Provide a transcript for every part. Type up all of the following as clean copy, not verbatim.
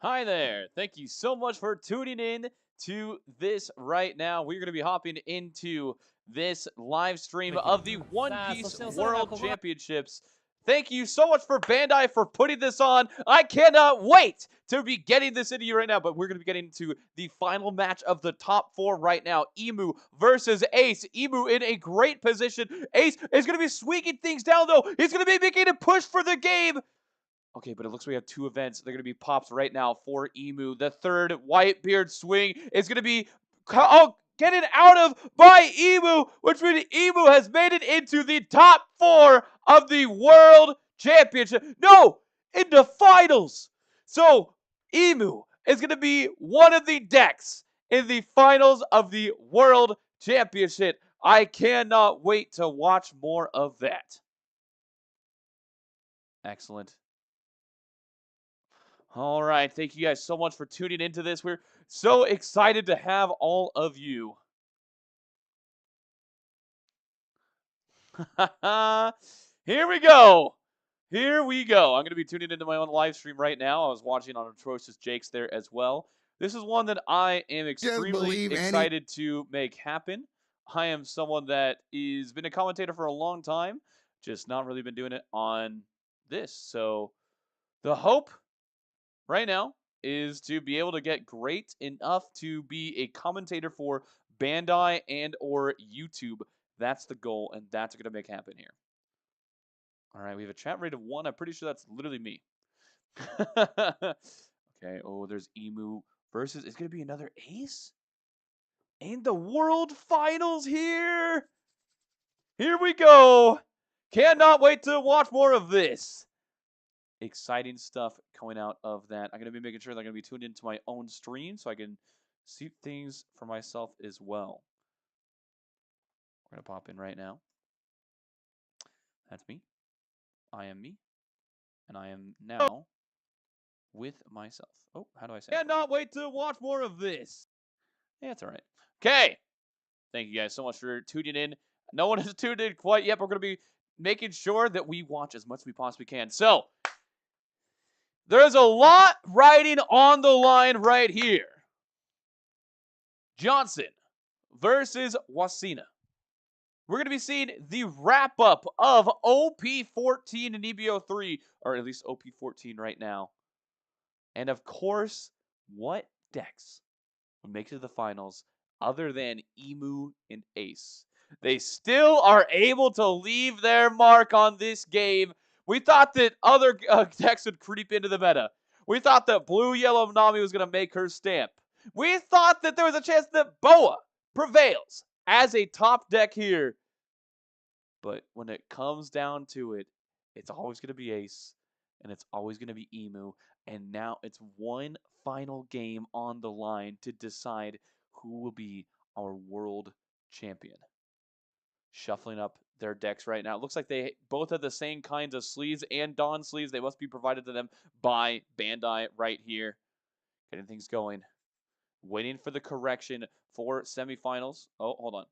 Hi there. Thank you so much for tuning in to this right now. We're going to be hopping into this live stream of the One Piece World Championships. Thank you so much for Bandai for putting this on. I cannot wait to be getting this into you right now, but we're going to be getting into the final match of the top four right now. Emu versus Ace. Emu in a great position. Ace is going to be squeaking things down, though. He's going to be making a push for the game. Okay, but it looks like we have two events. They're going to be pops right now for Emu. The third Whitebeard swing is going to be getting out of by Emu, which means Emu has made it into the top four of the World Championship. No, in the finals. So Emu is going to be one of the decks in the finals of the World Championship. I cannot wait to watch more of that. Excellent. All right. Thank you guys so much for tuning into this. We're so excited to have all of you. Here we go. Here we go. I'm going to be tuning into my own live stream right now. I was watching on Atrocious Jake's there as well. This is one that I am extremely excited to make happen. I am someone that has been a commentator for a long time, just not really been doing it on this. So the hope right now is to be able to get great enough to be a commentator for Bandai and or YouTube. That's the goal, and that's going to make happen here. All right, we have a chat rate of 1. I'm pretty sure that's literally me. Okay, oh, there's Emu versus... It's going to be another Ace? And the World Finals here! Here we go! Cannot wait to watch more of this. Exciting stuff coming out of that. I'm going to be making sure that I'm going to be tuned into my own stream so I can see things for myself as well. We're going to pop in right now. That's me. I am me. And I am now with myself. Oh, how do I say it? Cannot wait to watch more of this. Yeah, it's all right. Okay. Thank you guys so much for tuning in. No one has tuned in quite yet. We're going to be making sure that we watch as much as we possibly can. So, there's a lot riding on the line right here. Johnson versus Wasina. We're going to be seeing the wrap-up of OP14 and EBO3, or at least OP14 right now. And of course, what decks would make it to the finals other than Emu and Ace? They still are able to leave their mark on this game. We thought that other decks would creep into the meta. We thought that Blue Yellow Nami was going to make her stamp. We thought that there was a chance that Boa prevails as a top deck here. But when it comes down to it, it's always going to be Ace, and it's always going to be Emu. And now it's one final game on the line to decide who will be our world champion. Shuffling up their decks right now. It looks like they both have the same kinds of sleeves and Dawn sleeves. They must be provided to them by Bandai right here. Getting things going. Waiting for the correction for semifinals. Oh, hold on.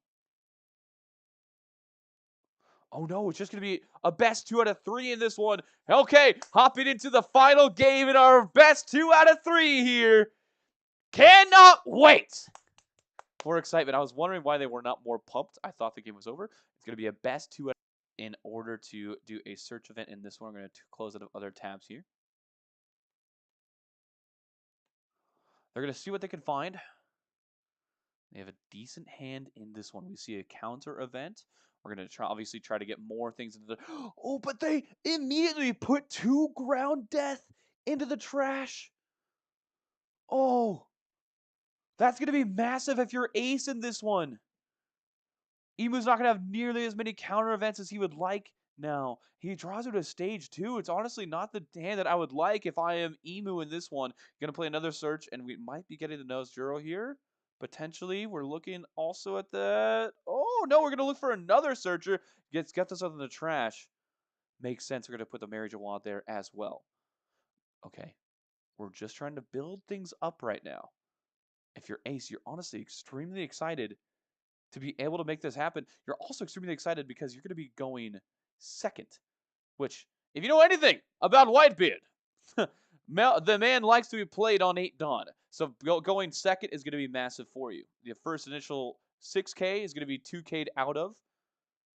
Oh no, it's just going to be a best 2 out of 3 in this one. Okay, hopping into the final game in our best 2 out of 3 here. Cannot wait for excitement. I was wondering why they were not more pumped. I thought the game was over. It's going to be a best 2 out of 3 in order to do a search event in this one. I'm going to close out of other tabs here. They're going to see what they can find. They have a decent hand in this one. We see a counter event. We're going to obviously try to get more things into the... Oh, but they immediately put 2 ground death into the trash. Oh, that's going to be massive if you're Ace in this one. Emu's not going to have nearly as many counter events as he would like now. He draws it to stage 2. It's honestly not the hand that I would like if I am Emu in this one. Going to play another search, and we might be getting the Nose Juro here. Potentially, we're looking also at that. Oh, no, we're going to look for another searcher. Get this out in the trash. Makes sense. We're going to put the Mary Jawad there as well. Okay. We're just trying to build things up right now. If you're Ace, you're honestly extremely excited to be able to make this happen. You're also extremely excited because you're going to be going second. Which, if you know anything about Whitebeard, The man likes to be played on 8 Dawn. So going second is going to be massive for you. The first initial 6K is going to be 2K'd out of.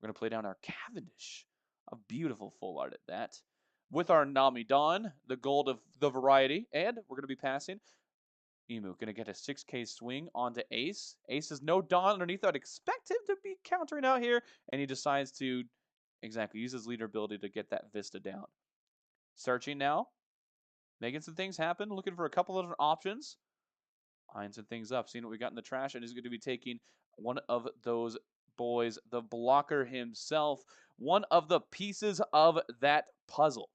We're going to play down our Cavendish. A beautiful full art at that. With our Nami Dawn, the gold of the variety. And we're going to be passing. Emu going to get a 6K swing onto Ace. Ace has no Dawn underneath. I'd expect him to be countering out here. And he decides to exactly use his leader ability to get that Vista down. Searching now. Making some things happen. Looking for a couple of different options. Eyeing some things up. Seeing what we got in the trash. And he's going to be taking one of those boys, the blocker himself. One of the pieces of that puzzle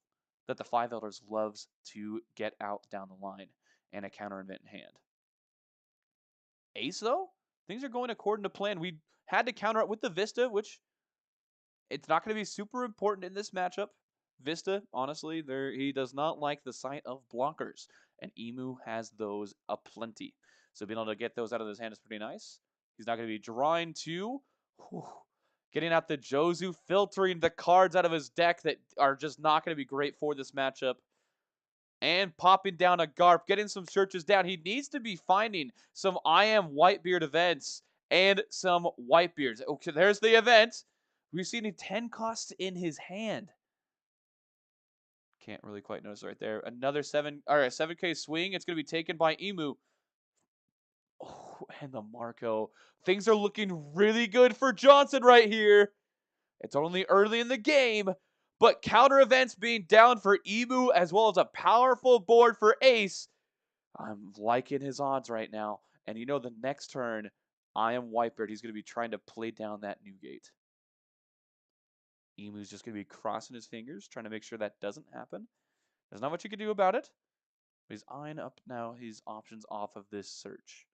that the Five Elders loves to get out down the line. And a counter event in hand. Ace, though, things are going according to plan. We had to counter it with the Vista, which it's not going to be super important in this matchup. Vista, honestly, he does not like the sight of blockers, and Emu has those aplenty. So being able to get those out of his hand is pretty nice. He's not going to be drawing two. Getting out the Jozu, filtering the cards out of his deck that are just not going to be great for this matchup. And popping down a Garp, getting some searches down. He needs to be finding some I Am Whitebeard events and some Whitebeards. Okay, there's the event. We've seen a 10 cost in his hand. Can't really quite notice right there. Another 7K swing. It's going to be taken by Emu. Oh, and the Marco. Things are looking really good for Johnson right here. It's only early in the game, but counter events being down for Emu as well as a powerful board for Ace. I'm liking his odds right now. And you know the next turn, I Am Whitebeard, he's going to be trying to play down that new gate. Emu's just going to be crossing his fingers, trying to make sure that doesn't happen. There's not much you can do about it. But he's eyeing up now his options off of this search.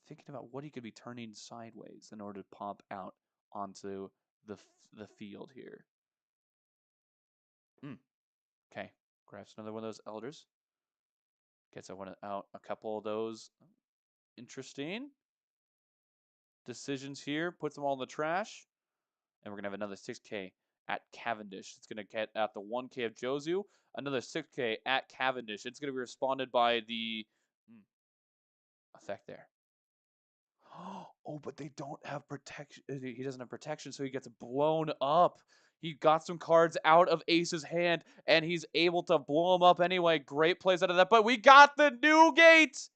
Thinking about what he could be turning sideways in order to pop out onto the field here. Okay, grabs another one of those elders. Gets out a couple of those. Interesting decisions here. Puts them all in the trash. And we're going to have another 6K at Cavendish. It's going to get out the 1K of Jozu. Another 6K at Cavendish. It's going to be responded by the effect there. Oh, but they don't have protection. He doesn't have protection, so he gets blown up. He got some cards out of Ace's hand, and he's able to blow him up anyway. Great plays out of that, but we got the new gate.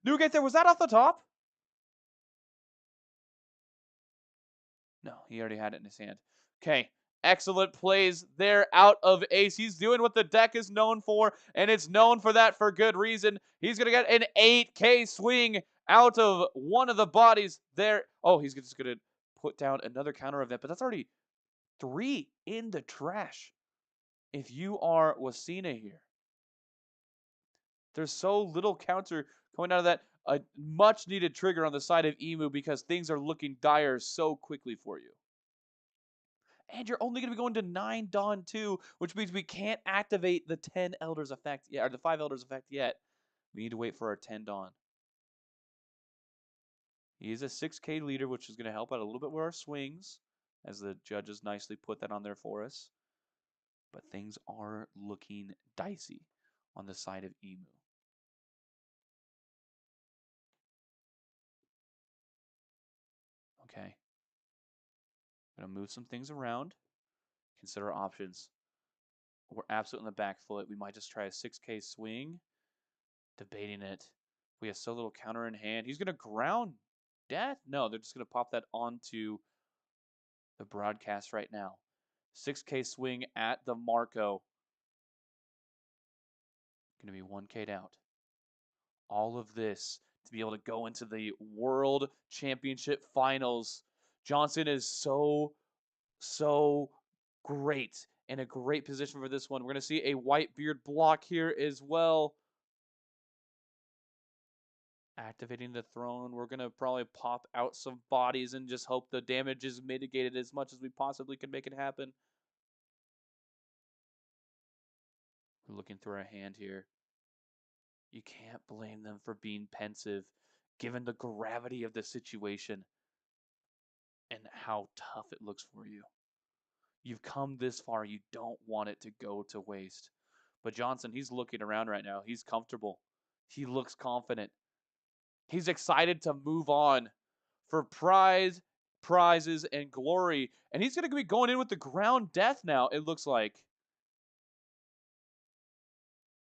New gate there. Was that off the top? No, he already had it in his hand. Okay, excellent plays there out of Ace. He's doing what the deck is known for, and it's known for that for good reason. He's going to get an 8K swing out of one of the bodies there. Oh, he's just going to put down another counter event, but that's already 3 in the trash. If you are Wasina here, there's so little counter coming out of that. A much needed trigger on the side of Emu because things are looking dire so quickly for you. And you're only going to be going to 9 Dawn too, which means we can't activate the 10 Elders effect yet, or the 5 Elders effect yet. We need to wait for our 10 Dawn. He is a 6K leader, which is going to help out a little bit with our swings, as the judges nicely put that on there for us. But things are looking dicey on the side of Emu. Okay. I'm going to move some things around. Consider options. We're absolutely on the back foot. We might just try a 6K swing. Debating it. We have so little counter in hand. He's going to ground death? No, they're just going to pop that onto the broadcast right now. 6K swing at the Marco. Going to be 1K'd out. All of this to be able to go into the World Championship Finals. Johnson is so great. In a great position for this one. We're going to see a Whitebeard block here as well. Activating the throne. We're going to probably pop out some bodies and just hope the damage is mitigated as much as we possibly can make it happen. We're looking through our hand here. You can't blame them for being pensive, given the gravity of the situation and how tough it looks for you. You've come this far. You don't want it to go to waste. But Johnson, he's looking around right now. He's comfortable. He looks confident. He's excited to move on for prizes, and glory. And he's going to be going in with the ground death now, it looks like.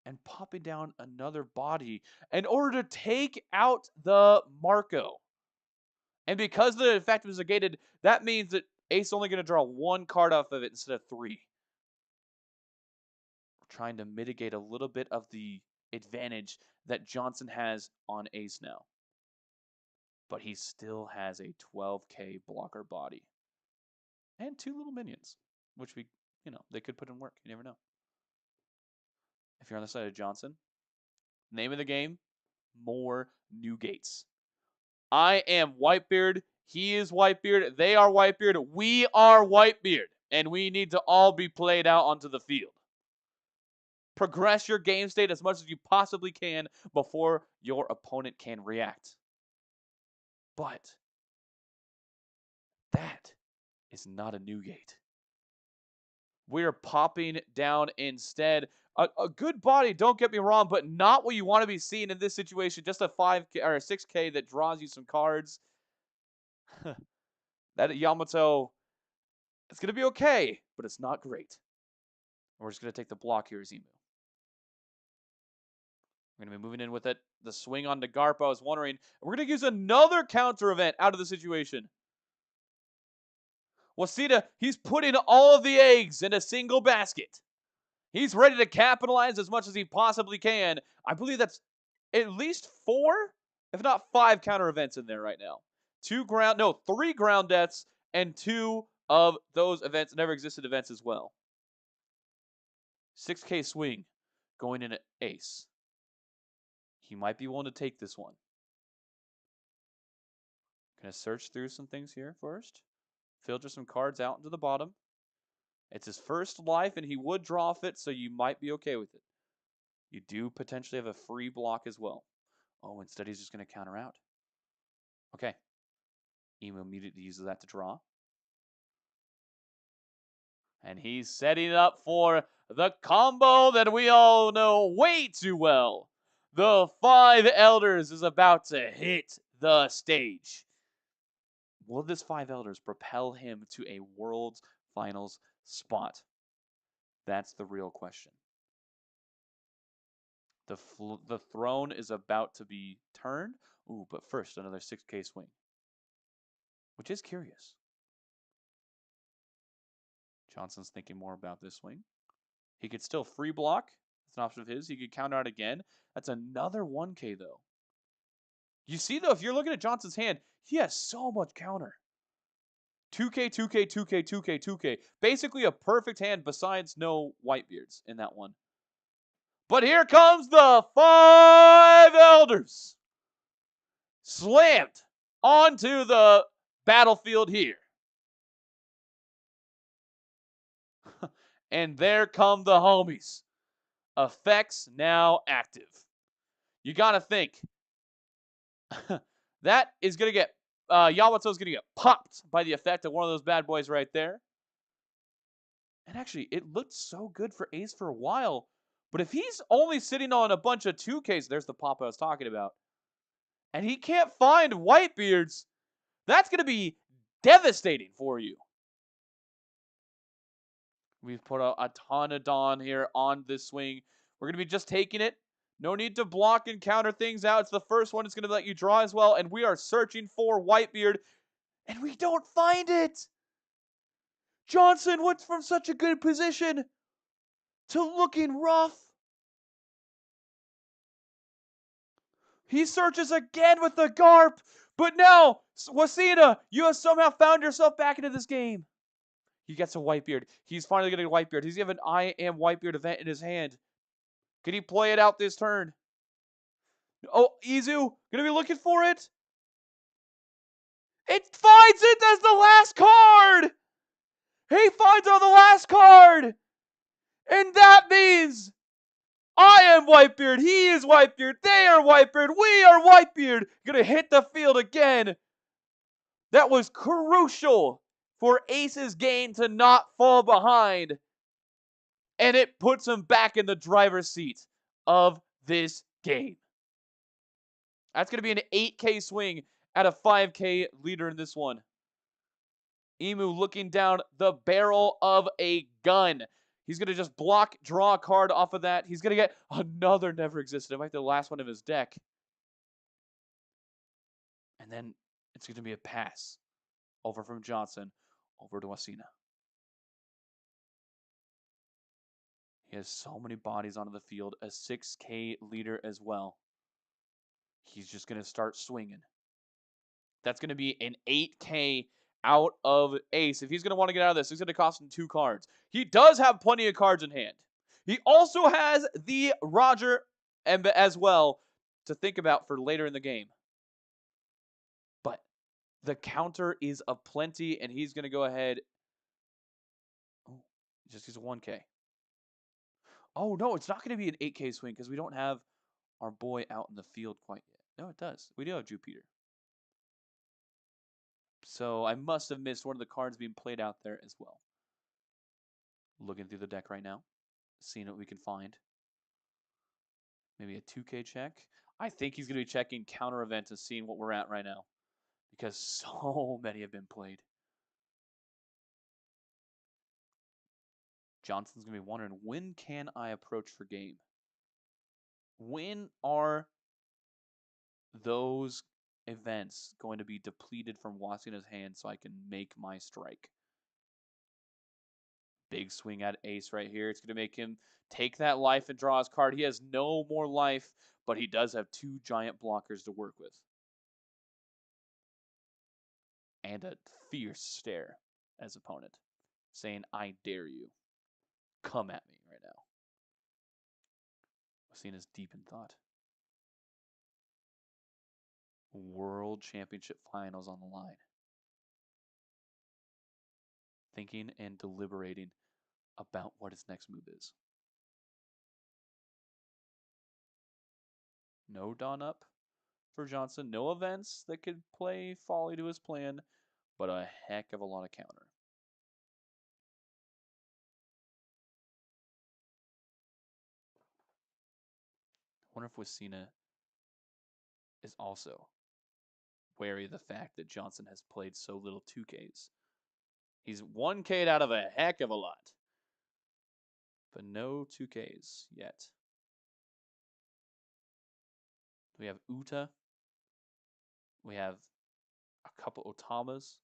And popping down another body in order to take out the Marco. And because the effective is negated, that means that Ace only going to draw one card off of it instead of 3. We're trying to mitigate a little bit of the advantage that Johnson has on Ace now. But he still has a 12k blocker body. And 2 little minions, which they could put in work. You never know. If you're on the side of Johnson, name of the game, more new gates. I am Whitebeard. He is Whitebeard. They are Whitebeard. We are Whitebeard. And we need to all be played out onto the field. Progress your game state as much as you possibly can before your opponent can react. But that is not a new gate. We're popping down instead. A good body, don't get me wrong, but not what you want to be seeing in this situation. Just a 5K or a 6K that draws you some cards. That Yamato, it's going to be okay, but it's not great. We're just going to take the block here as Emu. We're going to be moving in with it. The swing on the Garp, I was wondering. We're going to use another counter event out of the situation. Wasita, he's putting all of the eggs in a single basket. He's ready to capitalize as much as he possibly can. I believe that's at least 4, if not 5 counter events in there right now. 3 ground deaths and 2 of those events, never existed events as well. 6k swing going in at Ace. He might be willing to take this one. Gonna search through some things here first. Filter some cards out into the bottom. It's his first life, and he would draw off it, so you might be okay with it. You do potentially have a free block as well. Oh, instead he's just going to counter out. Okay. Emu immediately uses that to draw. And he's setting up for the combo that we all know way too well. The 5 Elders is about to hit the stage. Will this 5 Elders propel him to a World's Finals spot? That's the real question. The throne is about to be turned. Ooh, but first, another 6k swing. Which is curious. Johnson's thinking more about this swing. He could still free block. It's an option of his. He could counter out again. That's another 1k, though. You see, though, if you're looking at Johnson's hand, he has so much counter. 2k, 2k, 2k, 2k, 2k. Basically a perfect hand besides no Whitebeards in that one. But here comes the 5 Elders. Slammed onto the battlefield here. And there come the homies. Effects now active. You got to think. That is going to get, Yamato's going to get popped by the effect of one of those bad boys right there. And actually, it looked so good for Ace for a while. But if he's only sitting on a bunch of 2Ks, there's the pop I was talking about, and he can't find Whitebeards, that's going to be devastating for you. We've put a ton of Dawn here on this swing. We're going to be just taking it. No need to block and counter things out. It's the first one. It's going to let you draw as well. And we are searching for Whitebeard, and we don't find it. Johnson went from such a good position to looking rough. He searches again with the Garp, but now, Wasina, you have somehow found yourself back into this game. He gets a Whitebeard. He's finally getting a Whitebeard. He's even an I Am Whitebeard event in his hand. Can he play it out this turn? Oh, Izu, gonna be looking for it. It finds it as the last card. He finds it on the last card. And that means I am Whitebeard. He is Whitebeard. They are Whitebeard. We are Whitebeard. Gonna hit the field again. That was crucial for Ace's game to not fall behind, and it puts him back in the driver's seat of this game. That's going to be an 8K swing at a 5K leader in this one. Emu looking down the barrel of a gun. He's going to just block, draw a card off of that. He's going to get another Never Existed. It might be the last one of his deck. And then it's going to be a pass over from Johnson over to Wasina. He has so many bodies onto the field. A 6K leader as well. He's just going to start swinging. That's going to be an 8K out of Ace. If he's going to want to get out of this, it's going to cost him 2 cards. He does have plenty of cards in hand. He also has the Roger as well to think about for later in the game. But the counter is aplenty, and he's going to go ahead. Oh, just use a 1K. Oh, no, it's not going to be an 8K swing because we don't have our boy out in the field quite yet. No, it does. We do have Jupiter. So I must have missed one of the cards being played out there as well. Looking through the deck right now, seeing what we can find. Maybe a 2K check. I think he's going to be checking counter events and seeing what we're at right now, because so many have been played. Johnson's going to be wondering, when can I approach for game? When are those events going to be depleted from Wasina's hand so I can make my strike? Big swing at Ace right here. It's going to make him take that life and draw his card. He has no more life, but he does have 2 giant blockers to work with. And a fierce stare as opponent, saying, I dare you. Come at me right now. Wasina's deep in thought. World Championship Finals on the line. Thinking and deliberating about what his next move is. No Dawn Up for Johnson. No events that could play folly to his plan, but a heck of a lot of counter. I wonder if Wasina is also wary of the fact that Johnson has played so little 2Ks. He's 1K'd out of a heck of a lot, but no 2Ks yet. We have Uta. We have a couple Otamas.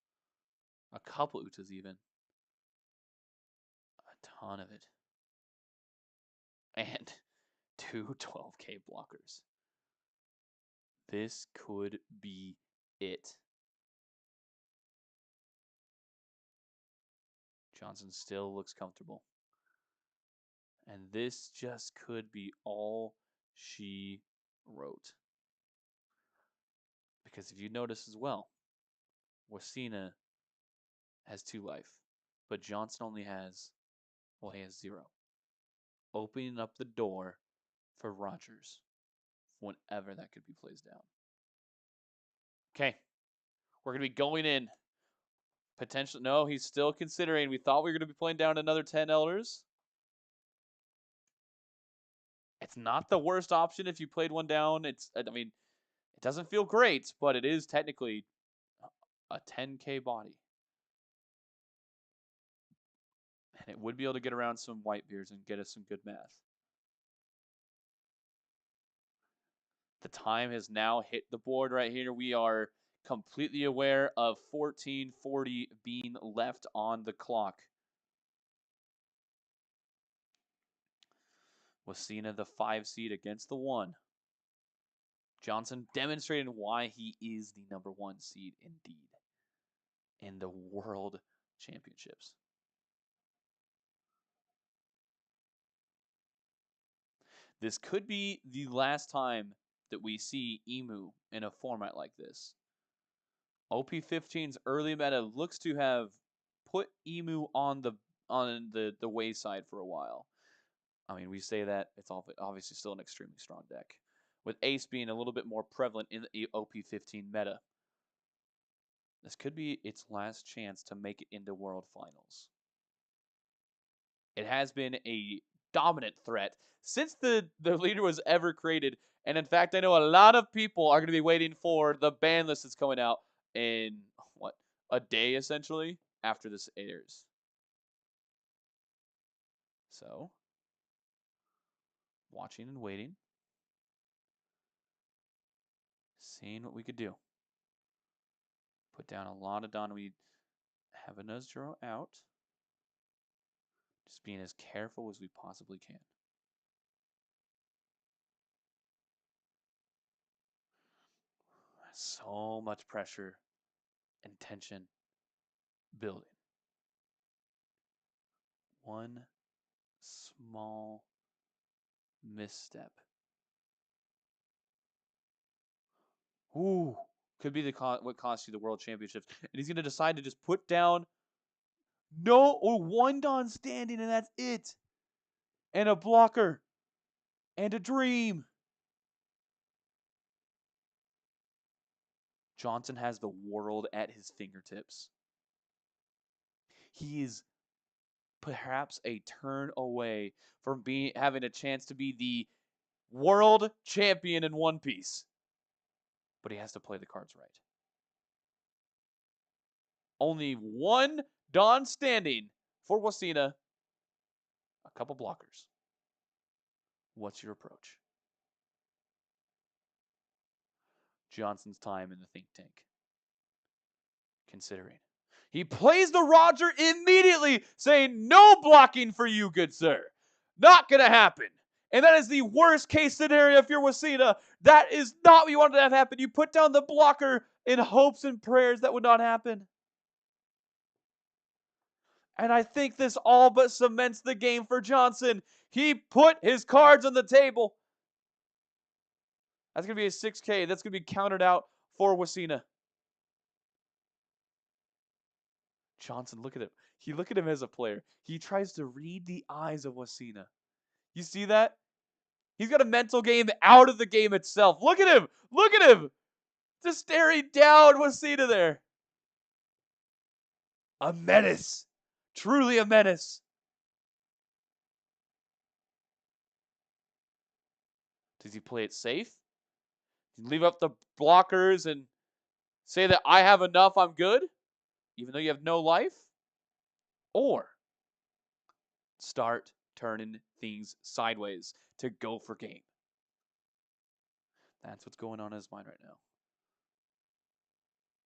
A couple Utas even. A ton of it. And 2 12K blockers. This could be it. Johnson still looks comfortable. And this just could be all she wrote. Because if you notice as well, Wasina has 2 life, but Johnson only has, well, he has 0. Opening up the door for Rogers whenever that could be placed down. Okay, we're going to be going in. Potential, no, he's still considering. We thought we were going to be playing down another 10 Elders. It's not the worst option if you played one down. I mean, it doesn't feel great, but it is technically a 10K body. And it would be able to get around some white beers and get us some good math. The time has now hit the board right here. We are completely aware of 14:40 being left on the clock. Wasina, the 5 seed against the 1. Johnson demonstrating why he is the number 1 seed indeed in the World Championships. This could be the last time that we see Emu in a format like this. OP15's early meta looks to have put Emu on the wayside for a while. I mean, we say that, it's obviously still an extremely strong deck, with Ace being a little bit more prevalent in the OP15 meta. This could be its last chance to make it into World Finals. It has been a dominant threat since the leader was ever created. And in fact, I know a lot of people are going to be waiting for the ban list that's coming out in, what, a day essentially after this airs. So, watching and waiting. Seeing what we could do. Put down a lot of Don. We have a Nuzjuro out. Just being as careful as we possibly can. So much pressure and tension building. One small misstep. Ooh, could be what cost you the world championships. And he's going to decide to just put down one Don standing, and that's it. And a blocker. And a dream. Johnson has the world at his fingertips. He is perhaps a turn away from having a chance to be the world champion in One Piece. But he has to play the cards right. Only one Don standing for Wasina. A couple blockers. What's your approach? Johnson's time in the think tank. Considering. He plays the Roger immediately, saying, no blocking for you, good sir. Not going to happen. And that is the worst case scenario if you're Wasina. That is not what you wanted to have happen. You put down the blocker in hopes and prayers that would not happen. And I think this all but cements the game for Johnson. He put his cards on the table. That's going to be a 6K. That's going to be counted out for Wasina. Johnson, look at him. Look at him as a player. He tries to read the eyes of Wasina. You see that? He's got a mental game out of the game itself. Look at him. Look at him. Just staring down Wasina there. A menace. Truly a menace. Does he play it safe? Leave up the blockers and say that I have enough, I'm good, even though you have no life? Or start turning things sideways to go for game. That's what's going on in his mind right now.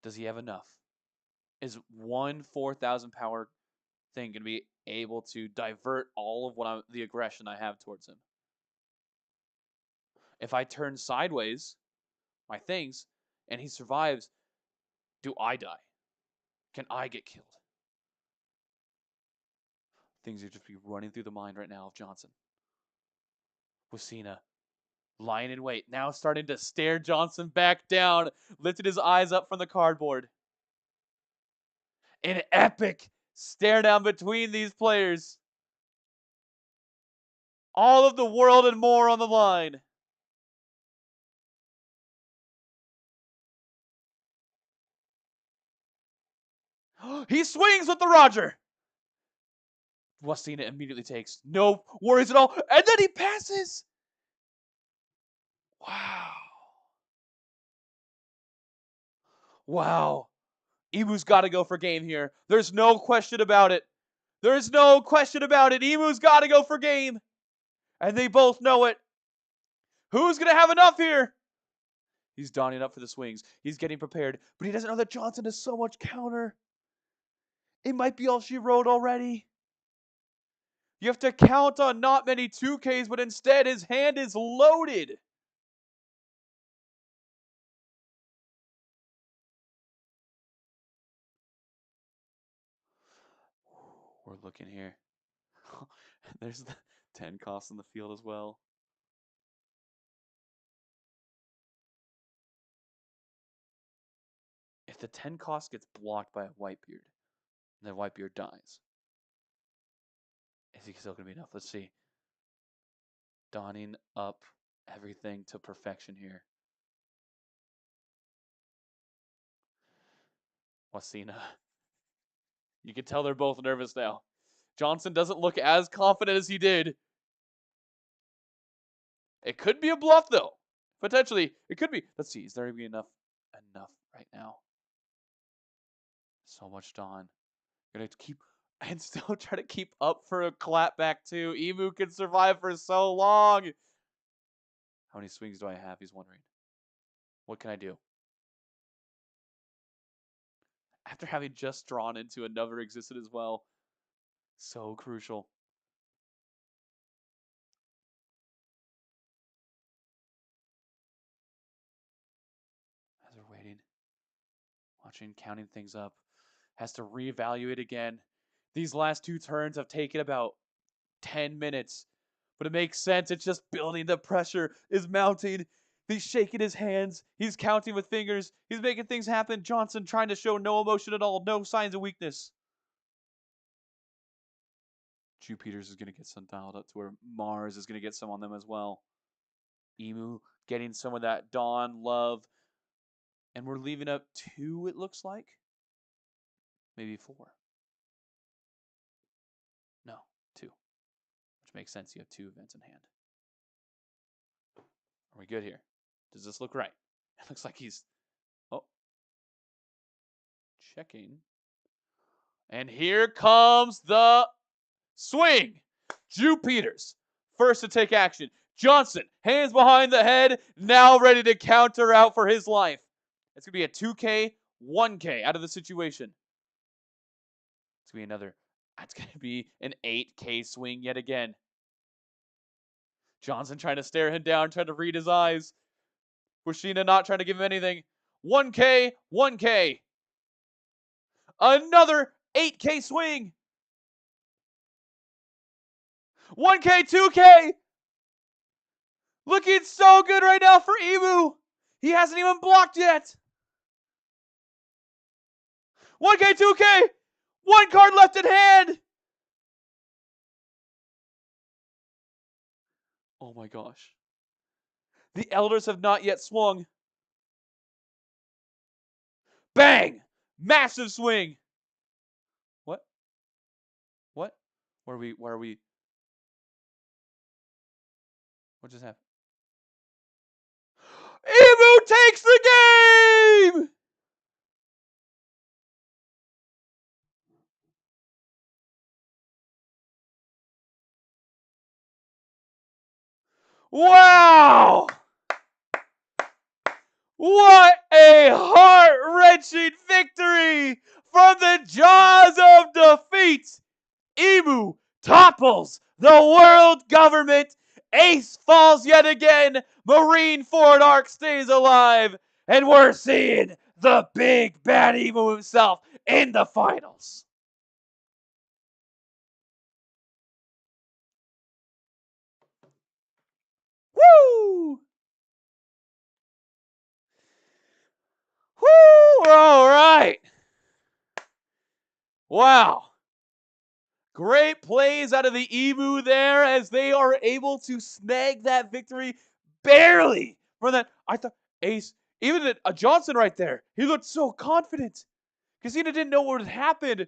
Does he have enough? Is one 4,000 power thing going to be able to divert all of the aggression I have towards him? If I turn sideways my things and he survives, do I die? Can I get killed? Things are just be running through the mind right now of Johnson. Wasina lying in wait, now starting to stare Johnson back down, lifted his eyes up from the cardboard. An epic stare down between these players. All of the world and more on the line. He swings with the Roger. Wasina immediately takes no worries at all, and then he passes. Wow. Wow. Imu's got to go for game here. There's no question about it. There's no question about it. Imu's got to go for game. And they both know it. Who's going to have enough here? He's donning up for the swings. He's getting prepared. But he doesn't know that Johnson has so much counter. It might be all she wrote already. You have to count on not many 2Ks, but instead his hand is loaded. We're looking here. There's the 10 costs in the field as well. If the 10 cost gets blocked by a Whitebeard, then Whitebeard dies. Is he still going to be enough? Let's see. Donning up everything to perfection here. Wasina. You can tell they're both nervous now. Johnson doesn't look as confident as he did. It could be a bluff, though. Potentially, it could be. Let's see. Is there going to be enough right now? So much Dawn. Gonna keep and still try to keep up for a clapback too. Emu can survive for so long. How many swings do I have? He's wondering. What can I do? After having just drawn into another existed as well. So crucial. As we're waiting. Watching, counting things up. Has to reevaluate again. These last two turns have taken about 10 minutes. But it makes sense. It's just building. The pressure is mounting. He's shaking his hands. He's counting with fingers. He's making things happen. Johnson trying to show no emotion at all. No signs of weakness. Drew Peters is going to get some dialed up to where Mars is going to get some on them as well. Emu getting some of that Dawn love. And we're leaving up 2, it looks like. Maybe 4. No, 2. Which makes sense. You have 2 events in hand. Are we good here? Does this look right? It looks like he's... Oh. Checking. And here comes the swing. Drew Peters, first to take action. Johnson, hands behind the head, now ready to counter out for his life. It's going to be a 2K, 1K out of the situation. It's going to be another. That's going to be an 8K swing yet again. Johnson trying to stare him down, trying to read his eyes. Washina not trying to give him anything. 1K, 1K. Another 8K swing. 1K, 2K. Looking so good right now for Emu. He hasn't even blocked yet. 1K, 2K. 1 card left in hand. Oh my gosh. The Elders have not yet swung. Bang! Massive swing. What? What? Where are we? What just happened? Emu takes the game! Wow! What a heart-wrenching victory from the jaws of defeat! Emu topples the world government. Ace falls yet again. Marine Ford Arc stays alive. And we're seeing the big bad Emu himself in the finals. Woo! Woo! All right. Wow. Great plays out of the Emu there as they are able to snag that victory barely for that. I thought Ace, even a Johnson right there, he looked so confident. Casino didn't know what had happened.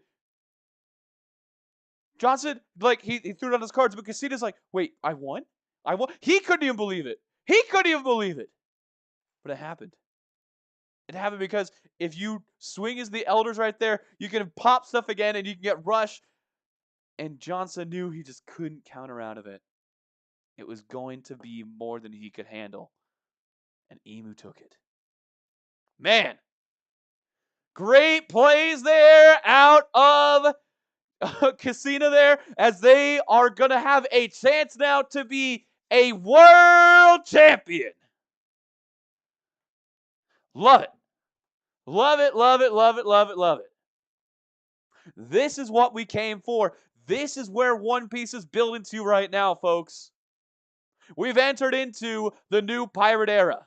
Johnson, like, he threw down his cards, but Casino's like, wait, I won? I won? He couldn't even believe it. He couldn't even believe it. But it happened. It happened because if you swing as the Elders right there, you can pop stuff again and you can get Rush. And Johnson knew he just couldn't counter out of it. It was going to be more than he could handle. And Emu took it. Man. Great plays there out of Casino there, as they are going to have a chance now to be a world champion. Love it. Love it, love it, love it, love it, love it. This is what we came for. This is where One Piece is building to right now, folks. We've entered into the new pirate era,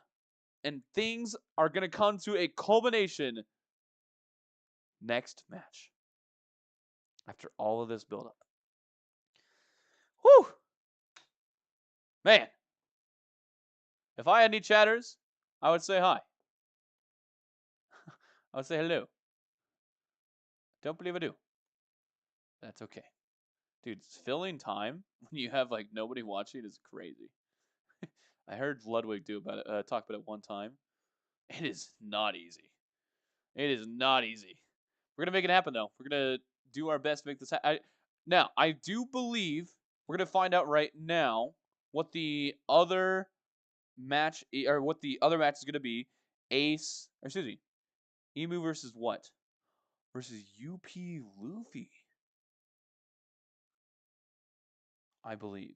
and things are going to come to a culmination next match. After all of this buildup. Whew! Man. If I had any chatters, I would say hi. I would say hello. Don't believe I do. That's okay. Dude, filling time when you have like nobody watching is crazy. I heard Ludwig talk about it one time. It is not easy. It is not easy. We're gonna make it happen though. We're gonna do our best to make this happen. Now, I do believe we're gonna find out right now what the other match or what the other match is gonna be. Ace, or excuse me, Emu versus what? Versus UP Luffy, I believe.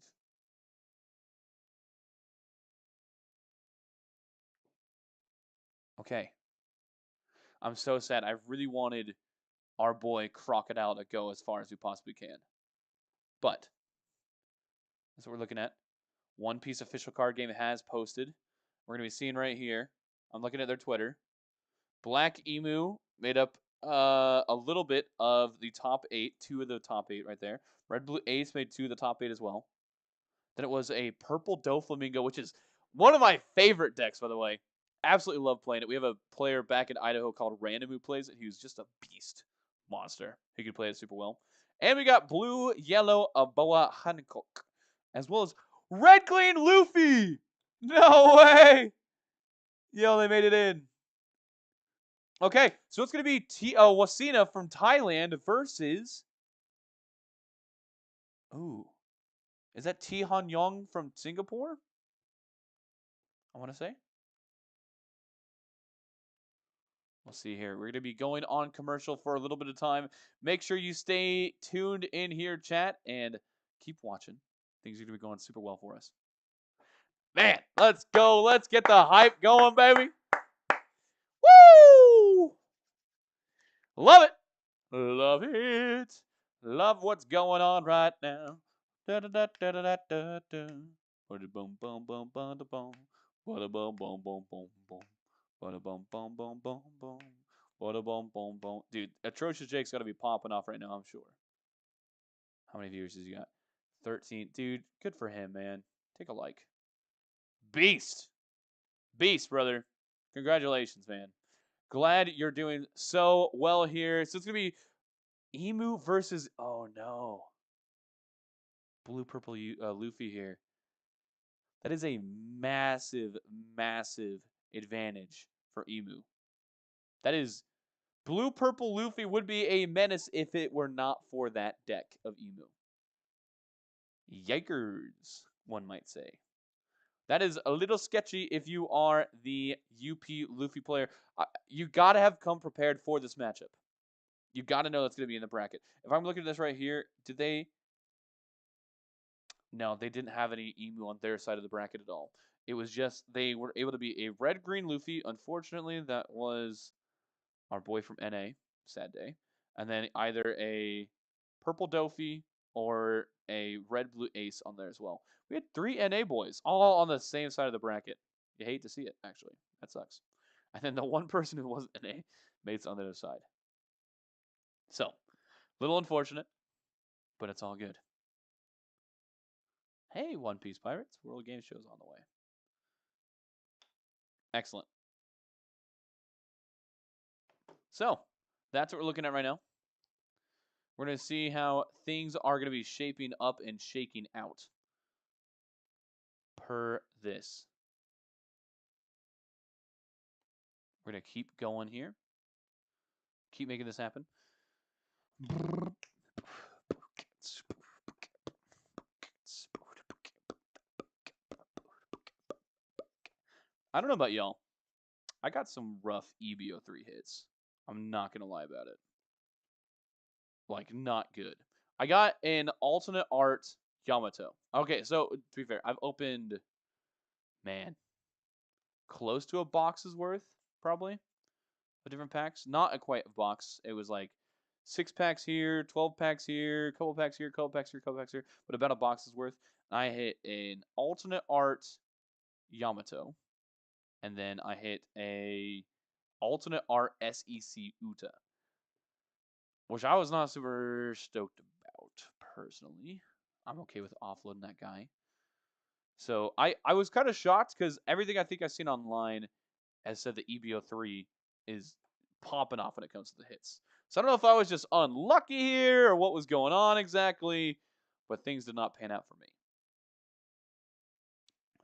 Okay. I'm so sad. I really wanted our boy Crocodile to go as far as we possibly can. But that's what we're looking at. One Piece official card game has posted. We're going to be seeing right here. I'm looking at their Twitter. Black Emu made up a little bit of the top 8, 2 of the top 8 right there. Red Blue Ace made 2 of the top 8 as well. Then it was a Purple Doflamingo, which is one of my favorite decks, by the way. Absolutely love playing it. We have a player back in Idaho called Random who plays it. He was just a beast monster. He could play it super well. And we got Blue Yellow Aboa Hancock, as well as Red Green Luffy. No way! Yo, they made it in. Okay, so it's going to be Wasina from Thailand versus... Ooh. Is that T Han Yong from Singapore? I want to say. We'll see here. We're going to be going on commercial for a little bit of time. Make sure you stay tuned in here, chat, and keep watching. Things are going to be going super well for us. Man, let's go. Let's get the hype going, baby. Woo! Love it. Love it. Love what's going on right now. Da da da da da da da. Boom boom boom boom boom. Boom boom boom boom boom boom. Boom boom boom boom boom boom. Boom boom boom boom. Dude, Atrocious Jake's got to be popping off right now, I'm sure. How many viewers has he got? 13. Dude, good for him, man. Take a like. Beast. Beast, brother. Congratulations, man. Glad you're doing so well here. So it's going to be Emu versus... Oh, no. Blue Purple Luffy here. That is a massive, massive advantage for Emu. That is... Blue Purple Luffy would be a menace if it were not for that deck of Emu. Yikers, one might say. That is a little sketchy if you are the UP Luffy player. You got to have come prepared for this matchup. You got to know that's going to be in the bracket. If I'm looking at this right here, did they... No, they didn't have any Emu on their side of the bracket at all. It was just they were able to be a red-green Luffy. Unfortunately, that was our boy from NA. Sad day. And then either a purple Dofi or a red-blue Ace on there as well. We had 3 NA boys all on the same side of the bracket. You hate to see it, actually. That sucks. And then the one person who wasn't NA made it on the other side. So, little unfortunate, but it's all good. Hey, One Piece Pirates. World Game Show's on the way. Excellent. So, that's what we're looking at right now. We're going to see how things are going to be shaping up and shaking out per this. We're going to keep going here. Keep making this happen. I don't know about y'all. I got some rough EBO3 hits. I'm not going to lie about it. Like, not good. I got an alternate art Yamato. Okay, so to be fair, I've opened, man, close to a box's worth, probably, of different packs. Not a quite a box. It was like 6 packs here, 12 packs here, couple packs here, couple packs here, couple packs here, but about a box's worth. I hit an alternate art Yamato, and then I hit a alternate art SEC Uta, which I was not super stoked about, personally. I'm okay with offloading that guy. So I was kind of shocked because everything I think I've seen online has said the EBO3 is popping off when it comes to the hits. So I don't know if I was just unlucky here or what was going on exactly, but things did not pan out for me.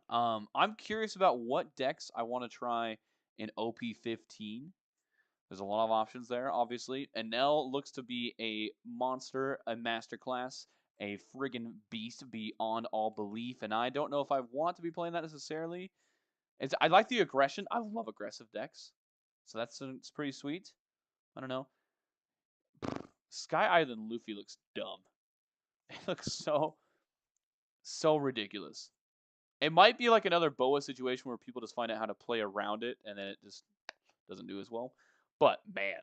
I'm curious about what decks I want to try in OP15. There's a lot of options there, obviously. And Nell looks to be a monster, a masterclass, a friggin' beast beyond all belief. And I don't know if I want to be playing that necessarily. I like the aggression. I love aggressive decks. So it's pretty sweet. I don't know. Sky Island Luffy looks dumb. It looks so ridiculous. It might be like another Boa situation where people just find out how to play around it and then it just doesn't do as well. But man,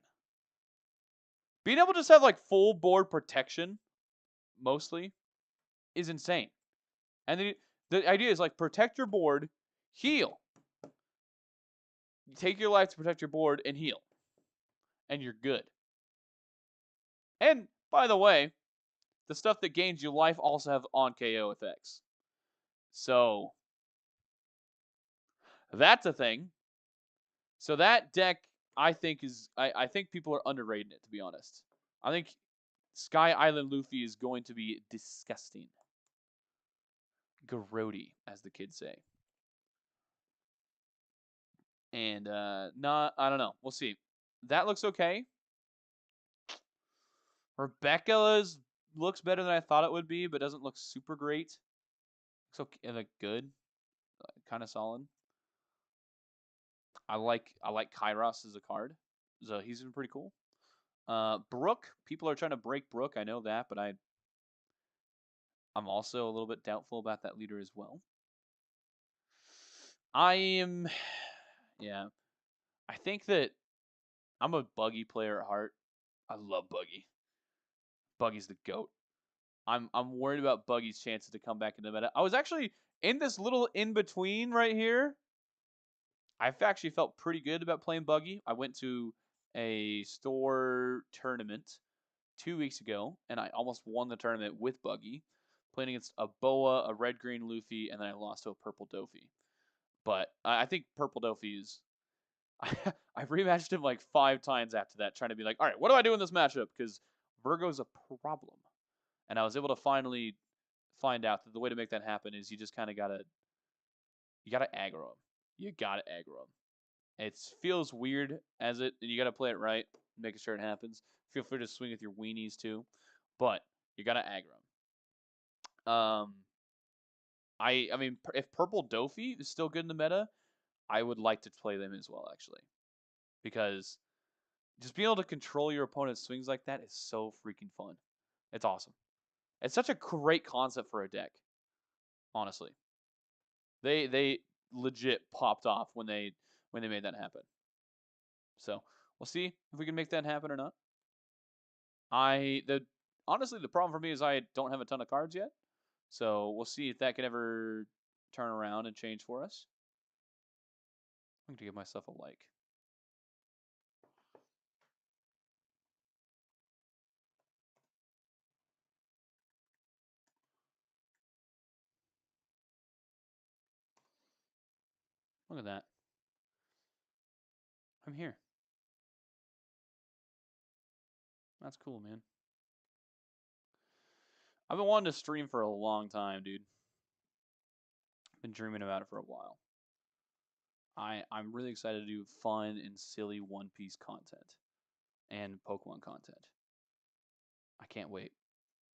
being able to just have like full board protection mostly is insane. And the idea is like protect your board, heal. Take your life to protect your board and heal. And you're good. And by the way, the stuff that gains you life also have on KO effects. So that's a thing. So that deck I think I think people are underrating it, to be honest. I think Sky Island Luffy is going to be disgusting. Grody, as the kids say. And I don't know. We'll see. That looks okay. Rebecca's looks better than I thought it would be, but doesn't look super great. Looks okay, like good, kind of solid. I like Kairos as a card, so he's been pretty cool. Brook, people are trying to break Brook. I know that, but I'm also a little bit doubtful about that leader as well. I am, yeah. I think that I'm a Buggy player at heart. I love Buggy. Buggy's the goat. I'm worried about Buggy's chances to come back into meta. I was actually in this little in between right here. I've actually felt pretty good about playing Buggy. I went to a store tournament 2 weeks ago, and I almost won the tournament with Buggy, playing against a Boa, a red green Luffy, and then I lost to a purple Dofi. But I think purple Dofi is. I've rematched him like 5 times after that, trying to be like, all right, what do I do in this matchup? Because Virgo's a problem. And I was able to finally find out that the way to make that happen is you just kind of gotta aggro him. You gotta aggro him. It feels weird as it, and you gotta play it right, making sure it happens. Feel free to swing with your weenies too, but you gotta aggro him. I mean, if Purple Dofi is still good in the meta, I would like to play them as well, actually, because just being able to control your opponent's swings like that is so freaking fun. It's awesome. It's such a great concept for a deck, honestly. They legit popped off when they made that happen. So we'll see if we can make that happen or not. Honestly the problem for me is I don't have a ton of cards yet. So we'll see if that can ever turn around and change for us. I'm gonna give myself a like. Look at that. I'm here. That's cool, man. I've been wanting to stream for a long time, dude. Been dreaming about it for a while. I'm really excited to do fun and silly One Piece content and Pokemon content. I can't wait.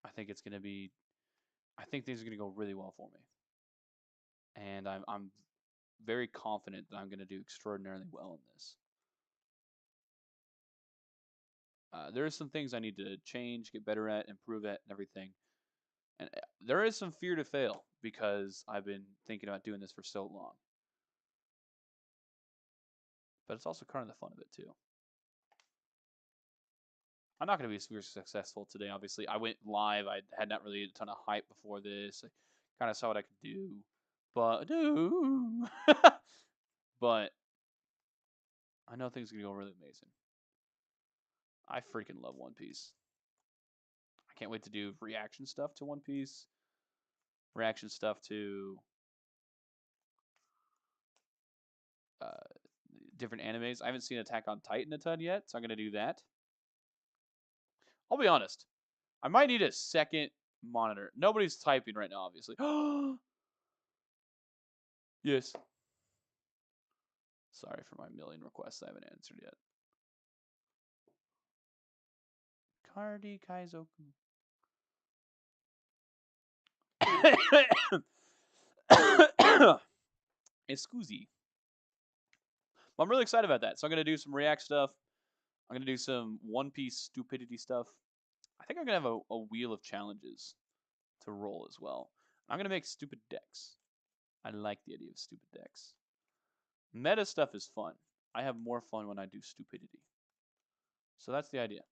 I think it's gonna be. I think things are gonna go really well for me, and I'm very confident that I'm gonna do extraordinarily well in this. There are some things I need to change, get better at, improve at, and everything. And there is some fear to fail because I've been thinking about doing this for so long. But it's also kind of the fun of it too. I'm not going to be super successful today, obviously. I went live. I had not really a ton of hype before this. I kind of saw what I could do. But but I know things are going to go really amazing. I freaking love One Piece. I can't wait to do reaction stuff to One Piece. Reaction stuff to uh, different animes. I haven't seen Attack on Titan a ton yet, so I'm going to do that. I'll be honest. I might need a second monitor. Nobody's typing right now, obviously. Yes. Sorry for my million requests I haven't answered yet. Cardi Kaizoku. Excuse. I'm really excited about that. So I'm going to do some React stuff. I'm going to do some One Piece stupidity stuff. I think I'm going to have a wheel of challenges to roll as well. I'm going to make stupid decks. I like the idea of stupid decks. Meta stuff is fun. I have more fun when I do stupidity. So that's the idea.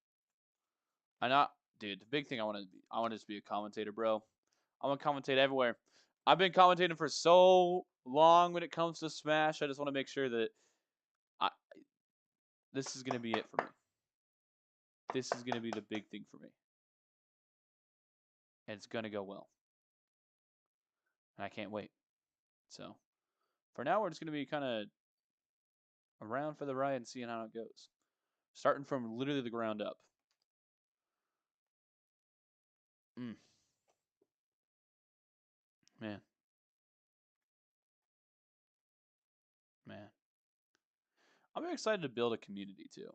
Dude, the big thing I want to just be a commentator, bro. I want to commentate everywhere. I've been commentating for so long when it comes to Smash. I just want to make sure that this is going to be it for me. This is going to be the big thing for me. And it's going to go well. And I can't wait. So, for now, we're just going to be kind of around for the ride and seeing how it goes. Starting from literally the ground up. Man. I'm very excited to build a community, too.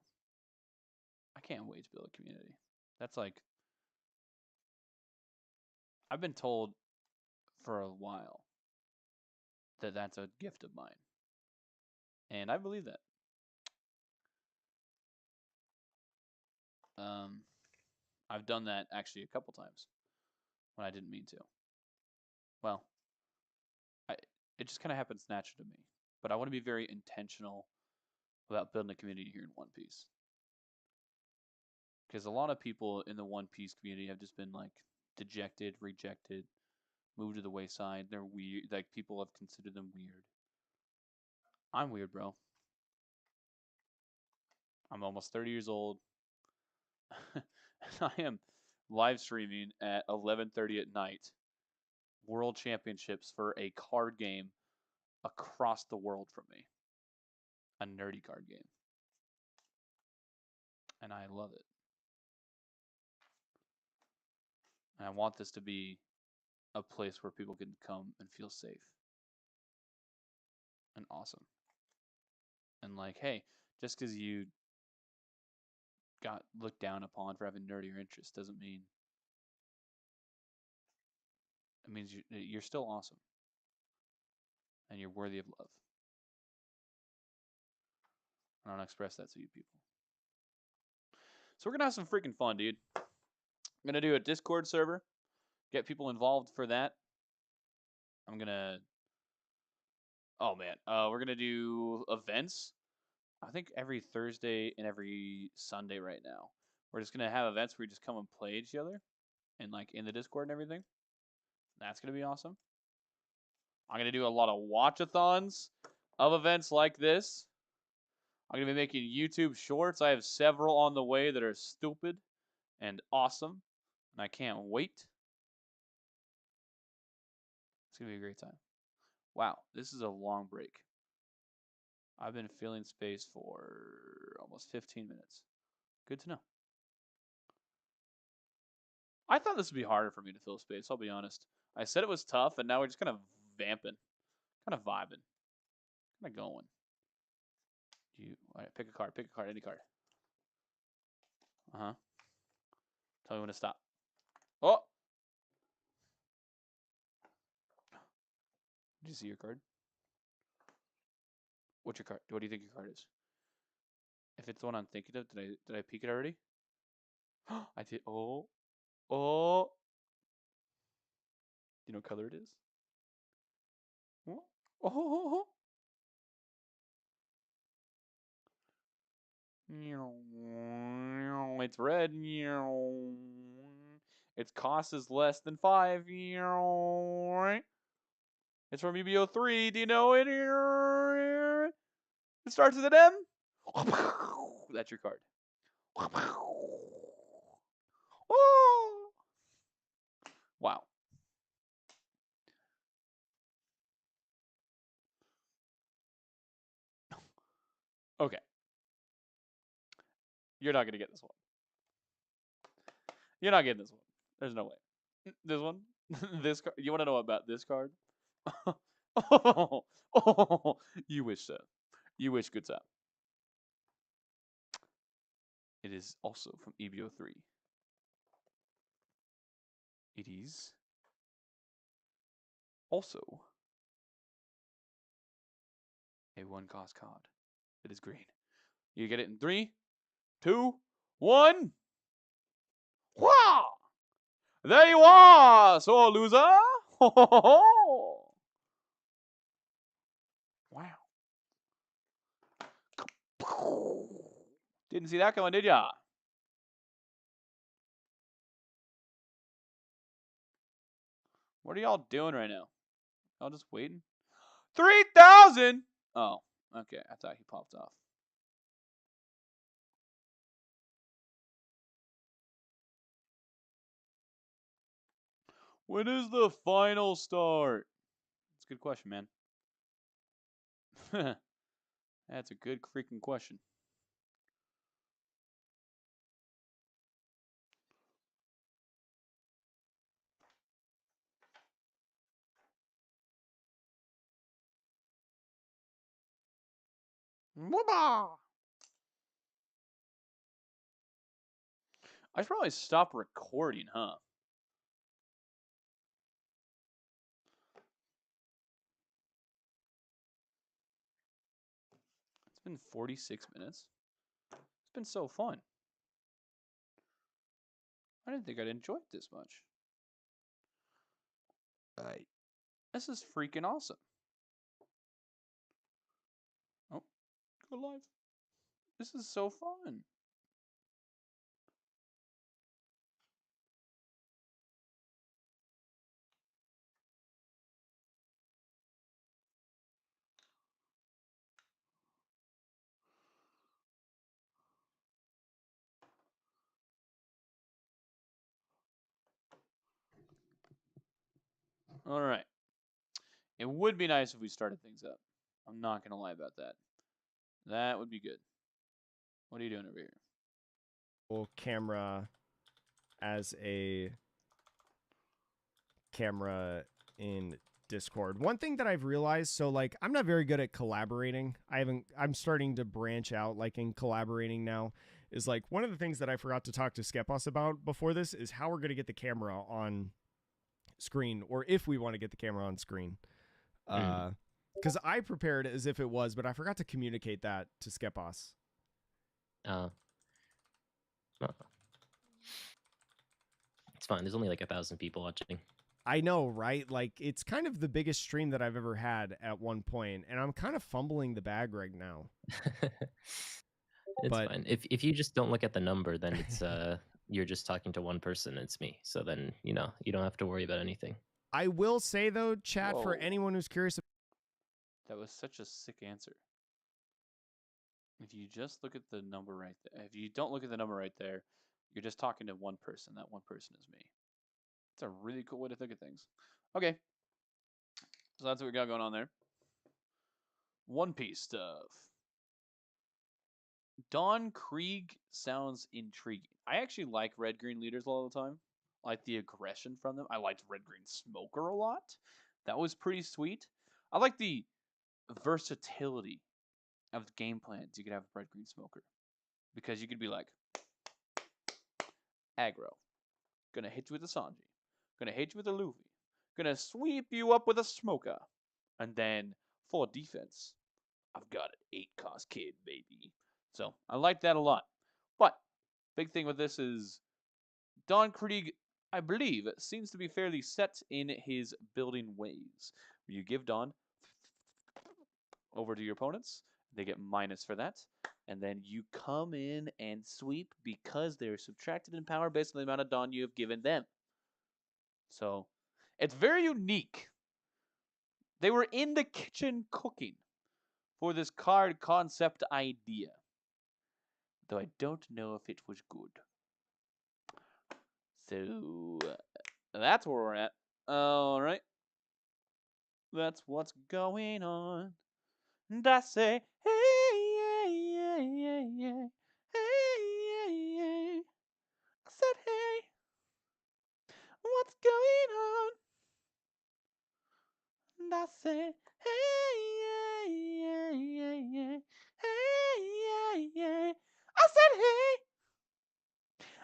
I can't wait to build a community. That's like... I've been told for a while that that's a gift of mine. And I believe that. I've done that actually a couple times when I didn't mean to. Well, it just kind of happens naturally to me. But I want to be very intentional about building a community here in One Piece. Because a lot of people in the One Piece community have just been like dejected, rejected, moved to the wayside. They're weird. Like people have considered them weird. I'm weird, bro. I'm almost 30 years old. I am live streaming at 11:30 at night. World Championships for a card game across the world from me. A nerdy card game. And I love it. And I want this to be a place where people can come and feel safe. And awesome. And like, hey, just because you got looked down upon for having nerdier interests doesn't mean... It means you're still awesome. And you're worthy of love. I don't express that to you people. So we're going to have some freaking fun, dude. I'm going to do a Discord server. Get people involved for that. I'm going to... Oh, man. We're going to do events. I think every Thursday and every Sunday right now. We're just going to have events where we just come and play each other. And like in the Discord and everything. That's going to be awesome. I'm going to do a lot of watch-a-thons of events like this. I'm going to be making YouTube shorts. I have several on the way that are stupid and awesome. And I can't wait. It's going to be a great time. Wow, this is a long break. I've been filling space for almost 15 minutes. Good to know. I thought this would be harder for me to fill space, I'll be honest. I said it was tough, and now we're just kind of vamping. Kind of vibing. Kind of going. All right, pick a card, any card. Uh-huh. Tell me when to stop. Oh! Did you see your card? What's your card? What do you think your card is? If it's the one I'm thinking of, did I peek it already? I did. Oh. Oh. You know what color it is? Oh. Oh. It's red. Its cost is less than 5. It's from EBO3. Do you know it? It starts with an M. That's your card. Oh. Wow. Okay. You're not going to get this one. You're not getting this one. There's no way. This one? This card? You want to know about this card? Oh, you wish, sir. You wish, good sir. It is also from EBO 3. It is also a 1-cost card. It is green. You get it in 3, 2, 1. Wow! There you are, sore loser. Wow. Didn't see that coming, did ya? What are y'all doing right now? Y'all just waiting? 3,000! Oh, okay. I thought he popped off. When is the final start? That's a good question, man. That's a good freaking question. I should probably stop recording, huh? It's been 46 minutes. It's been so fun. I didn't think I'd enjoy it this much. This is freaking awesome. Oh, go live. This is so fun. All right. It would be nice if we started things up. I'm not going to lie about that. That would be good. What are you doing over here? Camera as a camera in Discord. One thing that I've realized, so like I'm not very good at collaborating. I'm starting to branch out like in collaborating now. Is like one of the things that I forgot to talk to Skepos about before this is how we're going to get the camera on screen, or if we want to get the camera on screen. Because I prepared as if it was, but I forgot to communicate that to Skepos. It's fine. There's only like 1,000 people watching. I know, right? Like, it's kind of the biggest stream that I've ever had at one point, and I'm kind of fumbling the bag right now. It's fine. If you just don't look at the number, then it's you're just talking to one person. It's me. So then, you know, you don't have to worry about anything. I will say, though, chat, for anyone who's curious. That was such a sick answer. If you just look at the number right there, if you don't look at the number right there, you're just talking to one person. That one person is me. It's a really cool way to think of things. Okay. So that's what we got going on there. One Piece stuff. Don Krieg sounds intriguing. I actually like red-green leaders a lot of the time. I like the aggression from them. I liked red-green smoker a lot. That was pretty sweet. I like the versatility of the game plans you could have with red-green smoker. Because you could be like, aggro. Gonna hit you with a Sanji. Gonna hit you with a Luffy. Gonna sweep you up with a smoker. And then, for defense, I've got an 8-cost kid, baby. So, I like that a lot. But, big thing with this is, Don Krieg, I believe, seems to be fairly set in his building ways. You give Don over to your opponents, they get minus for that, and then you come in and sweep because they're subtracted in power based on the amount of Don you have given them. So, it's very unique. They were in the kitchen cooking for this card concept idea, though I don't know if it was good. So, that's where we're at. All right. That's what's going on. And I say, hey, yeah, yeah, yeah, yeah. Hey, yeah, yeah. I said, hey. And I said, hey, yeah, yeah, yeah, yeah. Hey, yeah, yeah. I said, hey,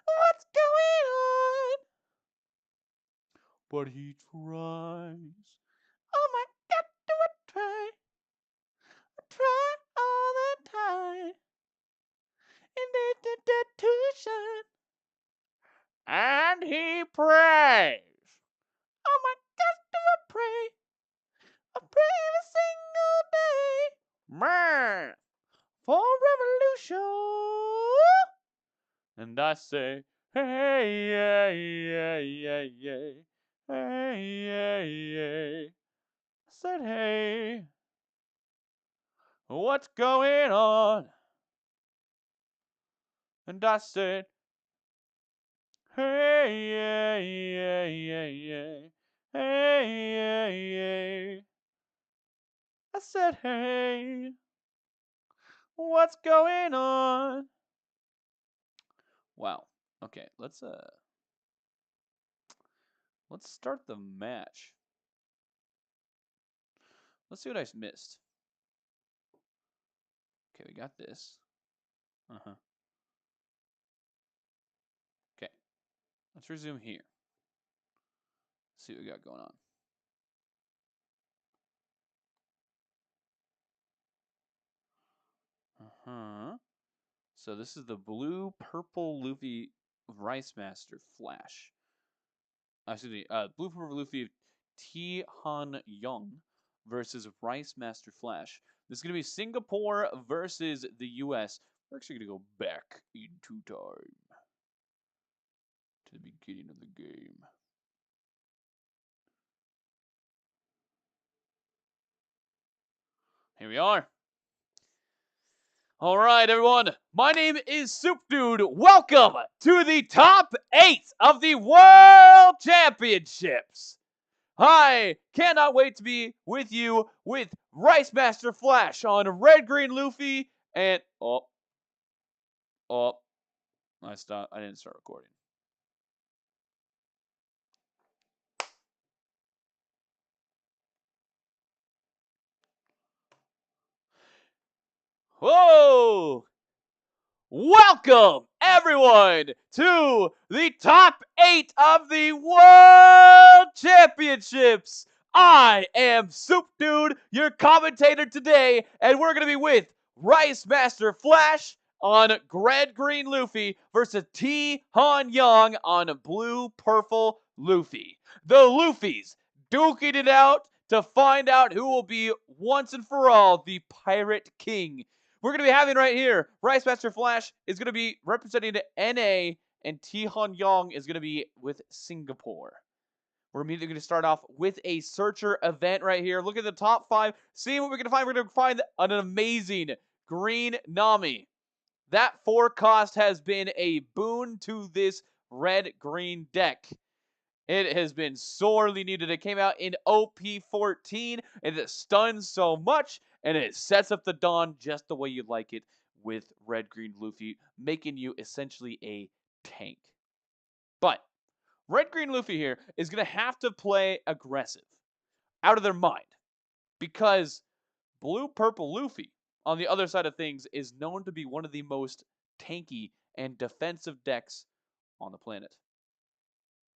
what's going on? But he tries. Oh my God, do I try? I try all the time. And to shine. And he prays. Oh my gosh, do I pray? I pray every single day. Man, for revolution. And I say, hey, yeah, yeah, yeah, yeah. Hey, yeah, yeah. I said, hey, what's going on? And I said, hey, yeah, yeah, yeah, yeah. Hey, yeah, yeah. I said, hey, what's going on? Wow. Okay, let's start the match. Let's see what I missed. Okay, we got this. Uh-huh. Okay. Let's resume here. See what we got going on. Uh-huh. So this is the blue-purple Luffy Rice Master Flash. Excuse me, blue-purple Luffy T-Han Young versus Rice Master Flash. This is going to be Singapore versus the US. We're actually going to go back into time to the beginning of the game. Here we are. All right, everyone. My name is SoupDude. Welcome to the top 8 of the World Championships. I cannot wait to be with you with Rice Master Flash on Red Green Luffy and I didn't start recording. Whoa! Welcome, everyone, to the top 8 of the World Championships. I am SoupDude, your commentator today, and we're going to be with Rice Master Flash on Red Green Luffy versus T-Han Young on Blue Purple Luffy. The Luffys duking it out to find out who will be once and for all the Pirate King. We're going to be having right here, Rice Master Flash is going to be representing the NA, and T-Han Young is going to be with Singapore. We're immediately going to start off with a searcher event right here. Look at the top 5. See what we're going to find. We're going to find an amazing green Nami. That 4 cost has been a boon to this red-green deck. It has been sorely needed. It came out in OP14, and it stuns so much, and it sets up the Dawn just the way you like it with Red Green Luffy, making you essentially a tank. But Red Green Luffy here is going to have to play aggressive, out of their mind, because Blue Purple Luffy, on the other side of things, is known to be one of the most tanky and defensive decks on the planet.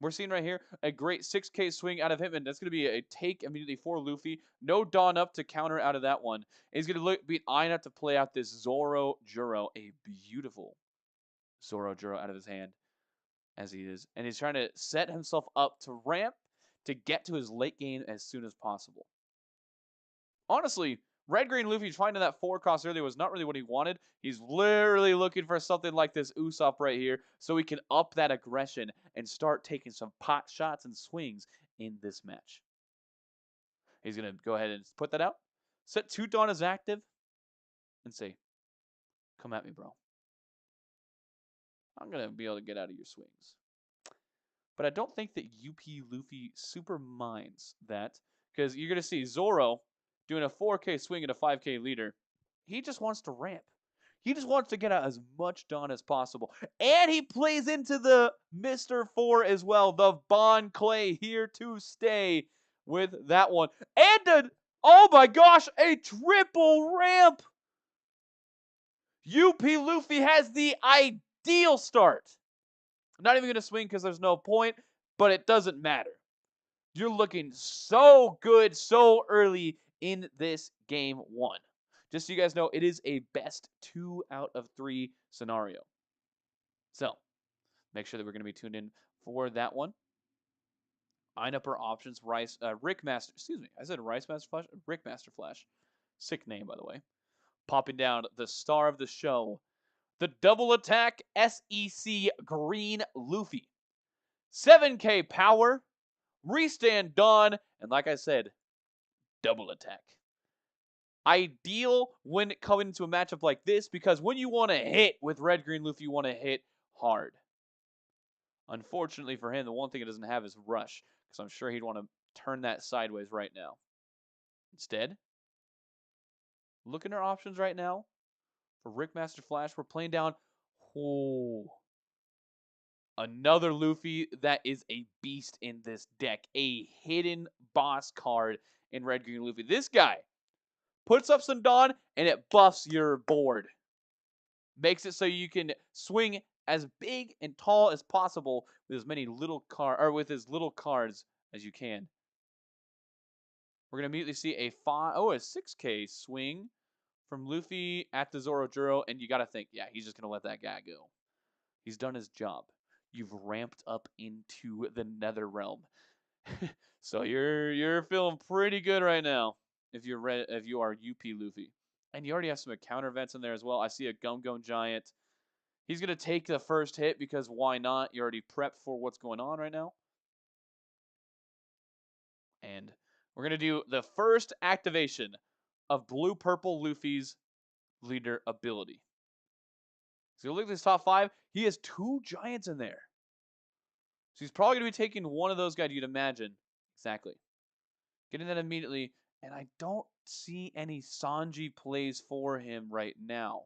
We're seeing right here a great 6K swing out of him, and that's going to be a take immediately for Luffy. No Dawn up to counter out of that one. He's going to be eyeing up to play out this Zoro Juro, a beautiful Zoro Juro out of his hand, as he is. And he's trying to set himself up to ramp to get to his late game as soon as possible. Honestly, Red Green Luffy finding that 4 cost earlier was not really what he wanted. He's literally looking for something like this Usopp right here so he can up that aggression and start taking some pot shots and swings in this match. He's going to go ahead and put that out. Set 2 Dawn as active and say, come at me, bro. I'm going to be able to get out of your swings. But I don't think that UP Luffy super minds that, because you're going to see Zoro doing a 4K swing at a 5K leader. He just wants to ramp. He just wants to get out as much Dawn as possible. And he plays into the Mr. 4 as well. The Bond Clay here to stay with that one. And oh my gosh, a triple ramp! UP Luffy has the ideal start. I'm not even going to swing because there's no point, but it doesn't matter. You're looking so good so early in this game 1. Just so you guys know, it is a best 2 out of 3 scenario. So, make sure that we're going to be tuned in for that one. Line up our options. Rick Master. Excuse me. I said Rice Master Flash. Rick Master Flash. Sick name, by the way. Popping down the star of the show. The double attack SEC Green Luffy. 7K power. Restand Dawn. And like I said, double attack. Ideal when coming into a matchup like this because when you want to hit with Red Green Luffy, you want to hit hard. Unfortunately for him, the one thing it doesn't have is rush, because I'm sure he'd want to turn that sideways right now. Instead, look at our options right now. For Rick Master Flash, we're playing down another Luffy that is a beast in this deck. A hidden boss card in Red Green Luffy. This guy puts up some Dawn and it buffs your board. Makes it so you can swing as big and tall as possible with as many little with as little cards as you can. We're gonna immediately see a 6K swing from Luffy at the Zorojuro, and you gotta think, yeah, he's just gonna let that guy go. He's done his job. You've ramped up into the Nether Realm, so you're feeling pretty good right now if you are UP Luffy, and you already have some counter events in there as well. I see a Gum Gum Giant. He's going to take the first hit because why not? You're already prepped for what's going on right now. And we're going to do the first activation of Blue-Purple Luffy's leader ability. So look at this top 5. He has 2 giants in there. So he's probably going to be taking one of those guys, you'd imagine. Exactly. Getting that immediately. And I don't see any Sanji plays for him right now.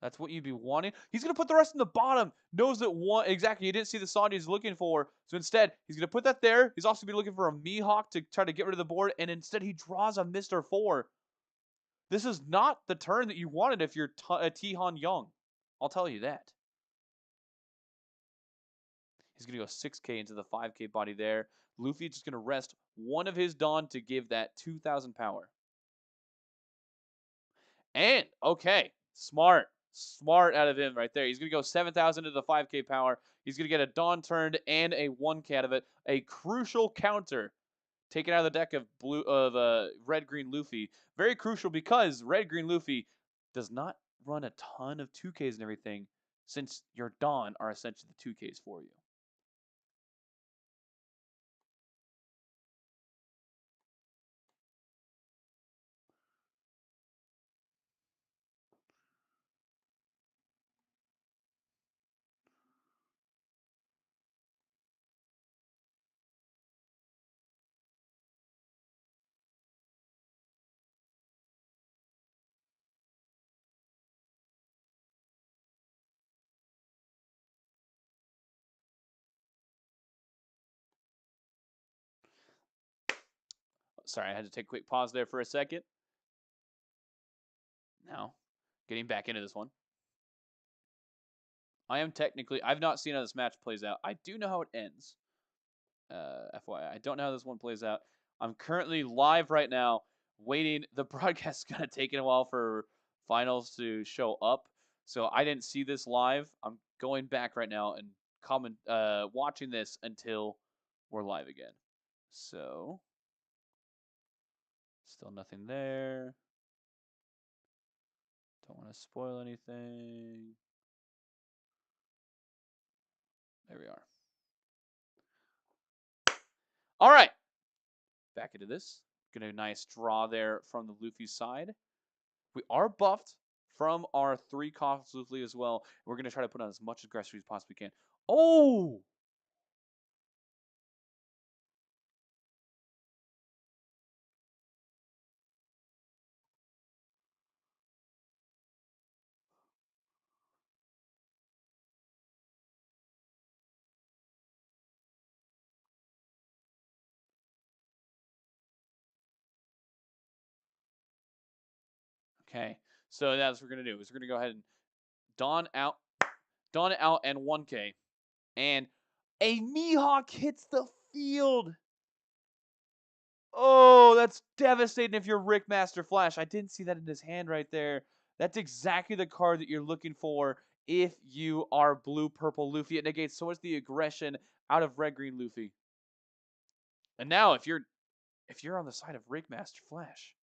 That's what you'd be wanting. He's going to put the rest in the bottom. Knows that one exactly. He didn't see the Sanji he's looking for. So instead, he's going to put that there. He's also going to be looking for a Mihawk to try to get rid of the board. And instead, he draws a Mr. 4. This is not the turn that you wanted if you're T-Han Young. I'll tell you that. He's going to go 6K into the 5K body there. Luffy just going to rest one of his Dawn to give that 2,000 power. And, okay, smart out of him right there. He's going to go 7,000 to the 5K power. He's going to get a Dawn turned and a 1K out of it. A crucial counter taken out of the deck of Red Green Luffy. Very crucial because Red Green Luffy does not run a ton of 2Ks and everything, since your Dawn are essentially the 2Ks for you. Sorry, I had to take a quick pause there for a second. Now, getting back into this one. I've not seen how this match plays out. I do know how it ends. FYI, I don't know how this one plays out. I'm currently live right now, waiting. The broadcast is going to take a while for finals to show up. So I didn't see this live. I'm going back right now and watching this until we're live again. So, still nothing there. Don't want to spoil anything. There we are. All right. Back into this. Get a nice draw there from the Luffy side. We are buffed from our 3-cost Luffy as well. We're going to try to put on as much aggression as we possibly can. Oh! Okay. So that's what we're gonna do. Is we're gonna go ahead and Dawn out, and 1K, and a Mihawk hits the field. Oh, that's devastating if you're Rick Master Flash. I didn't see that in his hand right there. That's exactly the card that you're looking for if you are blue-purple Luffy. It negates so much the aggression out of red-green Luffy. And now if you're on the side of Rick Master Flash,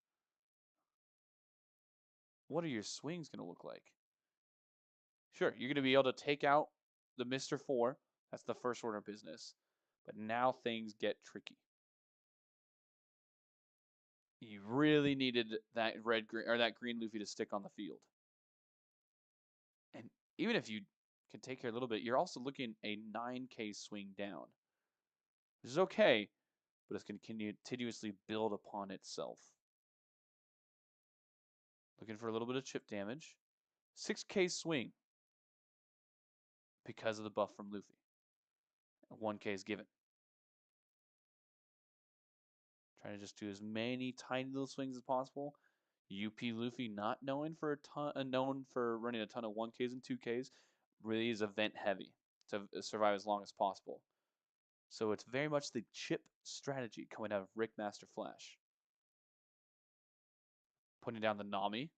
what are your swings going to look like? Sure, you're going to be able to take out the Mr. 4. That's the first order of business. But now things get tricky. You really needed that that green Luffy to stick on the field. And even if you can take care a little bit, you're also looking a 9K swing down. Which is okay, but it's going to continuously build upon itself. Looking for a little bit of chip damage. 6K swing because of the buff from Luffy. 1K is given. Trying to just do as many tiny little swings as possible. UP Luffy not known for running a ton of 1Ks and 2Ks. Really is event heavy to survive as long as possible. So it's very much the chip strategy coming out of Rick Master Flash. Putting down the Nami,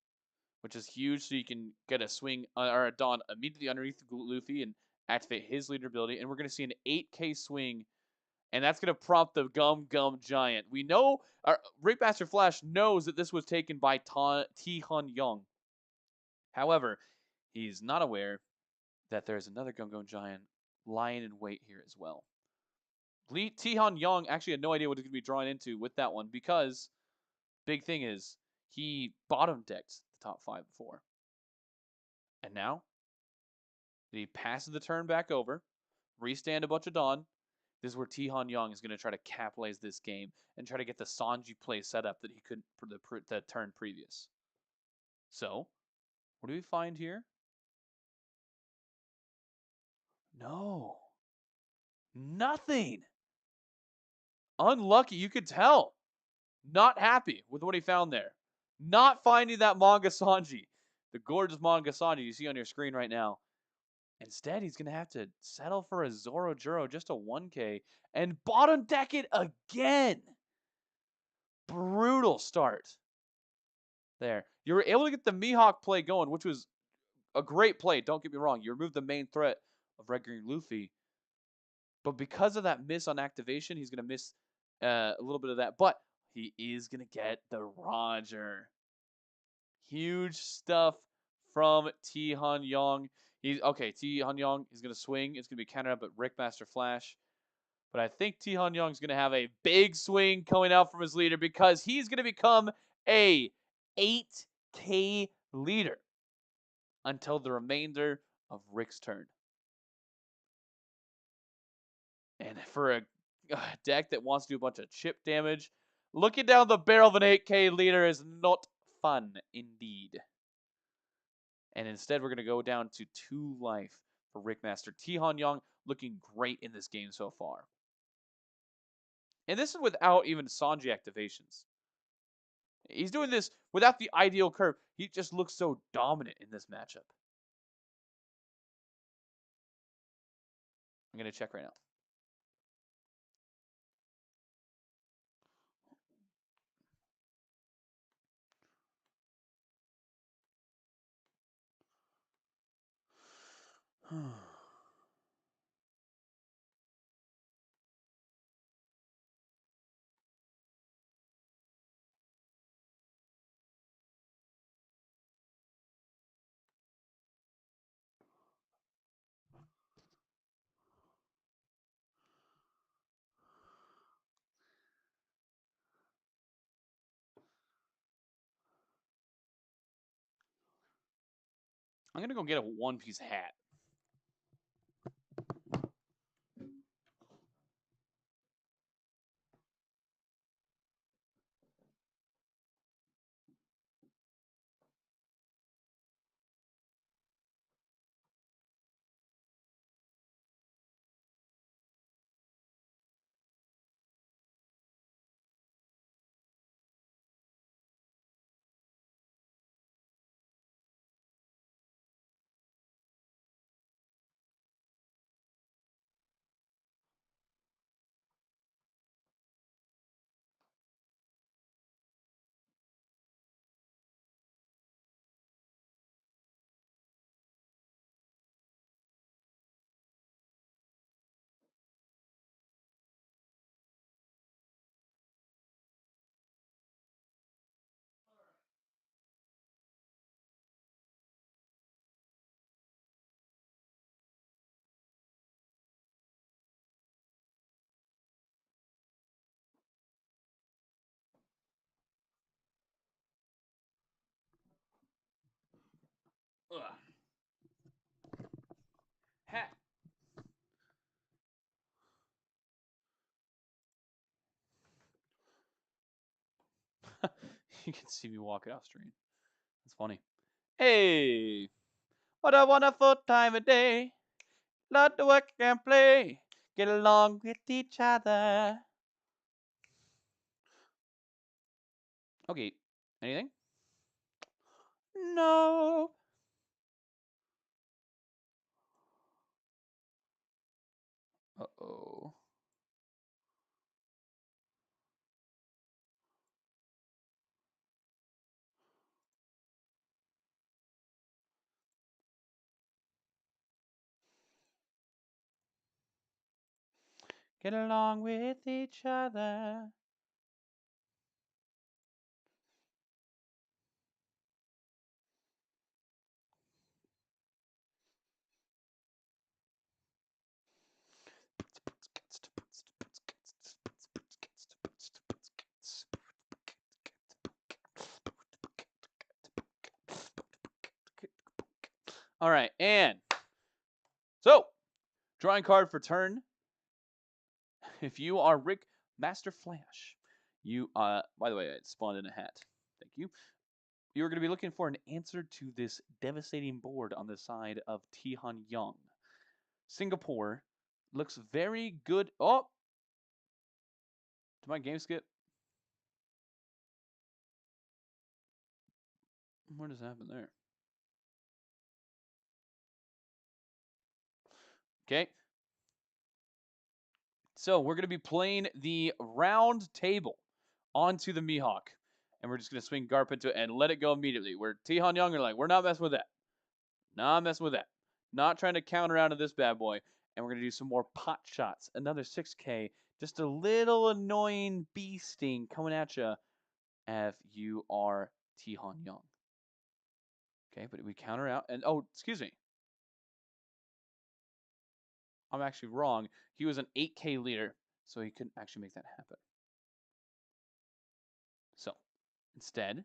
which is huge, so you can get a swing or a Dawn immediately underneath Luffy and activate his leader ability. And we're going to see an 8K swing, and that's going to prompt the Gum Gum Giant. We know, Rick Master Flash knows that this was taken by Ti-Hun Young. However, he's not aware that there's another Gum Gum Giant lying in wait here as well. Ti-Hun Young actually had no idea what he's going to be drawing into with that one because big thing is he bottom decked the top 5 before. And now he passes the turn back over, restand a bunch of Dawn. This is where Ti-Hun Young is going to try to capitalize this game and try to get the Sanji play set up that he couldn't for the turn previous. So, what do we find here? No. Nothing. Unlucky, you could tell. Not happy with what he found there. Not finding that manga Sanji. The gorgeous manga Sanji you see on your screen right now. Instead, he's going to have to settle for a Zoro Juro, just a 1K, and bottom deck it again. Brutal start. There. You were able to get the Mihawk play going, which was a great play. Don't get me wrong. You removed the main threat of Red Green Luffy. But because of that miss on activation, he's going to miss a little bit of that. But he is going to get the Roger. Huge stuff from Ti-Hun Young. Ti-Hun Young is going to swing. It's going to be countered up at Rick Master Flash. But I think Ti-Hun Young is going to have a big swing coming out from his leader because he's going to become a 8K leader until the remainder of Rick's turn. And for a deck that wants to do a bunch of chip damage, looking down the barrel of an 8K leader is not fun indeed. And instead, we're going to go down to 2 life for Rickmaster. Ti-Hun Young looking great in this game so far. And this is without even Sanji activations. He's doing this without the ideal curve. He just looks so dominant in this matchup. I'm going to check right now. I'm going to go get a one-piece hat. Hat. You can see me walking off screen. That's funny. Hey, what a wonderful time of day. Love to work and play. Get along with each other. Okay, anything? No. Uh-oh. Get along with each other. All right, and so drawing card for turn. If you are Rick Master Flash, you by the way, it spawned in a hat. Thank you. You're going to be looking for an answer to this devastating board on the side of Tihan Young. Singapore looks very good. Oh, did my game skip? What has happened there? Okay. So we're going to be playing the round table onto the Mihawk. And we're just going to swing Garp into it and let it go immediately. Where Tihan Young are like, we're not messing with that. Not messing with that. Not trying to counter out of this bad boy. And we're going to do some more pot shots. Another 6K. Just a little annoying bee sting coming at you if you are Tihan Young. Okay, but we counter out. And, oh, excuse me. I'm actually wrong. He was an 8K leader, so he couldn't actually make that happen. So, instead,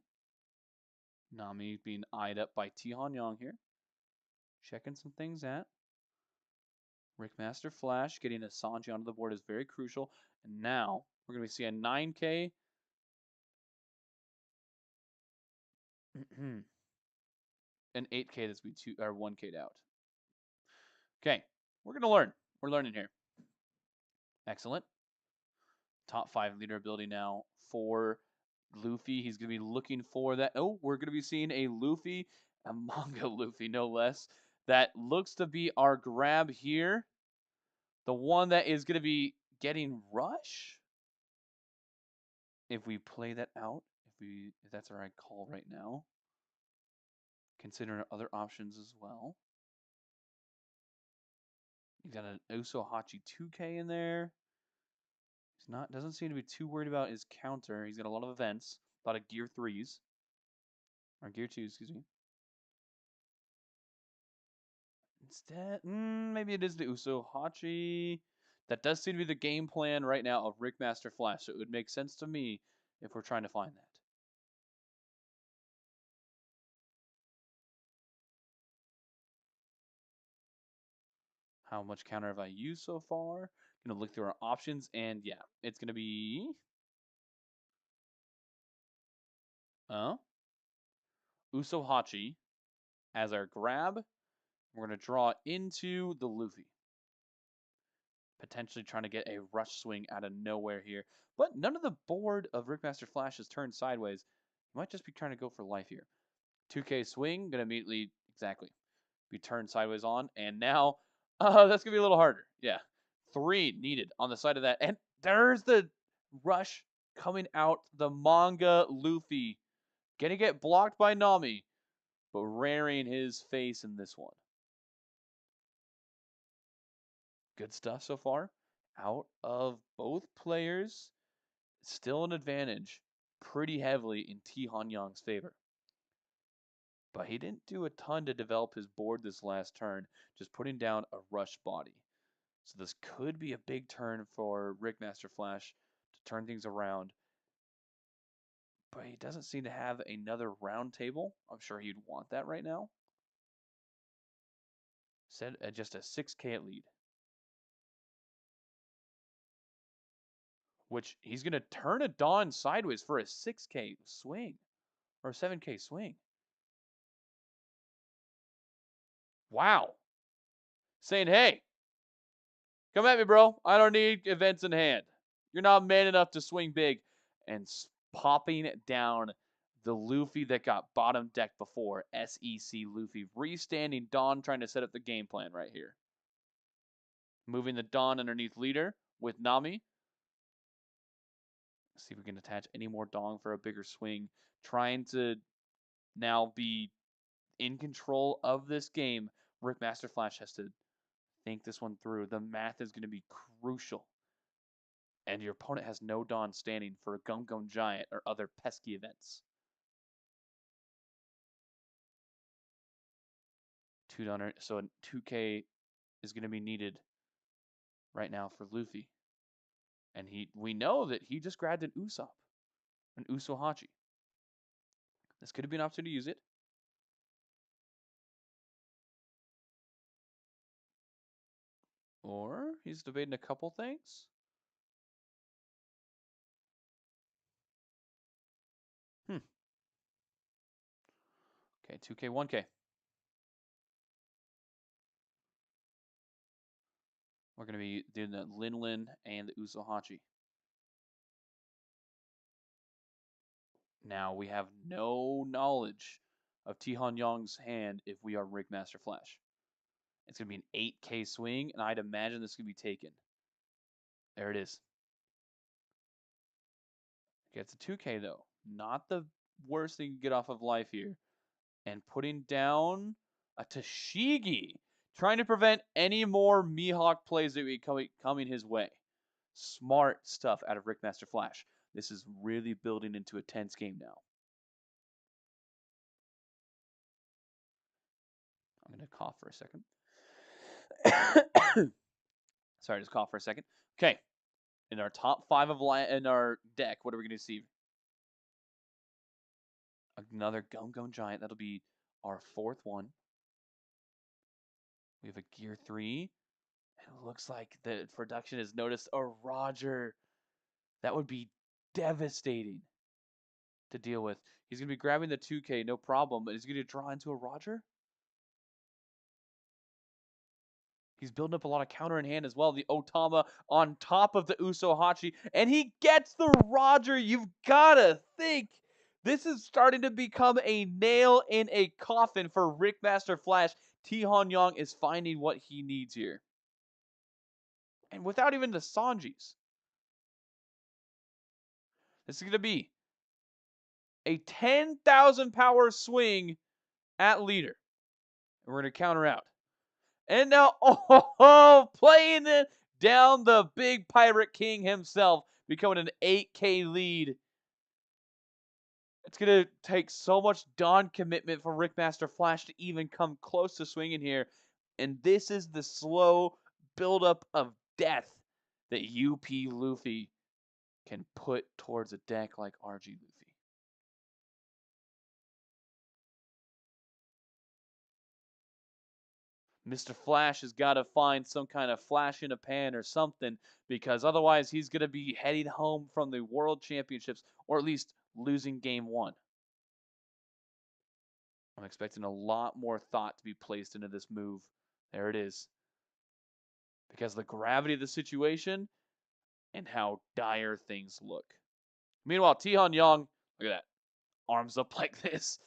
Nami being eyed up by Tihan Young here. Checking some things out. Rickmaster Flash getting a Sanji onto the board is very crucial. And now, we're going to see a 9K. An 8K that's be 1K'd out. Okay, we're going to learn. We're learning here. Excellent. Top 5 leader ability now for Luffy. He's going to be looking for that. Oh, we're going to be seeing a Luffy, a manga Luffy, no less. That looks to be our grab here. The one that is going to be getting Rush. If we play that out, if that's our right call right now. Considering other options as well. He's got an Osohachi 2K in there. Doesn't seem to be too worried about his counter. He's got a lot of events, a lot of gear 3s. Or gear 2s, excuse me. Instead, maybe it is the Usohachi. That does seem to be the game plan right now of Rickmaster Flash, so it would make sense to me if we're trying to find that. How much counter have I used so far? Gonna look through our options, and yeah, it's gonna be Usohachi as our grab. We're gonna draw into the Luffy. Potentially trying to get a rush swing out of nowhere here. But none of the board of Rickmaster Flash has turned sideways. You might just be trying to go for life here. 2K swing, gonna immediately, exactly, be turned sideways on. And now, that's gonna be a little harder. Yeah, 3 needed on the side of that. And there's the rush coming out. The manga Luffy. Gonna get blocked by Nami, but raring his face in this one. Good stuff so far. Out of both players, still an advantage pretty heavily in Tihan Young's favor. But he didn't do a ton to develop his board this last turn, just putting down a rush body. So this could be a big turn for Rickmaster Flash to turn things around. But he doesn't seem to have another round table. I'm sure he'd want that right now. Set at just a 6K at lead. Which he's going to turn a Dawn sideways for a 6K swing. Or a 7K swing. Wow. Saying, hey, come at me, bro. I don't need events in hand. You're not man enough to swing big. And popping down the Luffy that got bottom deck before. SEC Luffy. Restanding Dawn, trying to set up the game plan right here. Moving the Dawn underneath leader with Nami. See if we can attach any more Dong for a bigger swing. Trying to now be in control of this game. Rick Master Flash has to think this one through. The math is going to be crucial. And your opponent has no Dawn standing for a Gum Gum Giant or other pesky events. 2 Donner, so a 2K is going to be needed right now for Luffy. And we know that he just grabbed an Usopp, an Usohachi. This could be an opportunity to use it. Or he's debating a couple things. Okay, 2K, 1K. We're going to be doing the Lin Lin and the Usohachi. Now, we have no knowledge of Tihan Yong's hand if we are Rig Master Flash. It's going to be an 8K swing, and I'd imagine this could be taken. There it is. Gets a 2K, though. Not the worst thing to get off of life here. And putting down a Tashigi. Trying to prevent any more Mihawk plays that be coming his way. Smart stuff out of Rick Master Flash. This is really building into a tense game now. I'm going to cough for a second. Sorry, just cough for a second. Okay. In our top 5 in our deck, what are we going to see? Another Gum Gum Giant. That'll be our 4th one. We have a Gear 3. And it looks like the production has noticed a Roger. That would be devastating to deal with. He's going to be grabbing the 2K, no problem, but he's going to draw into a Roger? He's building up a lot of counter in hand as well. The Otama on top of the Usohachi, and he gets the Roger. You've got to think. This is starting to become a nail in a coffin for Rick Master Flash. Tihan Yong is finding what he needs here. And without even the Sanjis. This is going to be a 10,000 power swing at leader. And we're going to counter out. And now, playing it down the big Pirate King himself, becoming an 8K lead. It's going to take so much Dawn commitment for Rick Master Flash to even come close to swinging here. And this is the slow buildup of death that UP Luffy can put towards a deck like RG Luffy. Mr. Flash has got to find some kind of flash in a pan or something, because otherwise he's going to be heading home from the World Championships, or at least losing Game 1. I'm expecting a lot more thought to be placed into this move. There it is. Because of the gravity of the situation and how dire things look. Meanwhile, Tihan Yong, look at that. Arms up like this.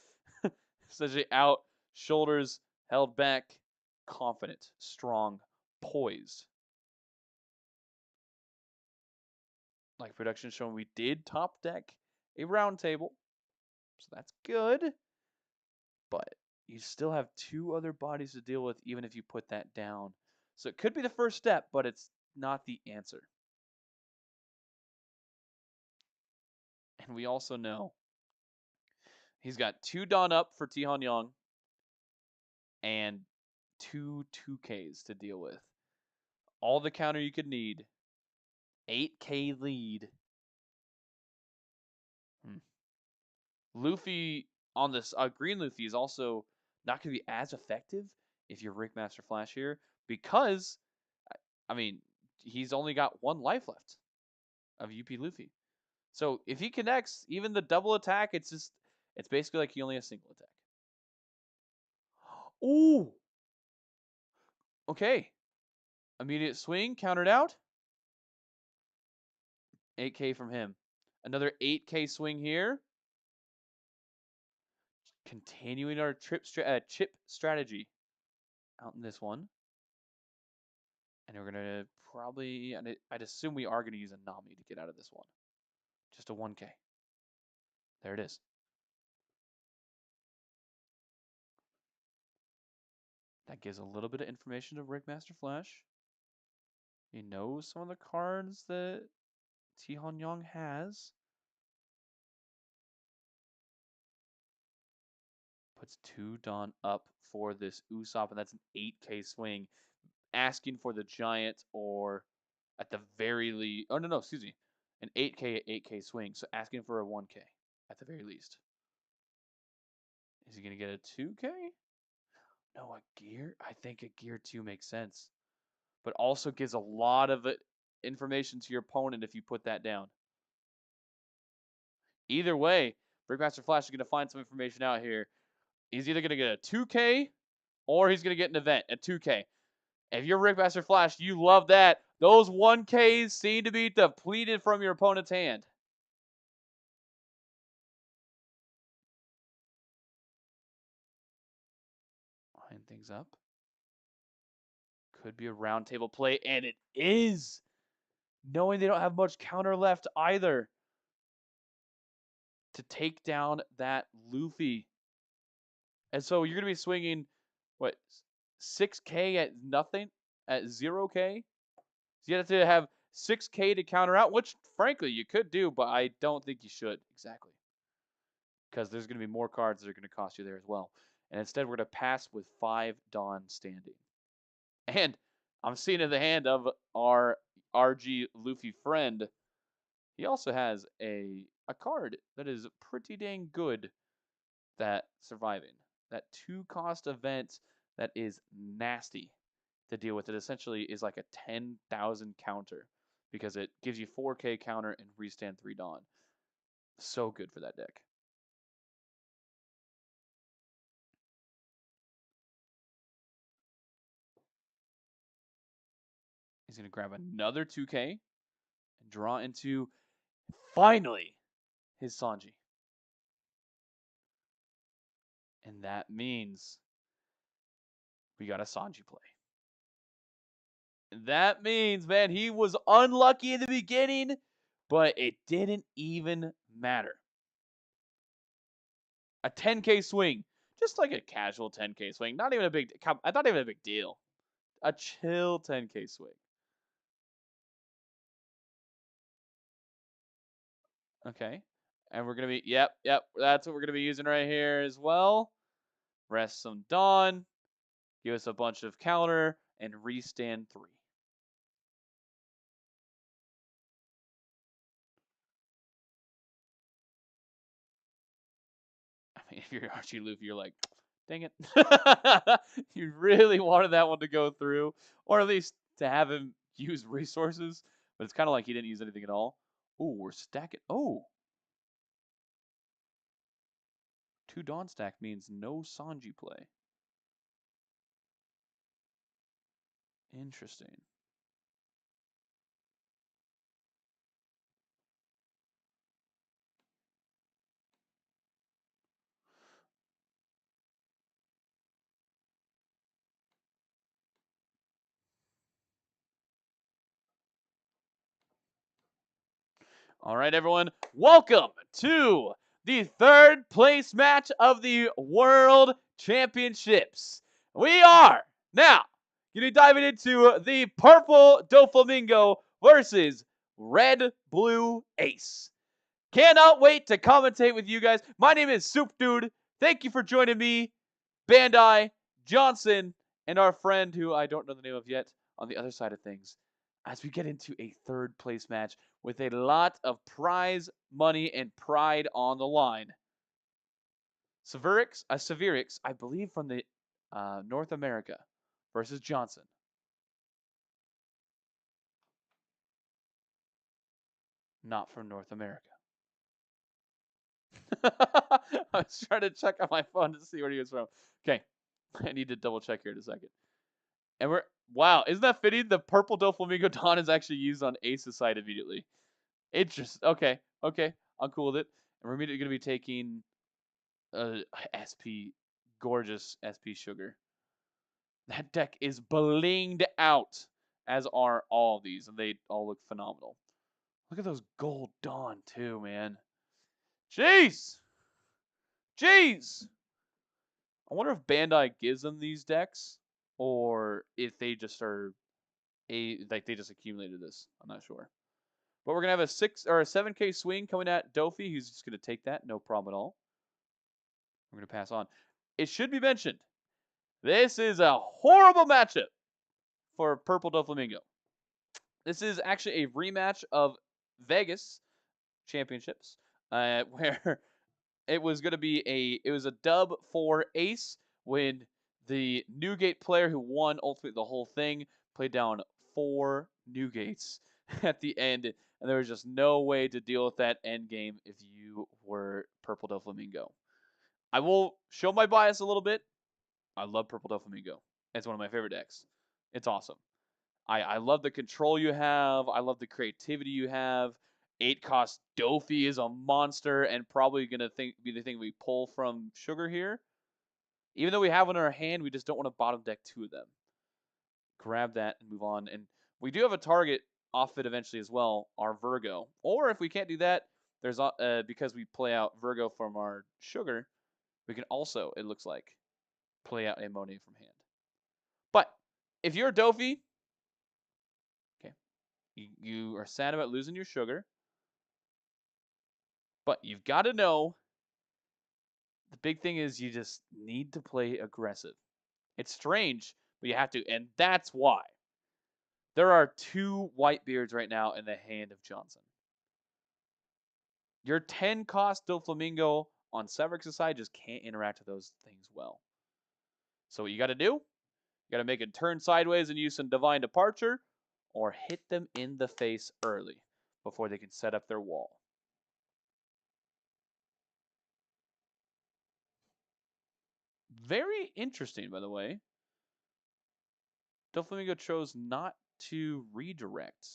Essentially out, shoulders held back. Confident, strong, poised. Like production showing, we did top deck a round table, so that's good. But you still have 2 other bodies to deal with, even if you put that down. So it could be the first step, but it's not the answer. And we also know he's got 2 Dawn up for Tihan Yong and 2 2Ks to deal with. All the counter you could need. 8K lead. Luffy on this Green Luffy is also not going to be as effective if you're Rick Master Flash here, because, I mean, he's only got 1 life left of UP Luffy. So if he connects, even the double attack, it's basically like he only has single attack. Ooh! Okay. Immediate swing, countered out. 8K from him. Another 8K swing here. Continuing our chip strategy out in this one. And we're going to probably, I'd assume we are going to use a Nami to get out of this one. Just a 1K. There it is. That gives a little bit of information to Rig Master Flash. He knows some of the cards that Tihon Young has. Puts 2 Dawn up for this Usopp, and that's an 8K swing. Asking for the Giant, or at the very least, oh no, excuse me, an 8K 8K swing. So asking for a 1K at the very least. Is he gonna get a 2K? No, a gear. I think a gear 2 makes sense, but also gives a lot of information to your opponent if you put that down. Either way, Brickmaster Flash is gonna find some information out here. He's either gonna get a 2K or he's gonna get an event at 2K. If you're Rickmaster Flash, you love that. Those 1Ks seem to be depleted from your opponent's hand. Line things up. Could be a round table play, and it is. Knowing they don't have much counter left either to take down that Luffy. And so you're going to be swinging, what, 6K at nothing? At 0K? So you have to have 6K to counter out, which, frankly, you could do, but I don't think you should. Exactly. Because there's going to be more cards that are going to cost you there as well. And instead, we're going to pass with 5 Dawn standing. And I'm seeing in the hand of our RG Luffy friend, he also has a card that is pretty dang good that surviving. That 2-cost event that is nasty to deal with. It essentially is like a 10,000 counter because it gives you 4K counter and restand 3 Dawn. So good for that deck. He's going to grab another 2K and draw into, finally, his Sanji. And that means we got a Sanji play. And that means, man, he was unlucky in the beginning, but it didn't even matter. A 10K swing, just like a casual 10K swing. Not even a big, not even a big deal. A chill 10K swing. Okay. And we're going to be, yep, that's what we're going to be using right here as well. Rest some Dawn. Give us a bunch of counter and restand 3. I mean, if you're Archie Luffy, you're like, dang it. You really wanted that one to go through, or at least to have him use resources, but it's kind of like he didn't use anything at all. Ooh, we're stacking. Oh. 2 Dawn stack means no Sanji play. Interesting. All right, everyone. Welcome to the 3rd place match of the World Championships. We are now going to be diving into the Purple Doflamingo versus Red Blue Ace. Cannot wait to commentate with you guys. My name is SoupDude. Thank you for joining me, Bandai, Johnson, and our friend who I don't know the name of yet on the other side of things, as we get into a 3rd place match with a lot of prize money and pride on the line. Severix, I believe from the North America versus Johnson. Not from North America. I was trying to check on my phone to see where he was from. Okay. I need to double check here in a second. And wow, isn't that fitting? The purple Doflamingo Dawn is actually used on Ace's side immediately. Interesting. Okay. I'm cool with it. And we're immediately going to be taking SP, gorgeous SP Sugar. That deck is blinged out, as are all of these, and they all look phenomenal. Look at those gold Dawn too, man. Jeez! I wonder if Bandai gives them these decks, or if they just are they just accumulated this. I'm not sure. But we're gonna have a 6 or a 7K swing coming at Dofi. He's just gonna take that, no problem at all. We're gonna pass on. It should be mentioned, this is a horrible matchup for Purple Doflamingo. This is actually a rematch of Vegas championships, where it was going to be a dub for Ace when the Newgate player who won ultimately the whole thing played down 4 Newgates at the end, and there was just no way to deal with that end game if you were Purple Doflamingo. I will show my bias a little bit. I love Purple Doflamingo. It's one of my favorite decks. It's awesome. I love the control you have. I love the creativity you have. 8-cost Dofi is a monster and probably going to be the thing we pull from Sugar here. Even though we have one in our hand, we just don't want to bottom deck 2 of them. Grab that and move on. And we do have a target off it eventually as well, our Virgo. Or if we can't do that, there's because we play out Virgo from our Sugar, we can also, it looks like, play out a Monet from hand. But if you're Dofi, okay, you are sad about losing your Sugar, but you've got to know the big thing is you just need to play aggressive. It's strange, but you have to, and that's why. There are 2 Whitebeards right now in the hand of Johnson. Your 10-cost Doflamingo on Severix's side just can't interact with those things well. So what you got to do, you got to make it turn sideways and use some Divine Departure, or hit them in the face early before they can set up their wall. Very interesting, by the way. Doflamingo chose not to redirect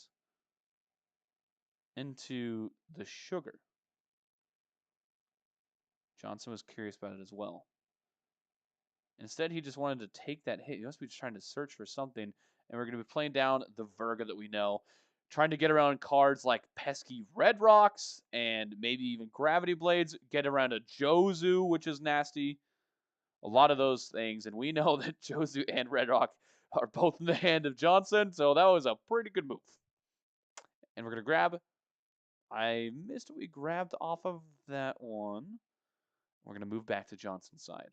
into the Sugar. Johnson was curious about it as well. Instead, he just wanted to take that hit. He must be just trying to search for something. And we're going to be playing down the Virgo that we know. Trying to get around cards like pesky Red Rocks and maybe even Gravity Blades. Get around a Jozu, which is nasty. A lot of those things. And we know that Jozu and Red Rock are both in the hand of Johnson. So that was a pretty good move. And we're going to grab. I missed what we grabbed off of that one. We're going to move back to Johnson's side.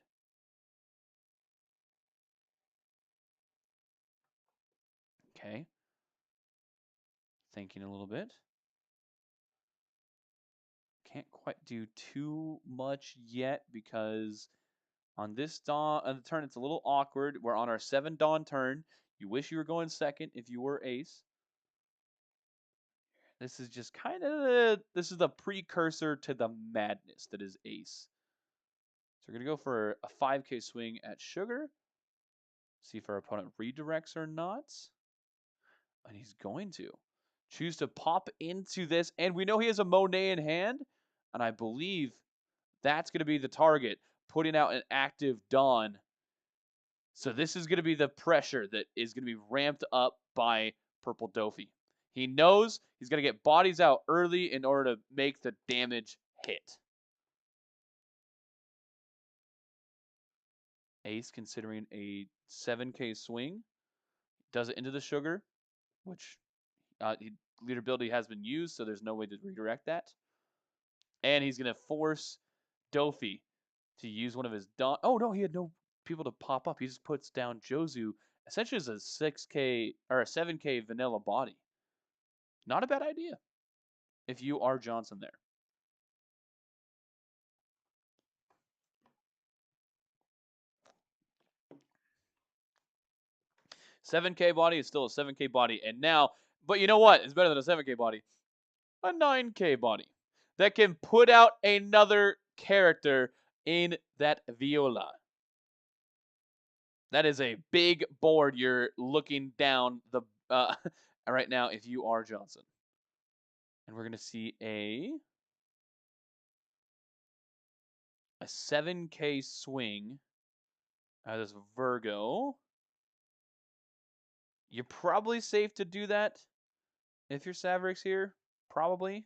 Okay. Thinking a little bit. Can't quite do too much yet because on this turn it's a little awkward. We're on our 7 Dawn turn. You wish you were going second if you were Ace. This is just kind of this is the precursor to the madness that is Ace. So we're gonna go for a 5K swing at Sugar. See if our opponent redirects or not. And he's going to choose to pop into this. And we know he has a Monet in hand. And I believe that's going to be the target, putting out an active Dawn. So this is going to be the pressure that is going to be ramped up by Purple Dofi. He knows he's going to get bodies out early in order to make the damage hit. Ace considering a 7K swing. Does it into the Sugar, which leader ability has been used, so there's no way to redirect that. And he's going to force Dofi to use one of his Dawn. Oh, no, he had no people to pop up. He just puts down Jozu essentially as a 6K or a 7K vanilla body. Not a bad idea if you are Johnson there. 7K body is still a 7K body. And now, but you know what? It's better than a 7K body. A 9K body that can put out another character in that Viola. That is a big board you're looking down the right now if you are Johnson. And we're going to see a 7K swing out of this Virgo. You're probably safe to do that if you're Savrix here. Probably.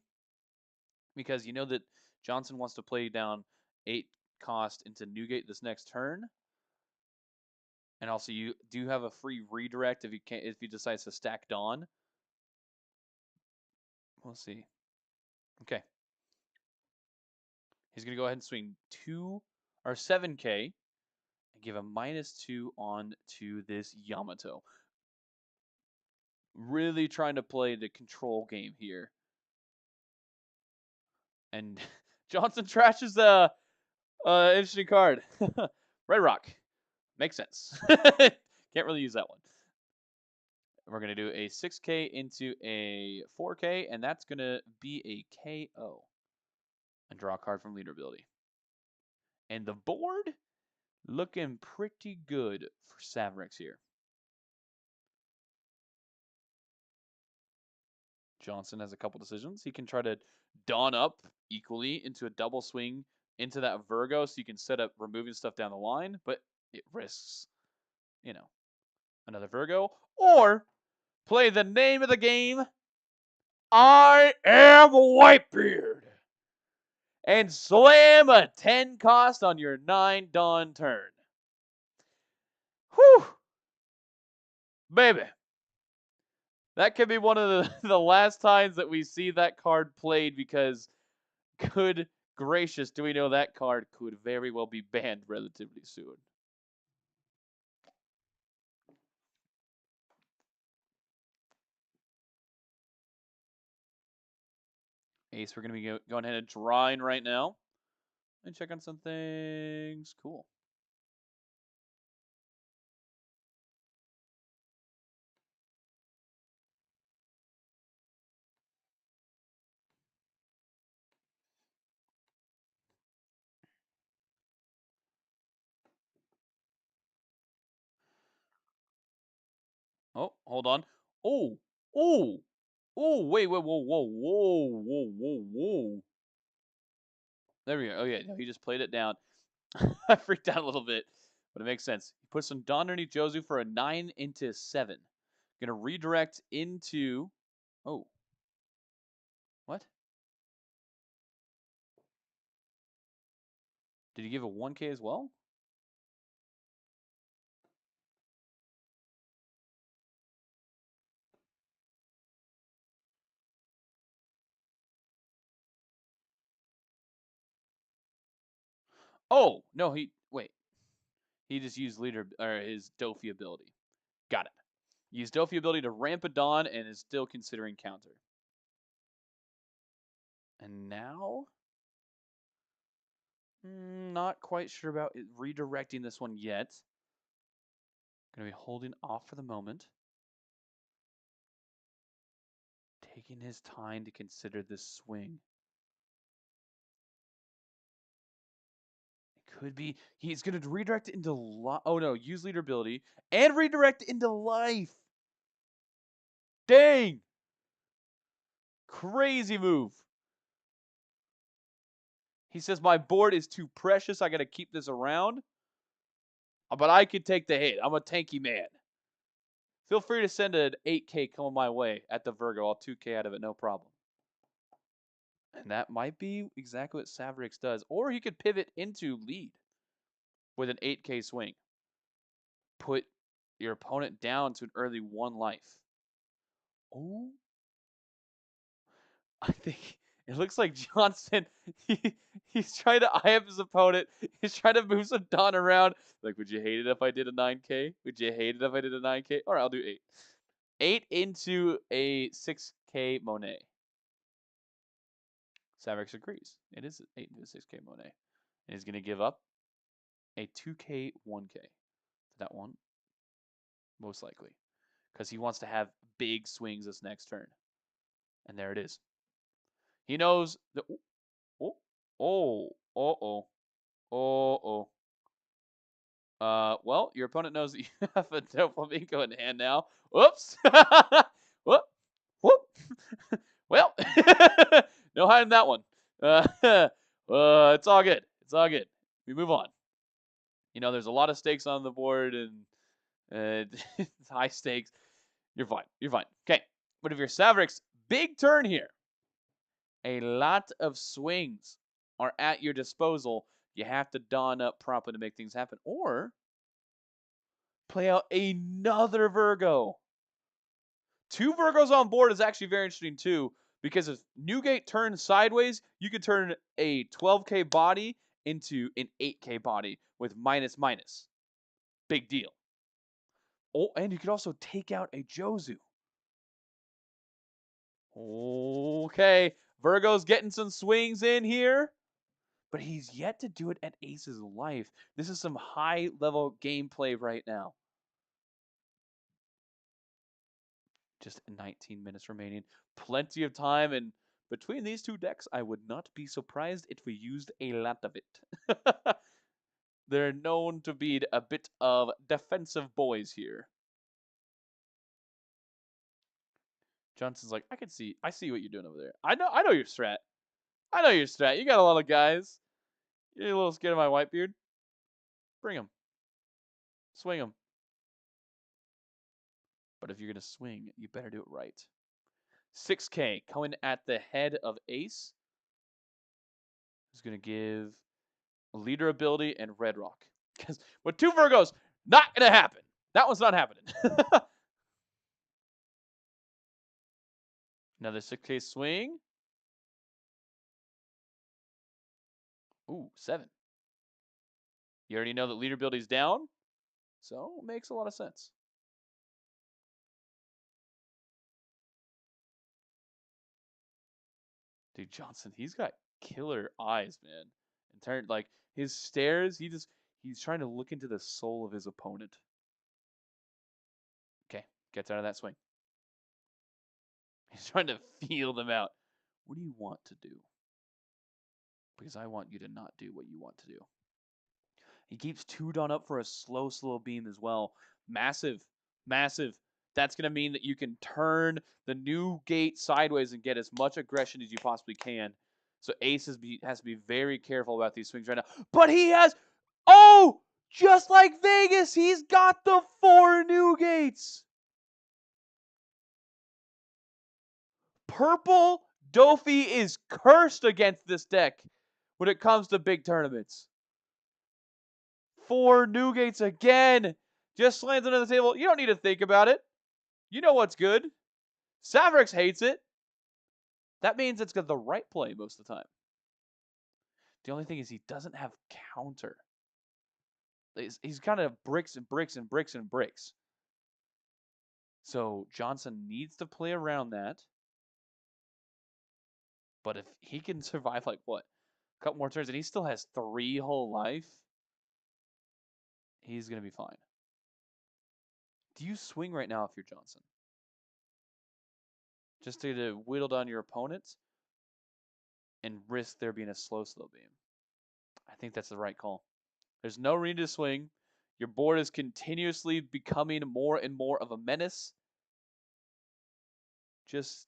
Because you know that Johnson wants to play down 8 cost into Newgate this next turn. And also you do have a free redirect if he decides to stack Dawn. We'll see. Okay. He's going to go ahead and swing 7K and give a -2 on to this Yamato. Really trying to play the control game here. And Johnson trashes a interesting card. Red Rock. Makes sense. Can't really use that one. We're going to do a 6K into a 4K, and that's going to be a KO. And draw a card from leader ability. And the board looking pretty good for Savrix here. Johnson has a couple decisions. He can try to Dawn up equally into a double swing into that Virgo so you can set up removing stuff down the line, but it risks, another Virgo. Or play the name of the game, I am Whitebeard, and slam a 10 cost on your 9 Dawn turn. Whew. Baby. That could be one of the last times that we see that card played because, good gracious, do we know that card could very well be banned relatively soon. Ace, we're going to be going ahead and drawing right now. And check on some things. Cool. Oh, hold on. Oh, oh, oh, wait, whoa, whoa, whoa, whoa, whoa, whoa. There we go. Oh, yeah, no, he just played it down. I freaked out a little bit, but it makes sense. He puts some Dawn underneath Jozu for a 9 into 7. Gonna redirect into... Oh. What? Did he give a 1K as well? Oh, no, wait. He just used his Dofi ability. Got it. Used Dofi ability to ramp a Dawn and is still considering counter. And now? Not quite sure about redirecting this one yet. Gonna be holding off for the moment. Taking his time to consider this swing. It could be he's gonna redirect into oh no, use leader ability and redirect into life. Dang! Crazy move. He says my board is too precious. I gotta keep this around. But I can take the hit. I'm a tanky man. Feel free to send an 8K coming my way at the Virgo. I'll 2K out of it, no problem. And that might be exactly what Savrix does. Or he could pivot into lead with an 8K swing. Put your opponent down to an early 1 life. Oh. I think it looks like Johnson, he's trying to eye up his opponent. He's trying to move some Dawn around. Like, would you hate it if I did a 9K? Would you hate it if I did a 9K? All right, I'll do 8. 8 into a 6K Monet. Savrix agrees. It is 8 into a 6K Monet. And he's going to give up a 2K 1K for that one. Most likely. because he wants to have big swings this next turn. And there it is. He knows that. Well, your opponent knows that you have a Doflamingo in hand now. Whoops. Whoop. Whoop. Well, no hiding that one. It's all good. It's all good. We move on. You know, there's a lot of stakes on the board, and it's high stakes. You're fine. You're fine. Okay. But if you're Savrix, big turn here. A lot of swings are at your disposal. You have to don up properly to make things happen. Or play out another Virgo. 2 Virgos on board is actually very interesting too, because if Newgate turns sideways, you could turn a 12k body into an 8k body with minus. Big deal. Oh, and you could also take out a Jozu. Okay, Virgo's getting some swings in here, but he's yet to do it at Ace's life. This is some high-level gameplay right now. Just 19 minutes remaining. Plenty of time, and between these 2 decks, I would not be surprised if we used a lot of it. They're known to be a bit of defensive boys here. Johnson's like, I see what you're doing over there. I know your strat. I know your strat. You got a lot of guys. You're a little scared of my white beard. Bring him. Swing him. But if you're going to swing, you better do it right. 6k coming at the head of Ace. Who's going to give leader ability and Red Rock. Because with 2 Virgos, not going to happen. That one's not happening. Another 6k swing. Ooh, 7. You already know that leader ability is down, so it makes a lot of sense. Dude, Johnson, he's got killer eyes, man. In turn, like his stares, he's trying to look into the soul of his opponent. Okay, gets out of that swing. He's trying to feel them out. What do you want to do? Because I want you to not do what you want to do. He keeps 2 done up for a slow beam as well. Massive. That's going to mean that you can turn the new gate sideways and get as much aggression as you possibly can. So Ace has to be very careful about these swings right now. But he has, just like Vegas, he's got the 4 new gates. Purple Dofi is cursed against this deck when it comes to big tournaments. 4 new gates again. Just slams under the table. You don't need to think about it. You know what's good. Savrix hates it. That means it's got the right play most of the time. The only thing is he doesn't have counter. He's kind of bricks. So Johnson needs to play around that. But if he can survive like what? A couple more turns and he still has 3 whole life, he's going to be fine. Do you swing right now if you're Johnson? Just to whittle down your opponent and risk there being a slow beam. I think that's the right call. There's no reason to swing. Your board is continuously becoming more and more of a menace. Just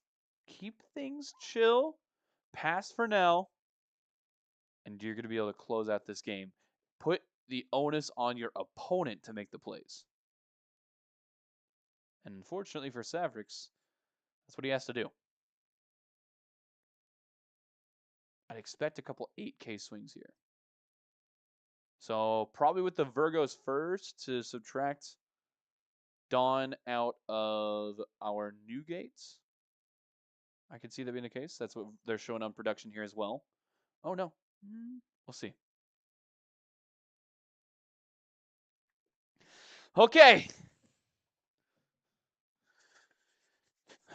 keep things chill. Pass for now. And you're going to be able to close out this game. Put the onus on your opponent to make the plays. And unfortunately for Savrix, that's what he has to do. I'd expect a couple 8k swings here. So probably with the Virgos first to subtract Dawn out of our new gates. I can see that being the case. That's what they're showing on production here as well. Oh no. We'll see. Okay.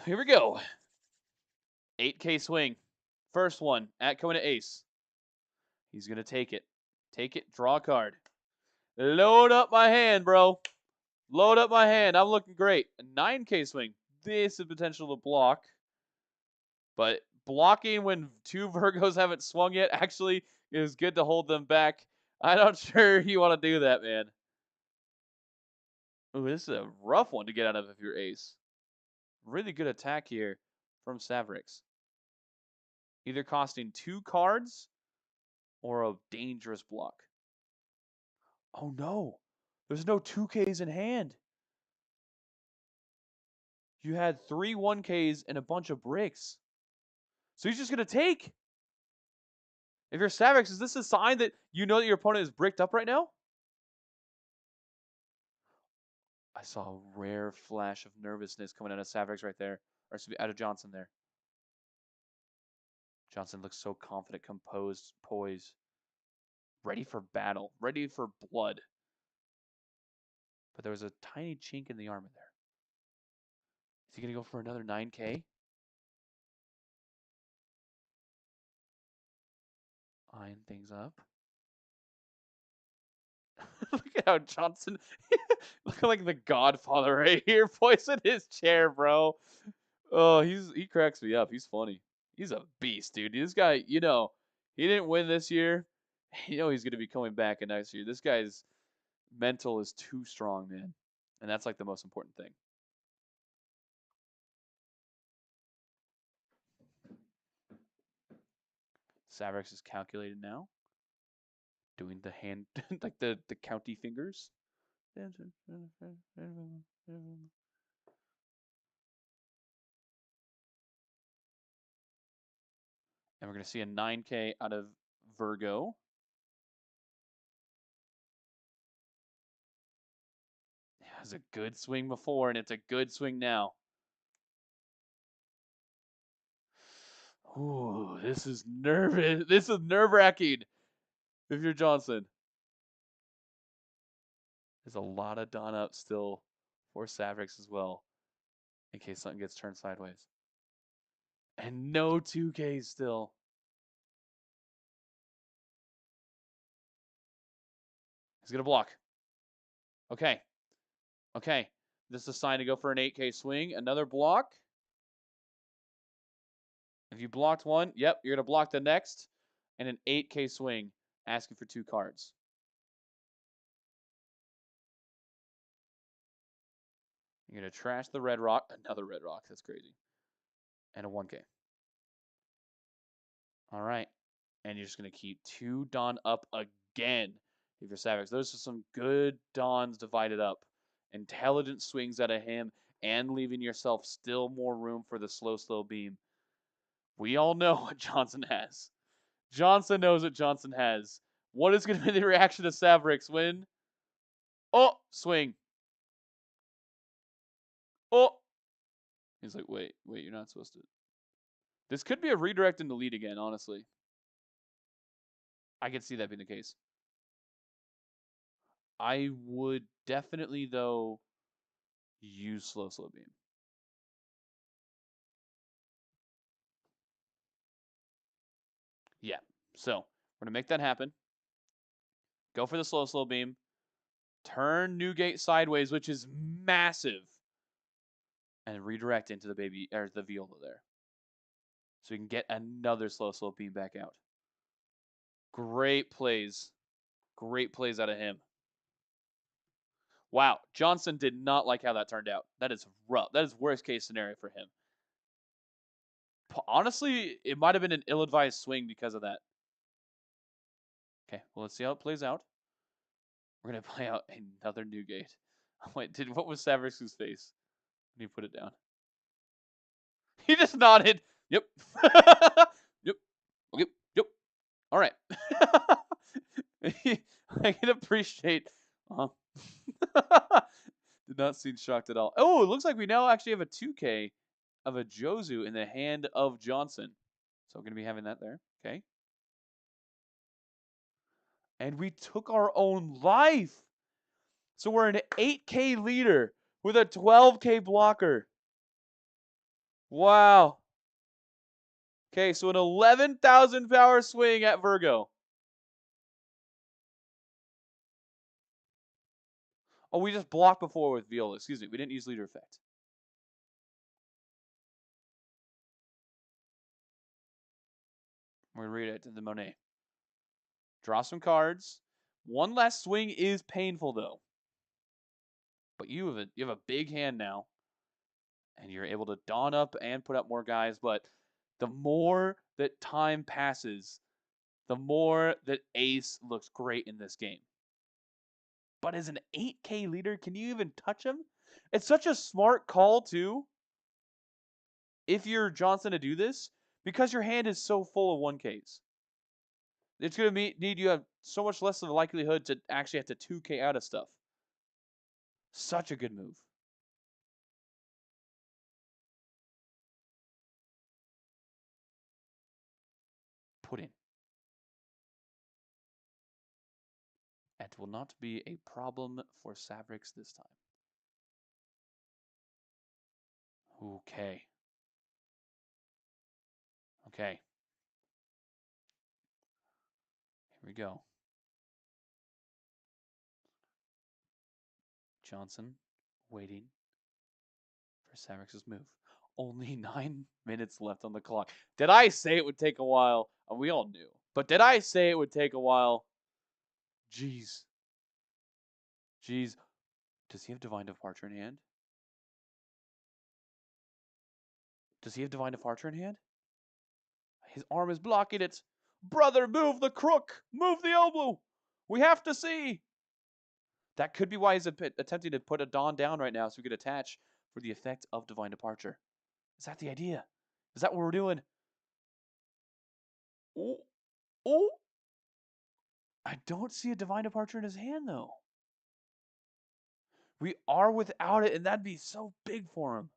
Here we go. 8k swing. First one at going to Ace. He's going to take it. Take it. Draw a card. Load up my hand, bro. Load up my hand. I'm looking great. A 9K swing. This is potential to block. But blocking when 2 Virgos haven't swung yet actually is good to hold them back. I'm not sure you want to do that, man. Ooh, this is a rough one to get out of if you're ace. Really good attack here from Savrix. Either costing 2 cards or a dangerous block. Oh no, there's no 2Ks in hand. You had 3 1Ks and a bunch of bricks. So he's just going to take. If you're Savrix, is this a sign that you know that your opponent is bricked up right now? I saw a rare flash of nervousness coming out of Savrix right there. Or excuse me, out of Johnson there. Johnson looks so confident, composed, poised. Ready for battle. Ready for blood. But there was a tiny chink in the armor there. Is he going to go for another 9K? Eyeing things up. Look at how Johnson, looking like the Godfather right here, poisoned his chair, bro. Oh, he cracks me up. He's funny. He's a beast, dude. This guy, he didn't win this year. You know he's gonna be coming back in next year. This guy's mental is too strong, man, and that's like the most important thing. Savrix is calculated now, doing the hand like the county fingers. And we're going to see a 9K out of Virgo. It was a good swing before, and it's a good swing now. Ooh, this is nervous. This is nerve-wracking if you're Johnson. There's a lot of Dawn up still for Savrix as well, in case something gets turned sideways. And no 2Ks still. He's going to block. Okay. Okay. This is a sign to go for an 8K swing. Another block. If you blocked one, yep, you're going to block the next. And an 8K swing, asking for 2 cards. You're going to trash the red rock. Another red rock. That's crazy. And a 1K. All right. And you're just going to keep 2 Dawn up again. If you're Savrix. Those are some good Dawns divided up. Intelligent swings out of him and leaving yourself still more room for the slow beam. We all know what Johnson has. Johnson knows what Johnson has. What is going to be the reaction to Savrix when? Oh, swing. Oh. He's like, wait, you're not supposed to. This could be a redirect into lead again, honestly. I could see that being the case. I would definitely, though, use slow beam. Yeah. So we're going to make that happen. Go for the slow beam. Turn Newgate sideways, which is massive. And redirect into the baby or the Viola there. So we can get another slow beam back out. Great plays. Great plays out of him. Wow. Johnson did not like how that turned out. That is rough. That is worst case scenario for him. Honestly, it might have been an ill-advised swing because of that. Okay, well, let's see how it plays out. We're going to play out another Newgate. Wait, what was Savrix's face when he put it down? He just nodded. Yep. Yep. Okay. Yep. All right. I can appreciate. Did not seem shocked at all. Oh, it looks like we now actually have a 2K of a Jozu in the hand of Johnson. So we're going to be having that there. Okay. And we took our own life. So we're an 8K leader with a 12K blocker. Wow. Okay, so an 11,000 power swing at Virgo. Oh, we just blocked before with Viola. Excuse me. We didn't use leader effect. We're going to read it to the Monet. Draw some cards. One last swing is painful, though. But you have a big hand now. And you're able to dawn up and put up more guys. But the more that time passes, the more that Ace looks great in this game. But as an 8K leader, can you even touch him? It's such a smart call, too, if you're Johnson to do this, because your hand is so full of 1Ks. It's going to need you have so much less of a likelihood to actually have to 2K out of stuff. Such a good move. Put in. It will not be a problem for Savrix this time. Okay. Okay. Here we go. Johnson waiting for Savrix's move. Only 9 minutes left on the clock. Did I say it would take a while? We all knew. But did I say it would take a while? Jeez. Jeez. Does he have Divine Departure in hand? Does he have Divine Departure in hand? His arm is blocking it. Brother, move the crook. Move the elbow. We have to see. That could be why he's attempting to put a Dawn down right now so we could attach for the effect of Divine Departure. Is that the idea? Is that what we're doing? Oh. Oh. I don't see a Divine Departure in his hand, though. We are without it, and that'd be so big for him.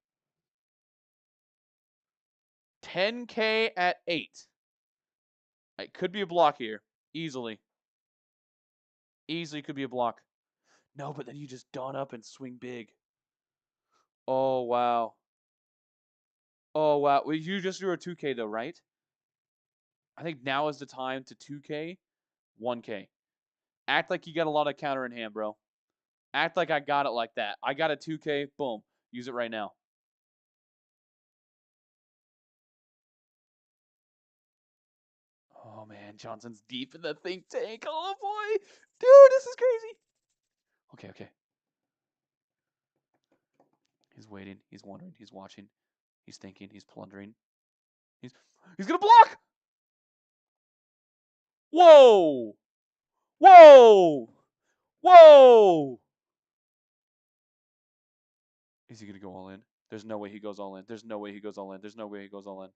10K at 8. It could be a block here. Easily. Easily could be a block. No, but then you just dawn up and swing big. Oh, wow. Oh, wow. Well, you just drew a 2K, though, right? I think now is the time to 2K, 1K. Act like you got a lot of counter in hand, bro. Act like I got it like that. I got a 2K. Boom. Use it right now. Oh, man. Johnson's deep in the think tank. Oh, boy. Dude, this is crazy. Okay, okay. He's waiting. He's wondering. He's watching. He's thinking. He's plundering. He's going to block. Whoa. Whoa. Whoa. Is he going to go all in? There's no way he goes all in. There's no way he goes all in. There's no way he goes all in.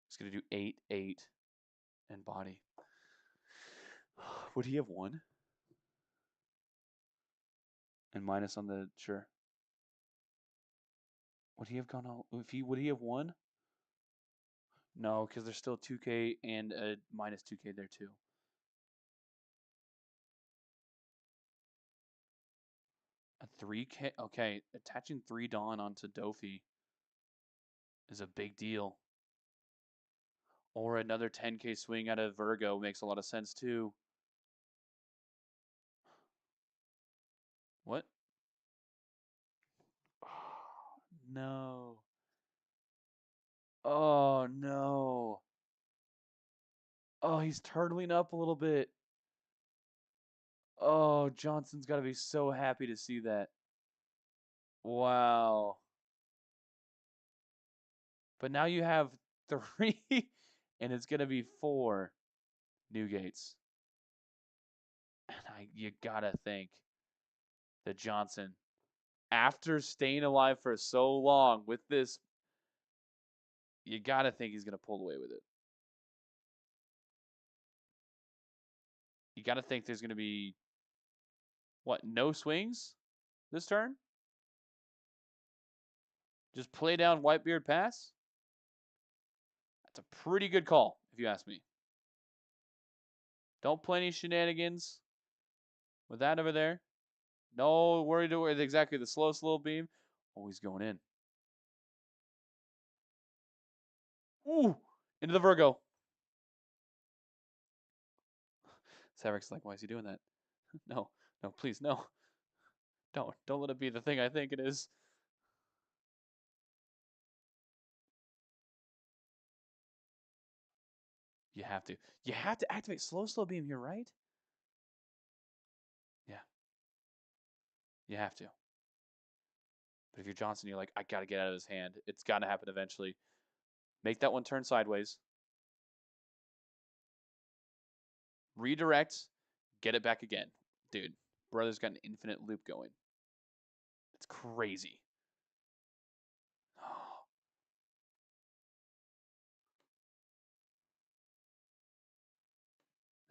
He's going to do 8, 8, and body. Would he have won? And minus on the sure. Would he have gone all? Would he have won? No, because there's still 2K and a minus 2K there too. A 3K. Okay, attaching 3 Dawn onto Dofi is a big deal. Or another 10K swing out of Virgo makes a lot of sense too. What? Oh, no. Oh, no. Oh, he's turtling up a little bit. Oh, Johnson's got to be so happy to see that. Wow. But now you have 3, and it's going to be 4 new gates. And you got to think that Johnson, after staying alive for so long with this, you got to think he's going to pull away with it. You got to think there's going to be, what, no swings this turn? Just play down Whitebeard pass? That's a pretty good call, if you ask me. Don't play any shenanigans with that over there. No worry to with exactly the slow beam. Always going in. Ooh, into the Virgo. Savric's like, why is he doing that? No, no, please, no. Don't let it be the thing I think it is. You have to. You have to activate slow beam here, right? Yeah. You have to. But if you're Johnson, you're like, I gotta get out of his hand. It's gotta happen eventually. Make that one turn sideways. Redirect. Get it back again. Dude, brother's got an infinite loop going. It's crazy.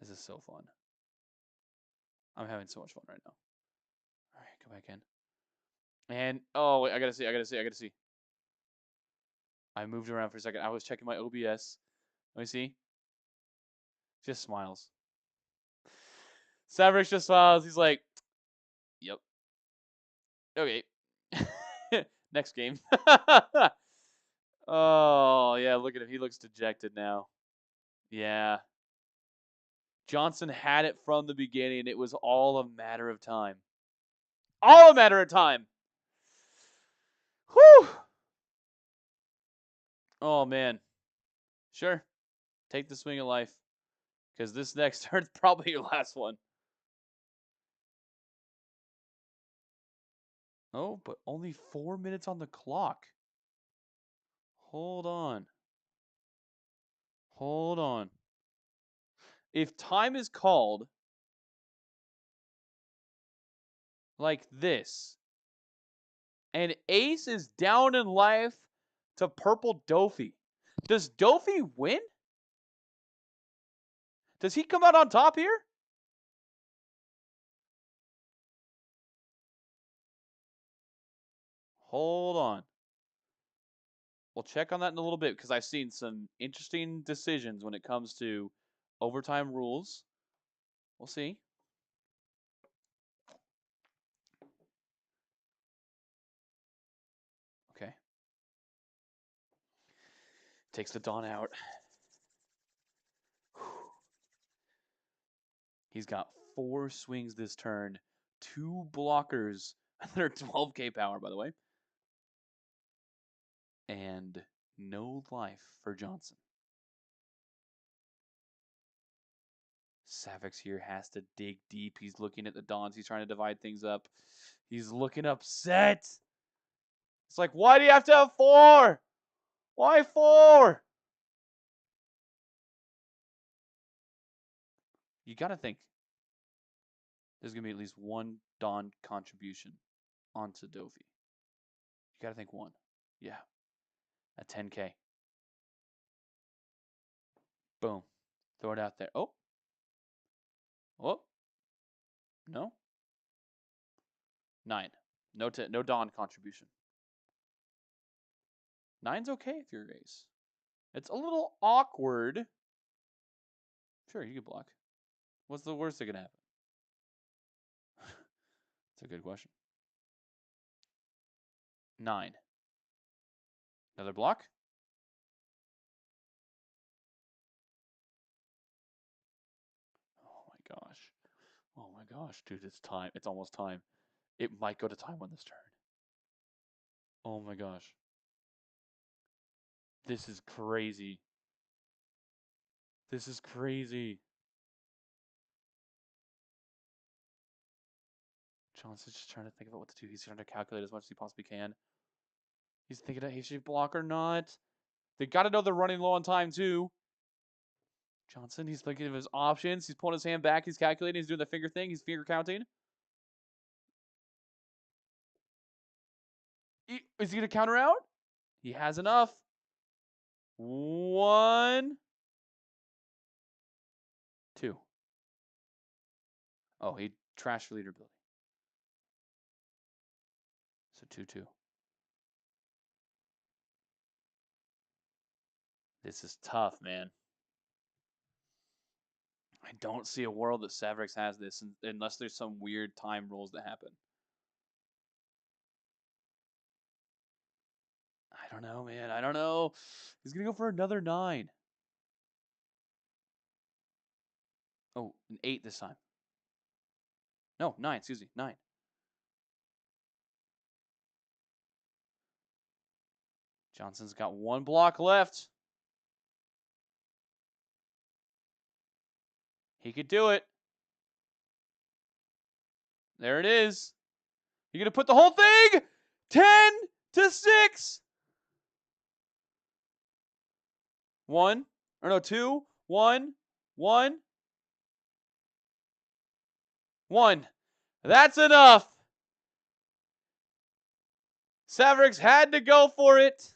This is so fun. I'm having so much fun right now. All right, come back in. And, oh, wait, I gotta see. I moved around for a second. I was checking my OBS. Let me see. Just smiles. Savrix just smiles. He's like, yep. Okay. Next game. Oh, yeah, look at him. He looks dejected now. Yeah. Johnson had it from the beginning. It was all a matter of time. All a matter of time. Whew. Oh, man. Sure. Take the swing of life. Because this next turn's probably your last one. Oh, but only 4 minutes on the clock. Hold on. Hold on. If time is called like this, and Ace is down in life to purple Dofi, does Dofi win? Does he come out on top here? Hold on. We'll check on that in a little bit because I've seen some interesting decisions when it comes to overtime rules. We'll see. Okay. Takes the Dawn out. He's got 4 swings this turn, 2 blockers that are 12k power, by the way, and no life for Johnson. Savix here has to dig deep. He's looking at the Dons. He's trying to divide things up. He's looking upset. It's like, why do you have to have 4? Why 4? You got to think there's going to be at least one Don contribution onto Dofi. You got to think 1. Yeah. At 10k. Boom. Throw it out there. Oh. Oh. No. 9. No Don contribution. 9's okay if you're Ace. It's a little awkward. Sure, you can block. What's the worst that can happen? That's a good question. 9. Another block? Oh my gosh. Oh my gosh, dude, it's time. It's almost time. It might go to time on this turn. Oh my gosh. This is crazy. This is crazy. Johnson's just trying to think about what to do. He's trying to calculate as much as he possibly can. He's thinking of, hey, should he block or not? They got to know they're running low on time, too. Johnson, he's thinking of his options. He's pulling his hand back. He's calculating. He's doing the finger thing. He's finger counting. Is he going to counter out? He has enough. 1, 2. Oh, he trashed leader ability. So 2-2. This is tough, man. I don't see a world that Savrix has this unless there's some weird time rules that happen. I don't know, man. I don't know. He's going to go for another 9. Oh, an 8 this time. No, 9. Excuse me. 9. Johnson's got one block left. He could do it. There it is. You're going to put the whole thing? 10-6. 1. Or no, 2. 1. 1. 1. That's enough. Savrix had to go for it.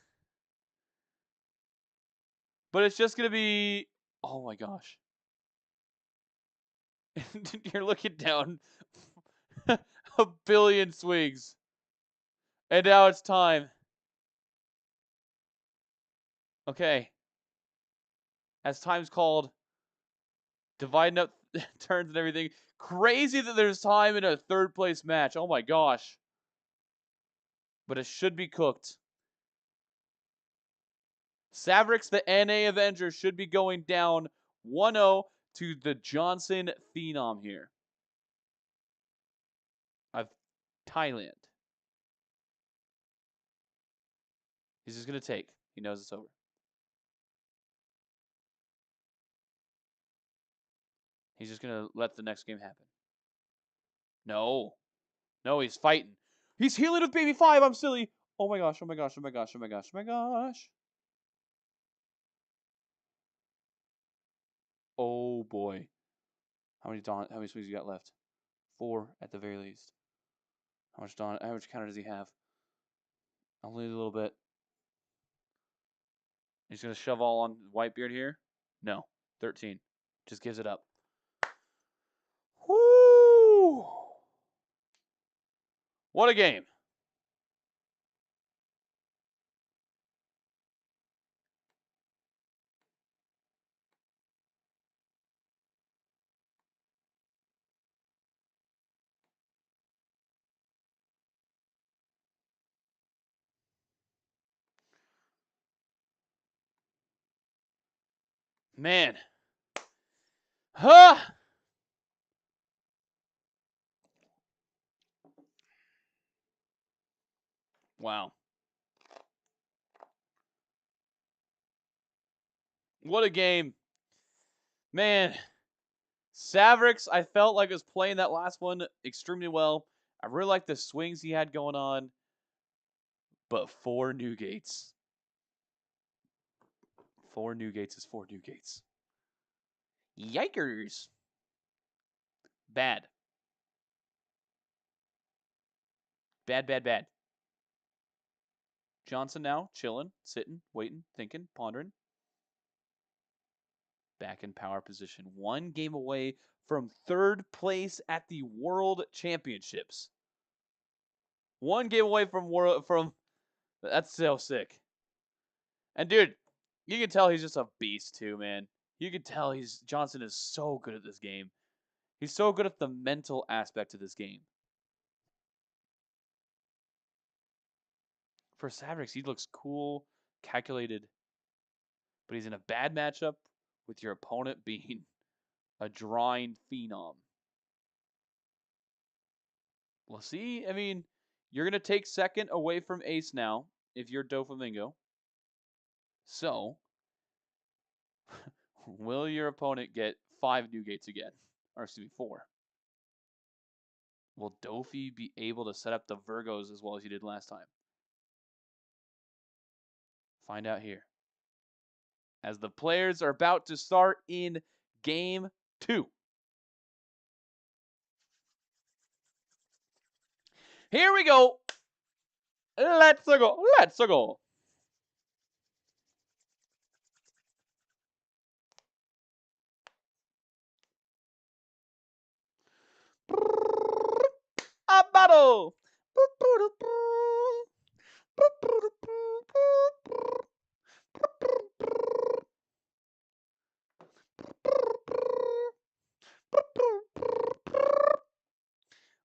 But it's just going to be... Oh my gosh. You're looking down a billion swings. And now it's time. Okay. As time's called, dividing up turns and everything. Crazy that there's time in a third place match. Oh my gosh. But it should be cooked. Savrix, the NA Avenger, should be going down 1-0 to the Johnson Phenom here of Thailand. He's just going to take. He knows it's over. He's just going to let the next game happen. No. No, he's fighting. He's healing with Baby 5. I'm silly. Oh my gosh, oh my gosh, oh my gosh, oh my gosh, oh my gosh. Oh boy. How many swings you got left? 4 at the very least. How much counter does he have? Only a little bit. He's going to shove all on Whitebeard here? No. 13. Just gives it up. Whoo! What a game. Man. Huh! Wow. What a game. Man. Savrix, I felt like was playing that last one extremely well. I really like the swings he had going on. But 4 Newgates. 4 Newgates is 4 Newgates. Yikers. Bad. Bad, bad, bad. Johnson now, chilling, sitting, waiting, thinking, pondering. Back in power position. 1 game away from 3rd place at the World Championships. 1 game away from that's so sick. And dude, you can tell he's just a beast too, man. You can tell Johnson is so good at this game. He's so good at the mental aspect of this game. For Savrix, he looks cool, calculated, but he's in a bad matchup with your opponent being a drawing phenom. Well, see, I mean, you're going to take 2nd away from Ace now if you're Doflamingo. So, will your opponent get 5 Newgates again? Or excuse me, 4. Will Dofi be able to set up the Virgos as well as he did last time? Find out here. As the players are about to start in Game 2. Here we go. Let's go. Let's go. A battle.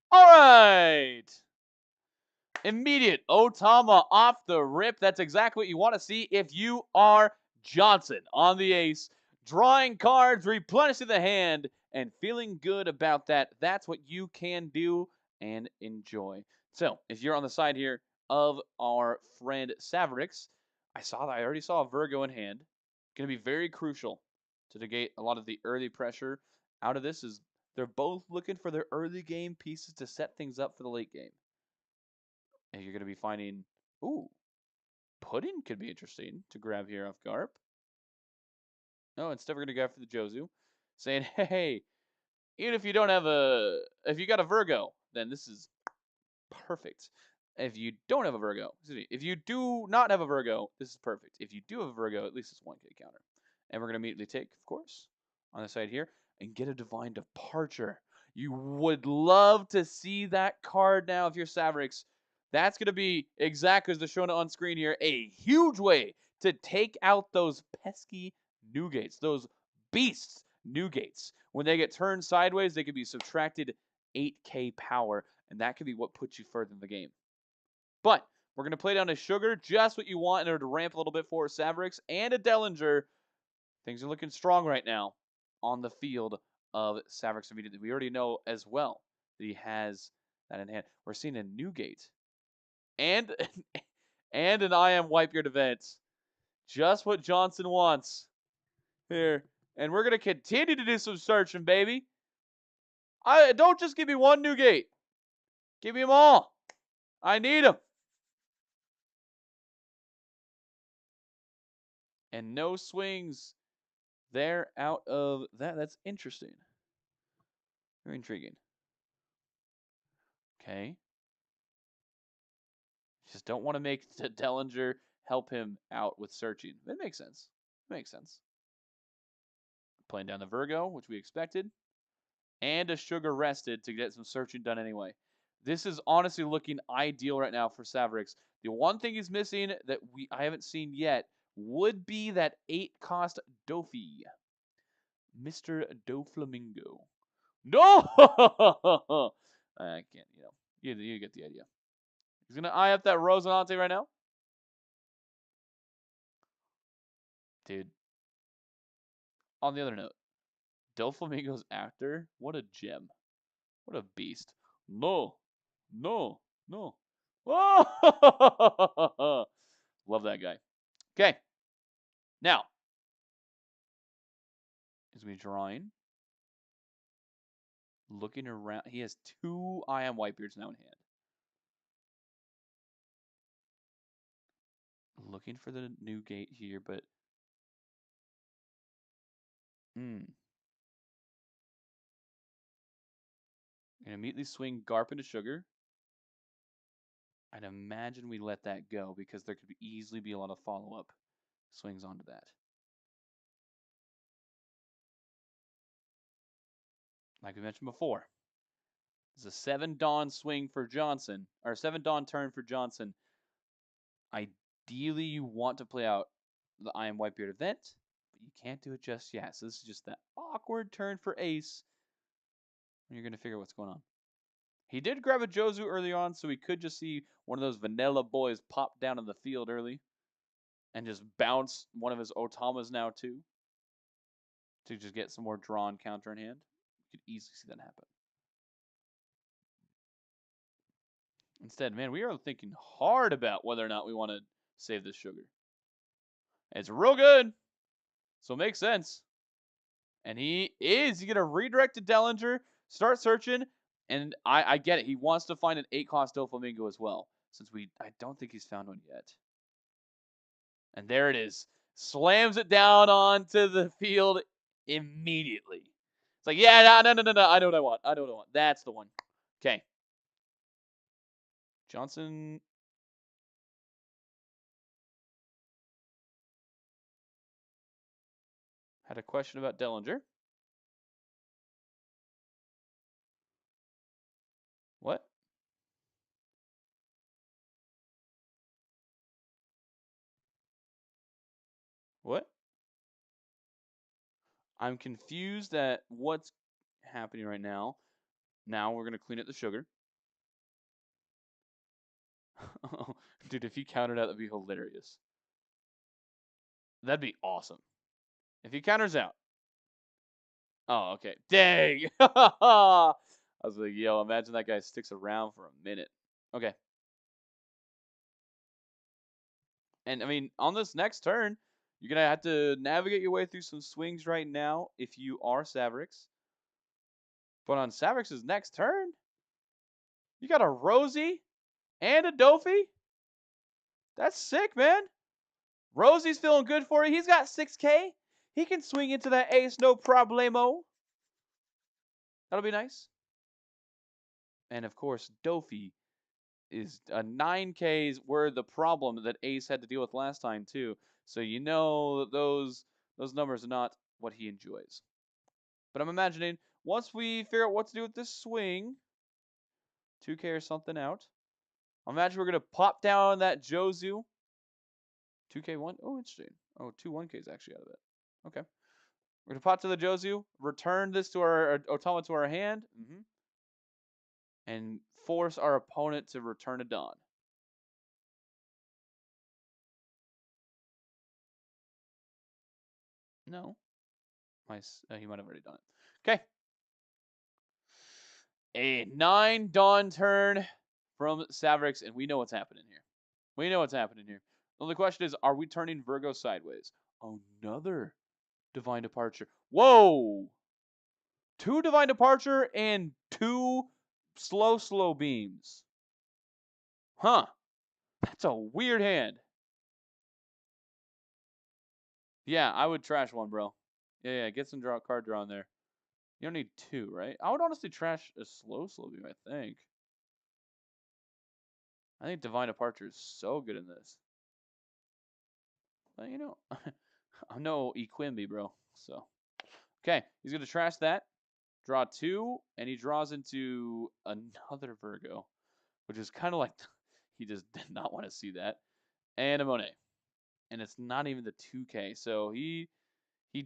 All right. Immediate Otama off the rip. That's exactly what you want to see if you are Johnson on the ace. Drawing cards, replenishing the hand, and feeling good about that. That's what you can do and enjoy. So, if you're on the side here of our friend Savrix, I already saw a Virgo in hand. Going to be very crucial to negate a lot of the early pressure out of this. Is they're both looking for their early game pieces to set things up for the late game. And you're going to be finding, ooh, Pudding could be interesting to grab here off Garp. No, instead we're going to go for the Jozu, saying, hey, even if you don't have if you got a Virgo, then this is perfect. If you don't have a Virgo, excuse me, if you do not have a Virgo, this is perfect. If you do have a Virgo, at least it's 1K counter. And we're going to immediately take, of course, on the side here, and get a Divine Departure. You would love to see that card now if you're Savrix. That's going to be, exactly as they're showing it on screen here, a huge way to take out those pesky Newgates, those beasts Newgates. When they get turned sideways, they can be subtracted 8K power, and that could be what puts you further in the game. But we're going to play down a Sugar, just what you want in order to ramp a little bit for Savrix, and a Dellinger. Things are looking strong right now on the field of Savrix immediately. We already know as well that he has that in hand. We're seeing a Newgate and and an I Am Wipe Your event. Just what Johnson wants here. And we're going to continue to do some searching, baby. Don't just give me one Newgate. Give me them all. I need them. And no swings there out of that. That's interesting. Very intriguing. Okay. Just don't want to make the Dellinger help him out with searching. That makes sense. Makes sense. Playing down the Virgo, which we expected. And a Sugar rested to get some searching done anyway. This is honestly looking ideal right now for Savrix. The one thing he's missing that I haven't seen yet would be that 8-cost Dofi. Mr. Doflamingo. No! I can't, you get the idea. He's going to eye up that Rosinante right now. Dude. On the other note, Doflamingo's actor, what a gem. What a beast. No. No. No. Oh! Love that guy. Okay. Now, is we drawing? Looking around. He has 2 I Am Whitebeards now in hand. Looking for the Newgate here, but Gonna immediately swing Garp into Sugar. I'd imagine we let that go because there could easily be a lot of follow-up swings onto that. Like we mentioned before, it's a 7 Dawn swing for Johnson, or 7 Dawn turn for Johnson. Ideally, you want to play out the I Am Whitebeard event, but you can't do it just yet. So this is just that awkward turn for Ace. You're going to figure what's going on. He did grab a Jozu early on, so we could just see one of those vanilla boys pop down in the field early and just bounce one of his Otamas now too to just get some more drawn counter in hand. You could easily see that happen. Instead, man, we are thinking hard about whether or not we want to save this Sugar. It's real good, so it makes sense. And he's going to redirect to Dellinger, start searching, and I get it. He wants to find an 8-cost Doflamingo as well, since I don't think he's found one yet. And there it is. Slams it down onto the field immediately. It's like, yeah, no. I know what I want. That's the one. Okay. Johnson. Had a question about Dellinger. What? What? I'm confused at what's happening right now. Now we're going to clean up the Sugar. Dude, if he countered out, that'd be hilarious. That'd be awesome. If he counters out. Oh, okay. Dang! I was like, yo, imagine that guy sticks around for a minute. Okay. And, I mean, on this next turn, you're going to have to navigate your way through some swings right now if you are Savrix. But on Savrix's next turn, you got a Rosie and a Dofi. That's sick, man. Rosie's feeling good for you. He's got 6K. He can swing into that ace, no problemo. That'll be nice. And, of course, Dofi is a 9Ks were the problem that Ace had to deal with last time too. So you know those numbers are not what he enjoys. But I'm imagining once we figure out what to do with this swing, 2K or something out, I imagine we're gonna pop down that Jozu. 2K1. Oh, interesting. Oh, 1Ks actually out of it. Okay. We're gonna pop to the Jozu, return this to our Otama to our hand, and force our opponent to return a Dawn. No. He might have already done it. Okay. A 9 Dawn turn from Savrix, and we know what's happening here. We know what's happening here. The only question is, are we turning Virgo sideways? Another Divine Departure. Whoa! 2 Divine Departure and 2 slow beams. Huh. That's a weird hand. Yeah, I would trash one, bro. Yeah, get some card draw in there. You don't need 2, right? I would honestly trash a slow beam, I think. I think Divine Departure is so good in this. Well, you know, I'm no Equimby, bro. So, okay, he's going to trash that. Draw 2, and he draws into another Virgo, which is kind of like he just did not want to see that. And a Monet. And it's not even the 2K. So he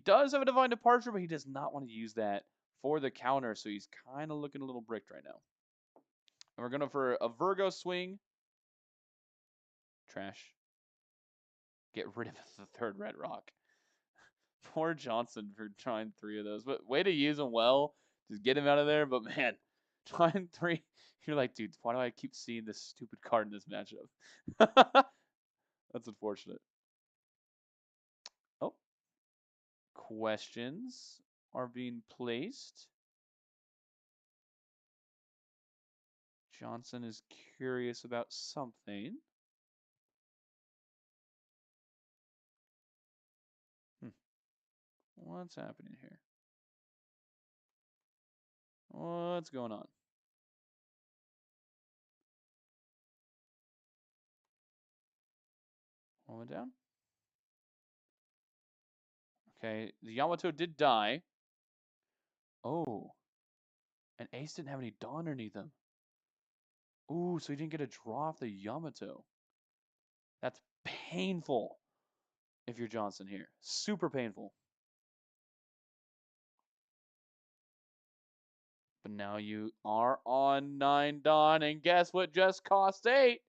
does have a Divine Departure, but he does not want to use that for the counter. So he's kind of looking a little bricked right now. And we're going for a Virgo swing. Trash. Get rid of the 3rd red rock. Poor Johnson for trying 3 of those. But way to use them well. Just get him out of there. But man, trying 3. You're like, dude, why do I keep seeing this stupid card in this matchup? That's unfortunate. Oh. Questions are being placed. Johnson is curious about something. What's happening here? What's going on? One went down. Okay, the Yamato did die. Oh. And Ace didn't have any Dawn underneath him. Ooh, so he didn't get a draw off the Yamato. That's painful if you're Johnson here. Super painful. But now you are on 9 Dawn, and guess what just cost 8?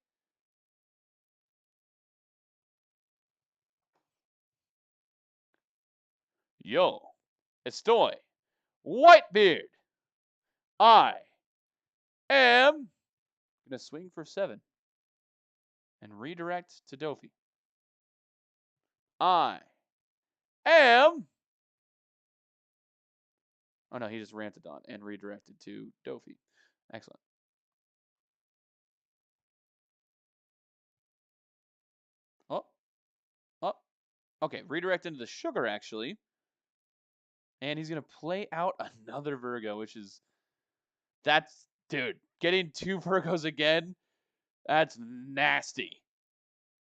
Yo, estoy Whitebeard. I am going to swing for 7 and redirect to Dofi. I am... Oh no, he just ranted on and redirected to Dofi. Excellent. Oh. Okay, redirect into the sugar, actually. And he's going to play out another Virgo, which is... Dude, getting 2 Virgos again, that's nasty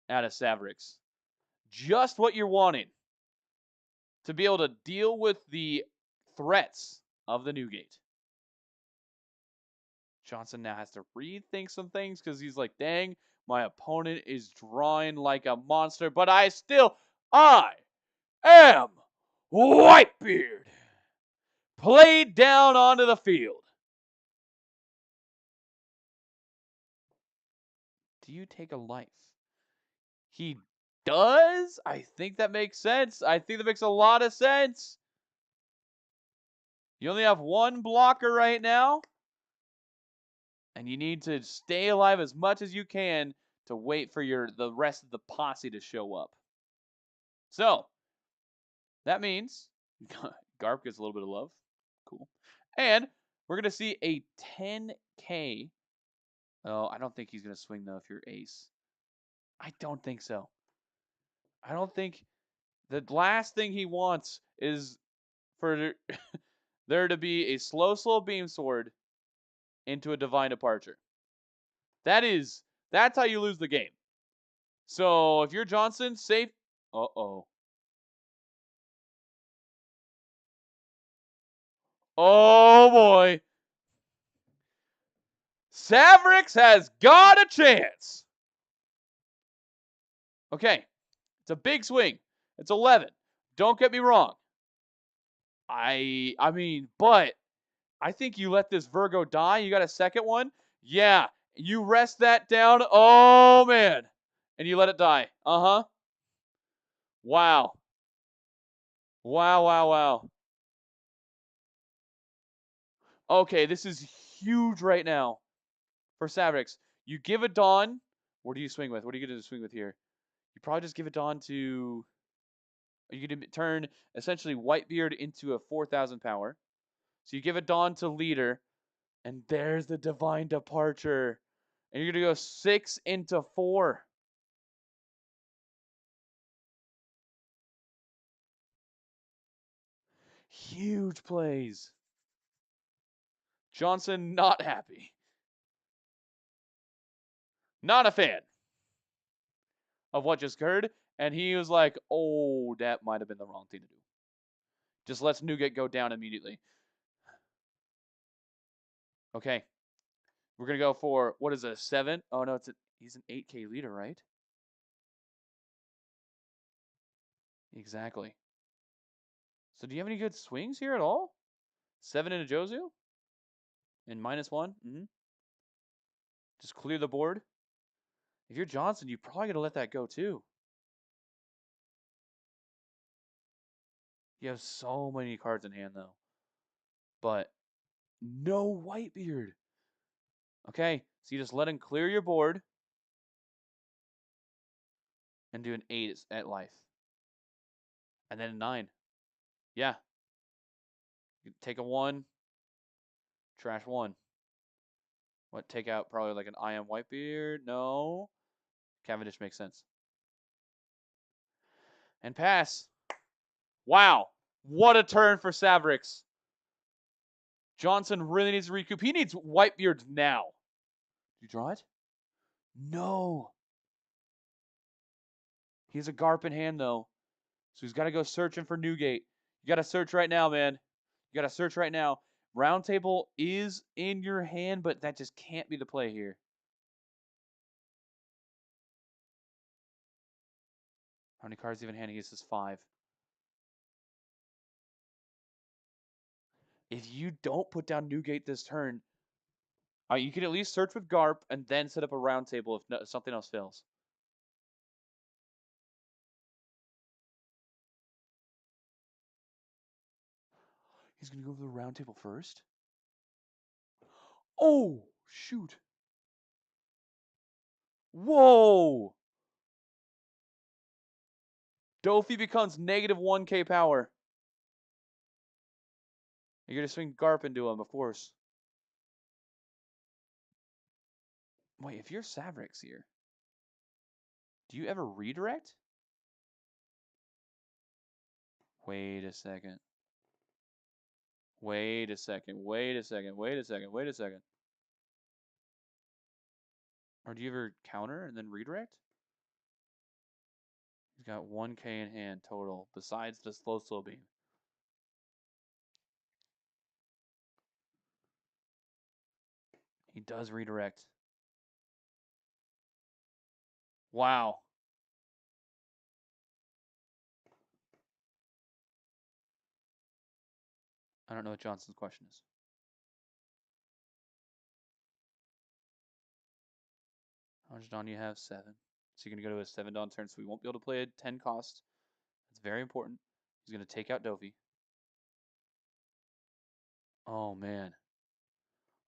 out of Savrix. Just what you're wanting to be able to deal with the threats of the new gate. Johnson now has to rethink some things because he's like, dang, my opponent is drawing like a monster, but I am Whitebeard. Played down onto the field. Do you take a life? He does? I think that makes sense. I think that makes a lot of sense. You only have 1 blocker right now. And you need to stay alive as much as you can to wait for the rest of the posse to show up. So that means Garp gets a little bit of love. Cool. And we're going to see a 10K. Oh, I don't think he's going to swing, though, if you're ace. I don't think so. I don't think the last thing he wants is for there to be a slow beam sword into a divine departure. That's how you lose the game. So if you're Johnson, safe. Uh-oh. Oh boy. Savrix has got a chance. Okay. It's a big swing. It's 11. Don't get me wrong. I mean, but I think you let this Virgo die. You got a second one? Yeah. You rest that down. Oh, man. And you let it die. Uh-huh. Wow. Wow. Okay, this is huge right now for Savrix. You give a Dawn. What do you swing with? What are you going to swing with here? You probably just give a Dawn to... You're going to turn essentially Whitebeard into a 4,000 power. So you give a Dawn to Leader. And there's the Divine Departure. And you're going to go 6 into 4. Huge plays. Johnson not happy. Not a fan of what just occurred. And he was like, oh, that might have been the wrong thing to do. Just lets Nougat go down immediately. Okay. We're going to go for, what is it, a 7? Oh, no, he's an 8K leader, right? Exactly. So do you have any good swings here at all? 7 into Jozu? And -1? Mm-hmm. Just clear the board. If you're Johnson, you probably got to let that go too. You have so many cards in hand, though. But no Whitebeard. Okay, so you just let him clear your board and do an 8 at life. And then a 9. Yeah. You take a 1, trash 1. What, take out probably like an I am Whitebeard? No. Cavendish makes sense. And pass. Wow. What a turn for Savrix. Johnson really needs to recoup. He needs Whitebeards now. You draw it? No. He has a Garp in hand, though. So he's got to go searching for Newgate. You got to search right now, man. You got to search right now. Round table is in your hand, but that just can't be the play here. How many cards do you have in hand? He says 5. If you don't put down Newgate this turn, you can at least search with Garp and then set up a round table if something else fails. He's going to go for the round table first. Oh, shoot. Whoa. Dofi becomes -1K power. You're going to swing Garp into him, of course. Wait, if you're Savrix here, do you ever redirect? Wait a second. Wait a second. Wait a second. Wait a second. Wait a second. Or do you ever counter and then redirect? He's got 1K in hand total, besides the slow beam. He does redirect. Wow. I don't know what Johnson's question is. How much Dawn do you have? 7. So you're going to go to a 7 Dawn turn, so we won't be able to play a 10 cost. That's very important. He's going to take out Dofi. Oh, man.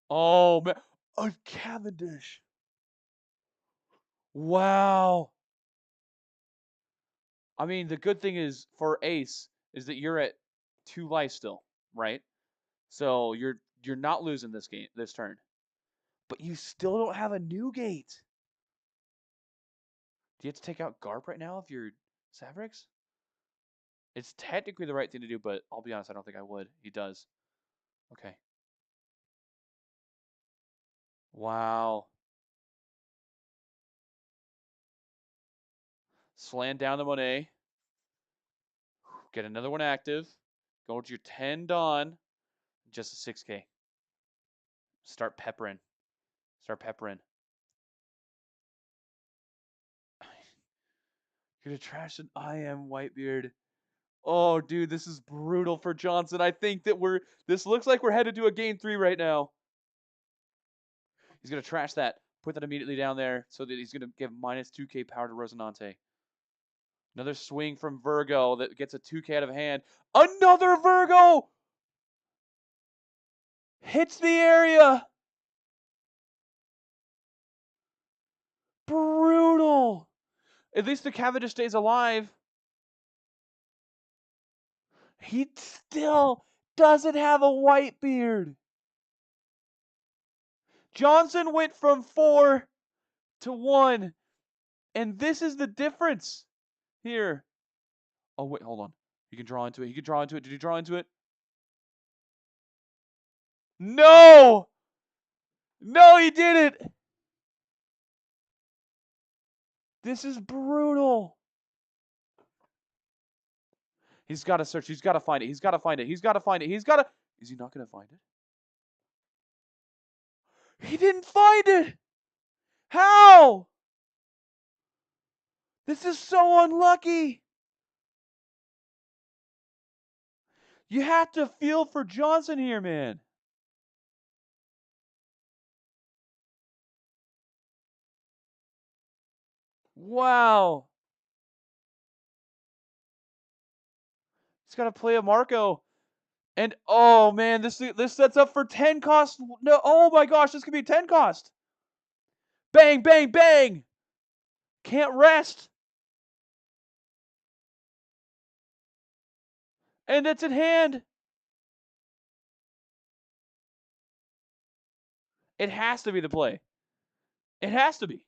Oh, man. A Cavendish. Wow. I mean, the good thing is for Ace is that you're at 2 life still, right? So you're not losing this turn. But you still don't have a new gate. Do you have to take out Garp right now if you're Savrix? It's technically the right thing to do, but I'll be honest, I don't think I would. He does. Okay. Wow. Slam down the Monet. Get another one active. Go to your 10 Dawn. Just a 6K. Start peppering. Start peppering. You're gonna trash an I am Whitebeard. Oh, dude, this is brutal for Johnson. I think that this looks like we're headed to a game 3 right now. He's gonna trash that. Put that immediately down there so that he's gonna give minus 2K power to Rosinante. Another swing from Virgo that gets a 2K out of hand. Another Virgo! Hits the area! Brutal! At least the Cavendish stays alive. He still doesn't have a Whitebeard. Johnson went from 4 to 1. And this is the difference here. Oh, wait, hold on. He can draw into it. He can draw into it. Did he draw into it? No! No, he didn't! This is brutal. He's got to search. He's got to find it. He's got to find it. He's got to find it. He's got to... Is he not going to find it? He didn't find it! How? This is so unlucky. You have to feel for Johnson here, man. Wow. He's got to play a Marco. And, oh, man, this sets up for 10 cost. No, oh, my gosh, this could be 10 cost. Bang, bang, bang. Can't rest. And it's in hand. It has to be the play. It has to be.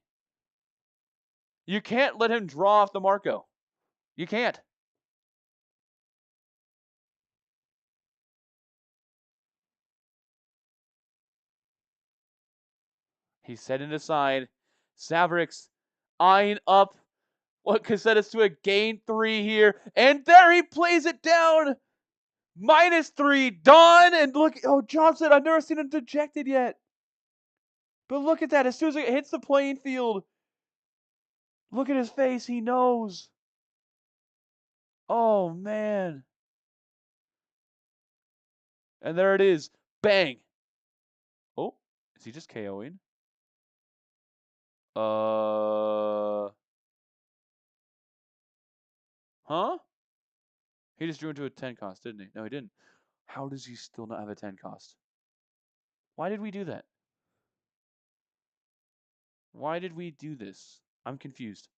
You can't let him draw off the Marco. You can't. He's setting it aside. Savrix eyeing up what could set us to a game 3 here. And there he plays it down. -3. Dawn. And look. Oh, Johnson. I've never seen him dejected yet. But look at that. As soon as it hits the playing field. Look at his face. He knows. Oh, man. And there it is. Bang. Oh, is he just KOing? Huh? He just drew into a 10 cost, didn't he? No, he didn't. How does he still not have a 10 cost? Why did we do that? Why did we do this? I'm confused.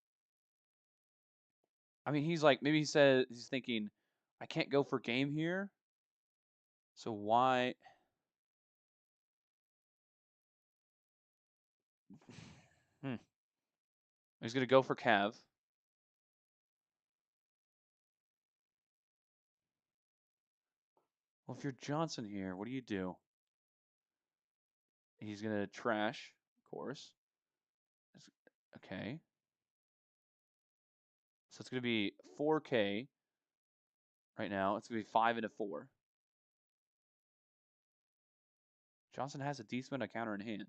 I mean, he's like, maybe he's thinking, I can't go for game here. So why? He's going to go for Cav. Well, if you're Johnson here, what do you do? He's going to trash, of course. Okay. So it's going to be 4K right now. It's going to be 5 and a 4. Johnson has a decent amount of counter in hand.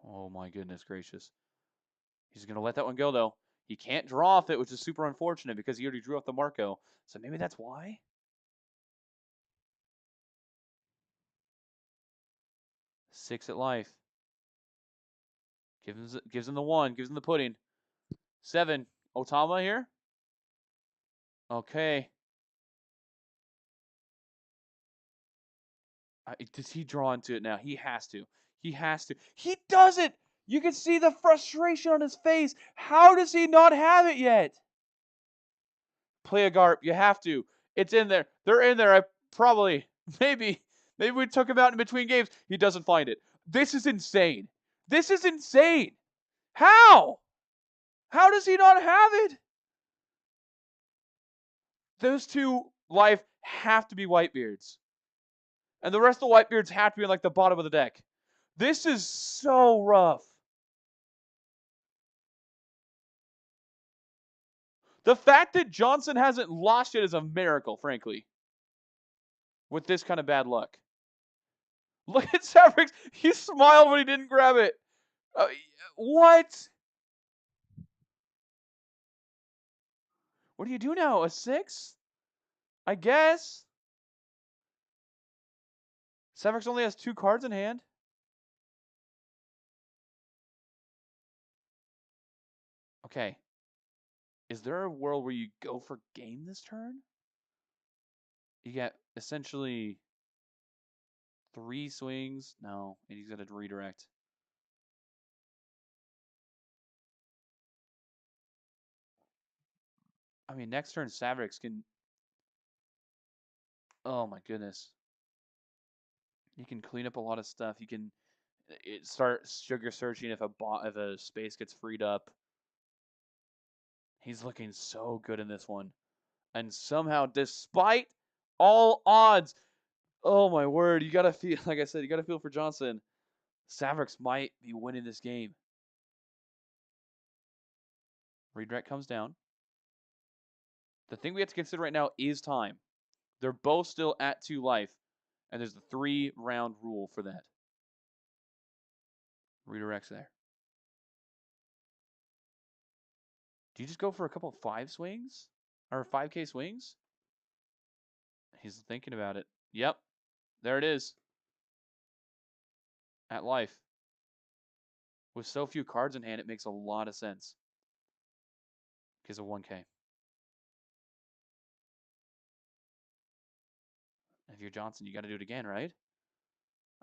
Oh my goodness gracious. He's going to let that one go, though. He can't draw off it, which is super unfortunate because he already drew off the Marco. So maybe that's why? 6 at life. Gives him the 1. Gives him the pudding. 7. Otama here? Okay. Does he draw into it now? He has to. He has to. He does it! You can see the frustration on his face. How does he not have it yet? Play a Garp. You have to. It's in there. They're in there. I probably, maybe we took him out in between games. He doesn't find it. This is insane. This is insane. How? How does he not have it? Those two life have to be Whitebeards. And the rest of the Whitebeards have to be in like the bottom of the deck. This is so rough. The fact that Johnson hasn't lost it is a miracle, frankly. With this kind of bad luck. Look at Savrix. He smiled when he didn't grab it. What? What do you do now? A 6? I guess. Savrix only has 2 cards in hand. Okay. Is there a world where you go for game this turn? You get essentially 3 swings. No, and he's got to redirect. I mean, next turn Savrix can... Oh my goodness. You can clean up a lot of stuff. You can start sugar searching if a space gets freed up. He's looking so good in this one. And somehow, despite all odds, oh my word, you gotta feel, like I said, you gotta feel for Johnson. Savrix might be winning this game. Redirect comes down. The thing we have to consider right now is time. They're both still at 2 life, and there's the 3-round rule for that. Redirects there. Do you just go for a couple of 5 swings? Or 5K swings? He's thinking about it. Yep. There it is. At life. With so few cards in hand, it makes a lot of sense. Because of 1K. If you're Johnson, you got to do it again, right?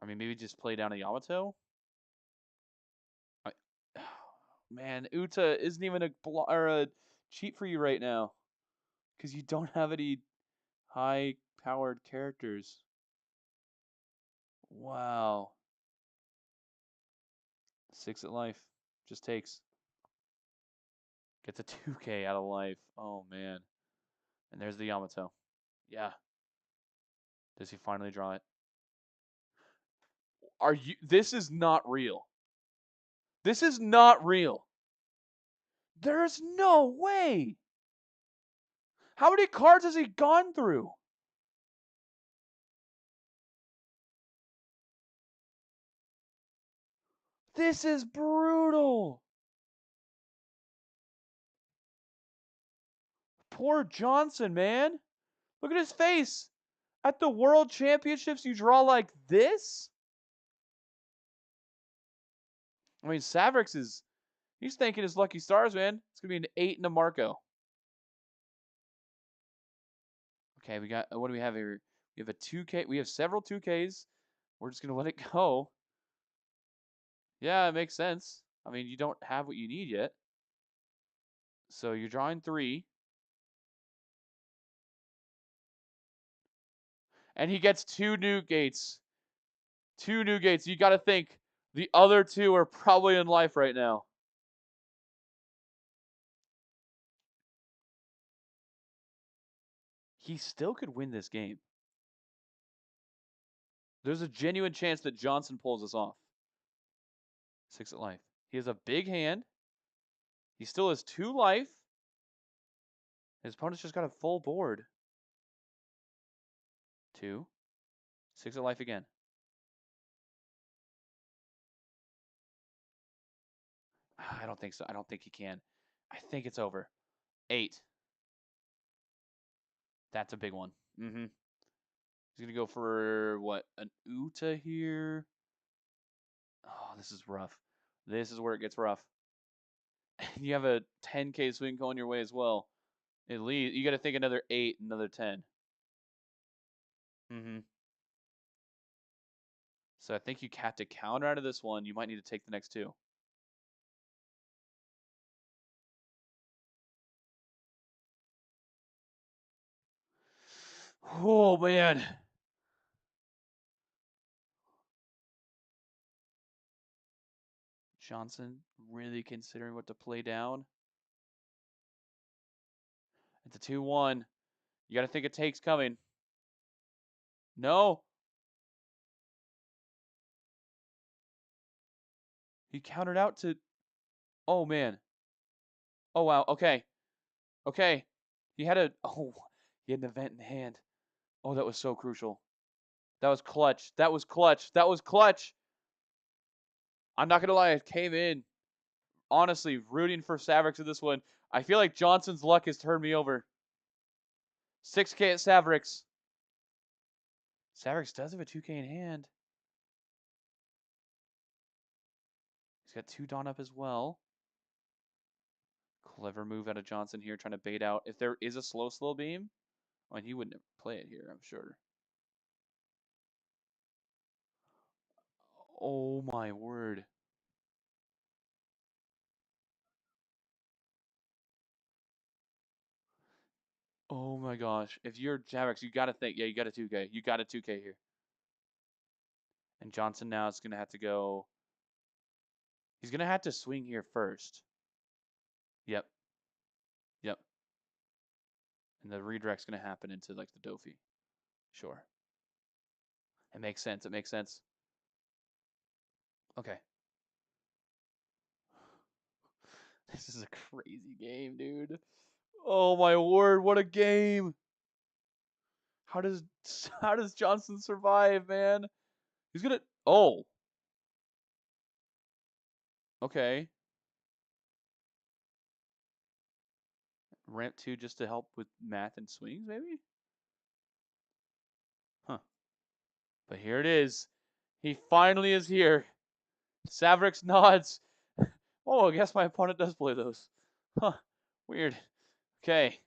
I mean, maybe just play down a Yamato? Man, Uta isn't even a cheat for you right now. Because you don't have any high-powered characters. Wow. 6 at life. Just takes. Gets a 2K out of life. Oh, man. And there's the Yamato. Yeah. Does he finally draw it? This is not real. This is not real. There's no way. How many cards has he gone through? This is brutal. Poor Johnson, man. Look at his face. At the World Championships, you draw like this? I mean, Savrix he's thanking his lucky stars, man. It's going to be an 8 and a Marco. Okay, what do we have here? We have a 2K. We have several 2Ks. We're just going to let it go. Yeah, it makes sense. I mean, you don't have what you need yet. So you're drawing 3. And he gets 2 new gates. 2 new gates. You got to think the other 2 are probably in life right now. He still could win this game. There's a genuine chance that Johnson pulls this off. 6 at life. He has a big hand. He still has 2 life. His opponent's just got a full board. 2. 6 at life again. I don't think so. I don't think he can. I think it's over. 8. That's a big one. He's going to go for, what, an Uta here? Oh, this is rough. This is where it gets rough. And you have a 10K swing going your way as well. At least, you got to think another 8, another 10. So I think you have to counter out of this one. You might need to take the next two. Oh, man. Johnson really considering what to play down. It's a 2-1. You got to think it takes coming. No. He countered out to... Oh, man. Oh, wow. Okay. Okay. He had a... Oh, he had an event in hand. Oh, that was so crucial. That was clutch. That was clutch. That was clutch. I'm not going to lie. It came in. Honestly, rooting for Savrix in this one. I feel like Johnson's luck has turned me over. 6K at Savrix. Savrix does have a 2K in hand. He's got 2 Dawn up as well. Clever move out of Johnson here, trying to bait out. If there is a slow beam, I mean, he wouldn't play it here, I'm sure. Oh my word. Oh my gosh. If you're Savrix, you got to think, yeah, you got a 2K. You got a 2K here. And Johnson now is going to have to go. He's going to have to swing here first. Yep. Yep. And the redirect's going to happen into like the Dofi. Sure. It makes sense. It makes sense. Okay. This is a crazy game, dude. Oh my word, what a game. How does Johnson survive, man? He's gonna... Oh. Okay. Ramp 2 just to help with math and swings, maybe? Huh. But here it is. He finally is here. Savrix nods. Oh, I guess my opponent does play those. Huh. Weird. Okay.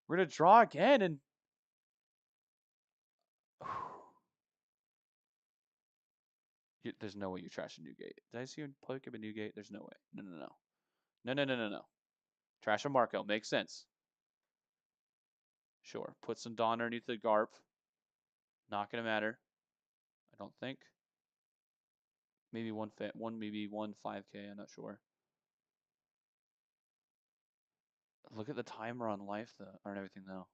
We're gonna draw again and... There's no way you trash a Newgate. Did I see him play up a Newgate? There's no way. No, no, no. No, no, no, no, no. Trash a Marco. Makes sense. Sure. Put some Dawn underneath the Garp. Not going to matter. I don't think. Maybe maybe 5K. I'm not sure. Look at the timer on life, though, or everything, though.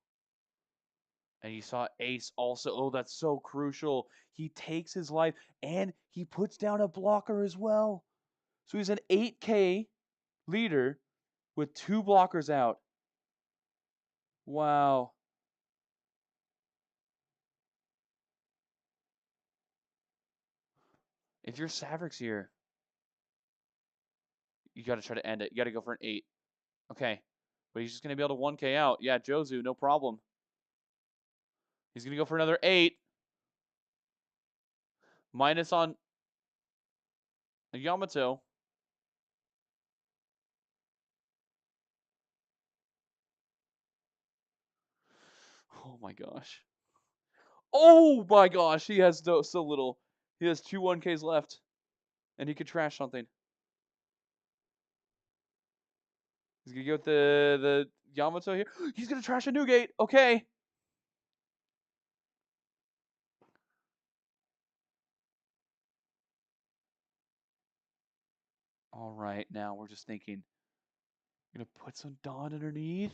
And you saw Ace also. Oh, that's so crucial. He takes his life, and he puts down a blocker as well. So he's an 8K leader with 2 blockers out. Wow. If you're Savrix here, you got to try to end it. You got to go for an 8. Okay. But he's just going to be able to 1K out. Yeah, Jozu, no problem. He's going to go for another 8. Minus on a Yamato. Oh my gosh. Oh my gosh, he has so little. He has 2 1Ks left. And he could trash something. He's going to go with the Yamato here. He's going to trash a Newgate. Okay. All right, now we're just thinking. Going to put some Dawn underneath.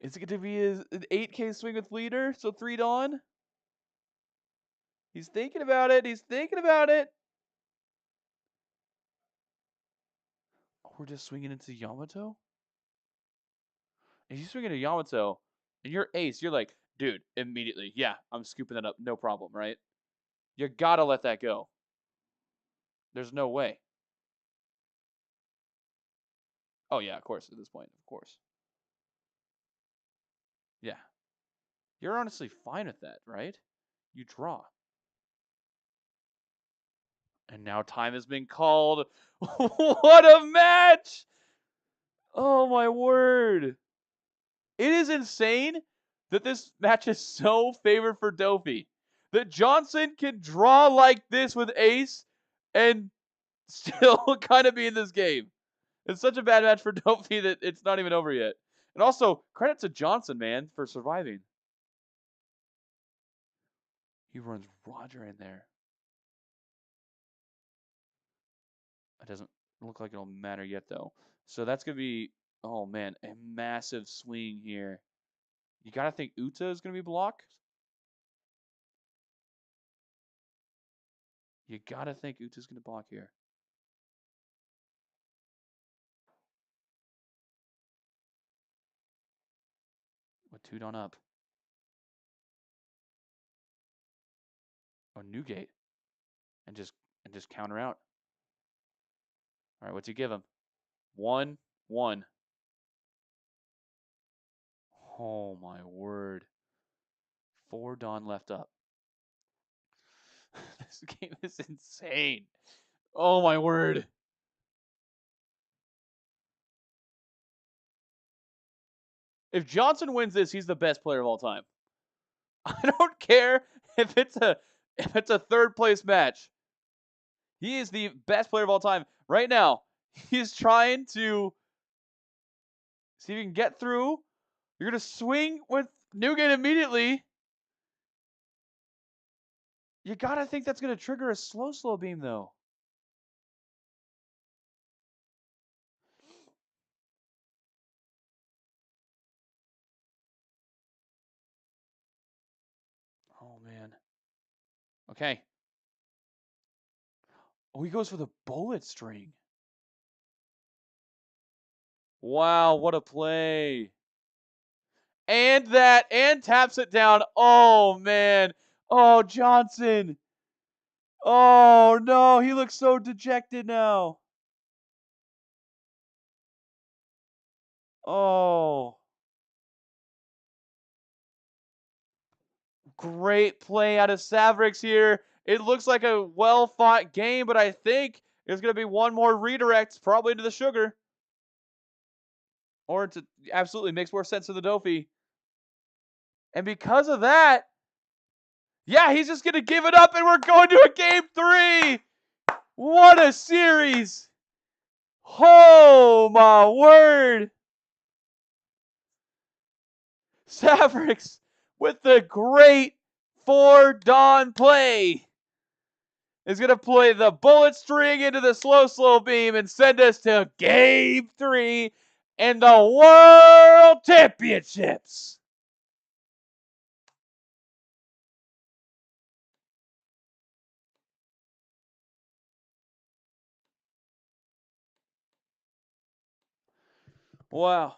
Is it going to be an 8K swing with leader? So 3 Dawn? He's thinking about it. He's thinking about it. Oh, we're just swinging into Yamato? If you swing into Yamato and you're Ace, you're like, dude, immediately. Yeah, I'm scooping that up. No problem, right? You gotta let that go. There's no way. Oh, yeah, of course, at this point. Of course. Yeah. You're honestly fine with that, right? You draw. And now time has been called. What a match! Oh, my word. It is insane that this match is so favored for Dofi. that Johnson can draw like this with ace and still kind of be in this game. It's such a bad match for Dofi that it's not even over yet. And also, credit to Johnson, man, for surviving. He runs Roger in there. It doesn't look like it'll matter yet, though. So that's going to be, oh man, a massive swing here. You got to think Uta is going to be blocked. You got to think Uta's going to block here. With 2 down up. Or Newgate. And just counter out. All right, what's he give him? 1, 1. Oh my word. 4 Dawn left up. This game is insane. Oh my word. If Johnson wins this, he's the best player of all time. I don't care if it's a third place match. He is the best player of all time. Right now, he's trying to see if he can get through. You're going to swing with Newgate immediately. You got to think that's going to trigger a slow beam, though. Oh, man. Okay. Oh, he goes for the bullet string. Wow, what a play. And taps it down. Oh, man. Oh, Johnson. Oh, no. He looks so dejected now. Oh. Great play out of Savrix here. It looks like a well-fought game, but I think there's going to be one more redirect, probably to the Sugar. Or to absolutely makes more sense to the Dofi. And because of that, yeah, he's just going to give it up, and we're going to a game 3. What a series. Oh, my word. Savrix with the great 4 Dawn play is going to play the bullet string into the slow beam and send us to game 3 and the World Championships. Wow.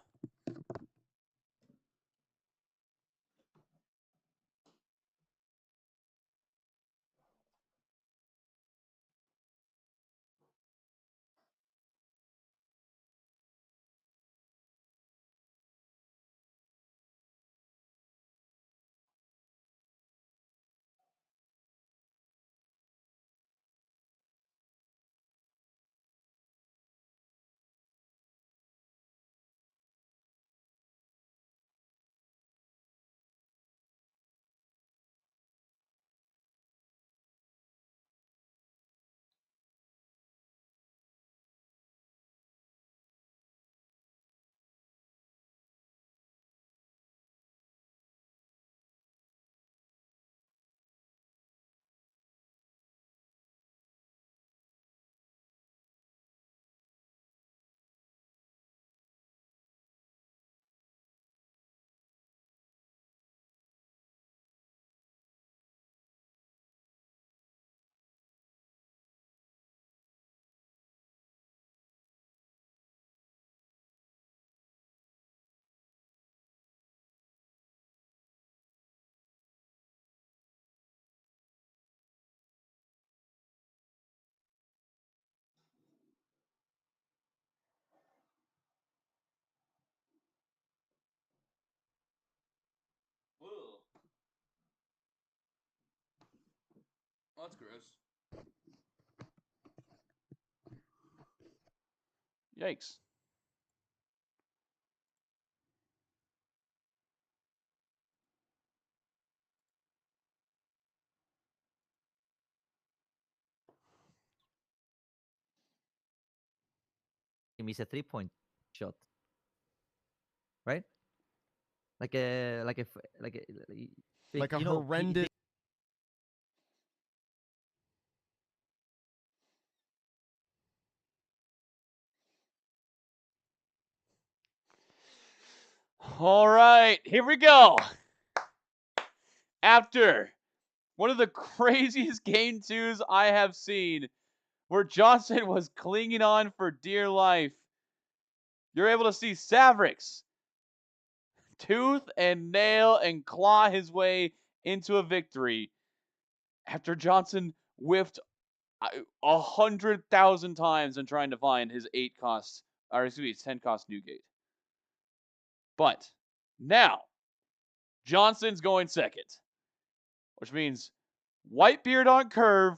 Ugh. Oh, that's gross. Yikes. miss a 3-point shot, right? Like a horrendous. All right, here we go. After one of the craziest game twos I have seen, where Johnson was clinging on for dear life, you're able to see Savrix tooth and nail and claw his way into a victory after Johnson whiffed 100,000 times in trying to find his 10 cost Newgate. But now, Johnson's going second, which means Whitebeard on curve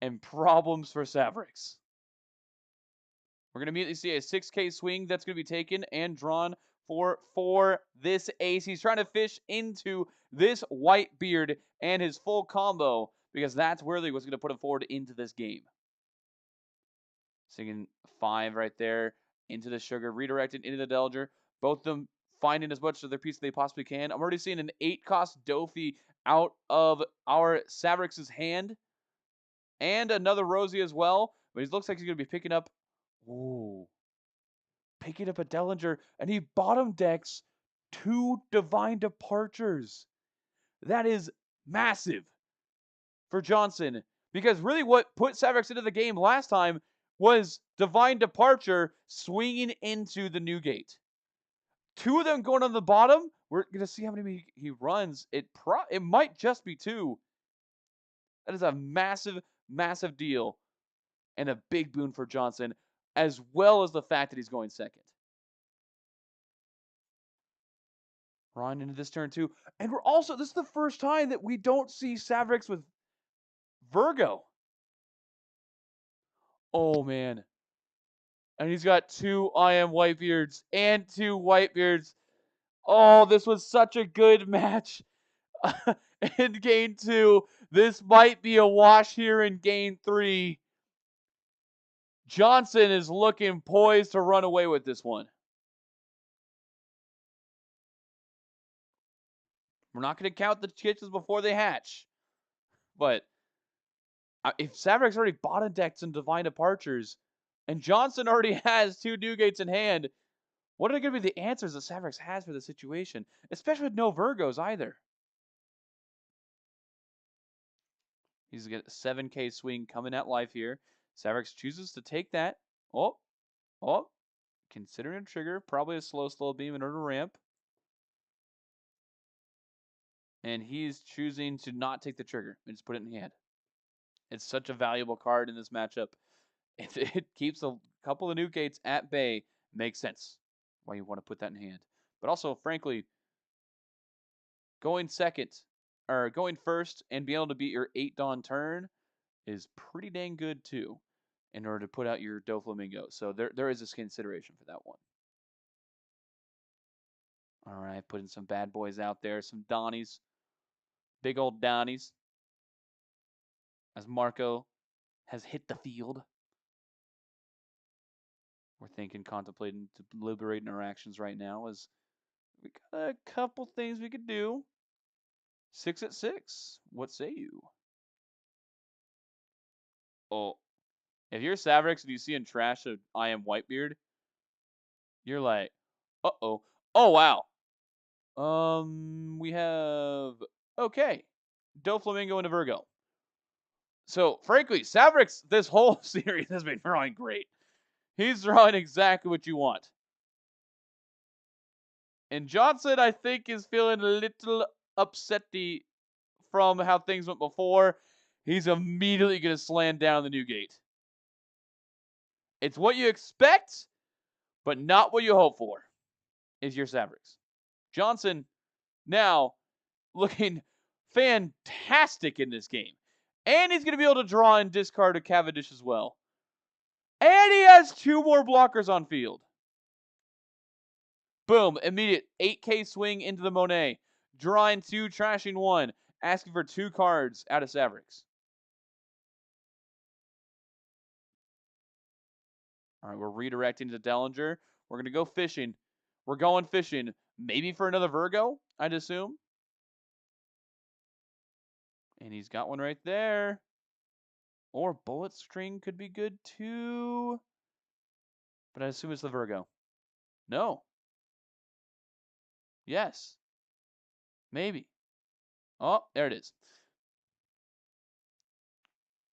and problems for Savrix. We're going to immediately see a 6K swing that's going to be taken and drawn for this ace. He's trying to fish into this Whitebeard and his full combo because that's where he was going to put him forward into this game. Singing 5 right there into the sugar, redirected into the Delger. Both of them finding as much of their piece as they possibly can. I'm already seeing an 8-cost Dofi out of our Savrix's hand. And another Rosie as well. But he looks like he's going to be picking up... Ooh. Picking up a Dellinger. And he bottom decks 2 Divine Departures. That is massive for Johnson. Because really what put Savrix into the game last time was Divine Departure swinging into the Newgate. 2 of them going on the bottom. We're going to see how many he runs. It might just be 2. That is a massive, massive deal. And a big boon for Johnson, as well as the fact that he's going second. Ron into this turn too. And this is the first time that we don't see Savrix with Virgo. Oh, man. And he's got 2 I Am Whitebeards and 2 Whitebeards. Oh, this was such a good match. In game 2, this might be a wash here in game 3. Johnson is looking poised to run away with this one. We're not going to count the chickens before they hatch. But if Savrix already bottom decked some Divine Departures, and Johnson already has 2 Newgates in hand, what are going to be the answers that Savrix has for the situation? Especially with no Virgos either. He's got a 7K swing coming at life here. Savrix chooses to take that. Oh. Considering a trigger. Probably a slow beam in order to ramp. And he's choosing to not take the trigger and just put it in hand. It's such a valuable card in this matchup. It keeps a couple of Newgates at bay. Makes sense why you want to put that in hand. But also, frankly, going first and being able to beat your 8 Dawn turn is pretty dang good too, in order to put out your Doflamingo. So there is this consideration for that one. All right, putting some bad boys out there, some Donnies, big old Donnies, as Marco has hit the field. We're contemplating, deliberating our actions right now, as we got a couple things we could do. 6 at 6. What say you? Oh, if you're Savrix and you see in trash a I Am Whitebeard, you're like, uh-oh. Oh, wow. We have, okay, Doflamingo into Virgo. So, frankly, Savrix, this whole series has been drawing great. He's drawing exactly what you want. And Johnson, I think, is feeling a little upsetty from how things went before. He's immediately going to slam down the Newgate. It's what you expect, but not what you hope for, is your Savrix. Johnson now looking fantastic in this game. And he's going to be able to draw and discard a Cavendish as well. And he has 2 more blockers on field. Boom, immediate 8K swing into the Monet. Drawing 2, trashing 1. Asking for 2 cards out of Savrix. All right, we're redirecting to Dellinger. We're going to go fishing. We're going fishing. Maybe for another Virgo, I'd assume. And he's got one right there. Or Bullet String could be good too. But I assume it's the Virgo. No. Yes. Maybe. Oh, there it is.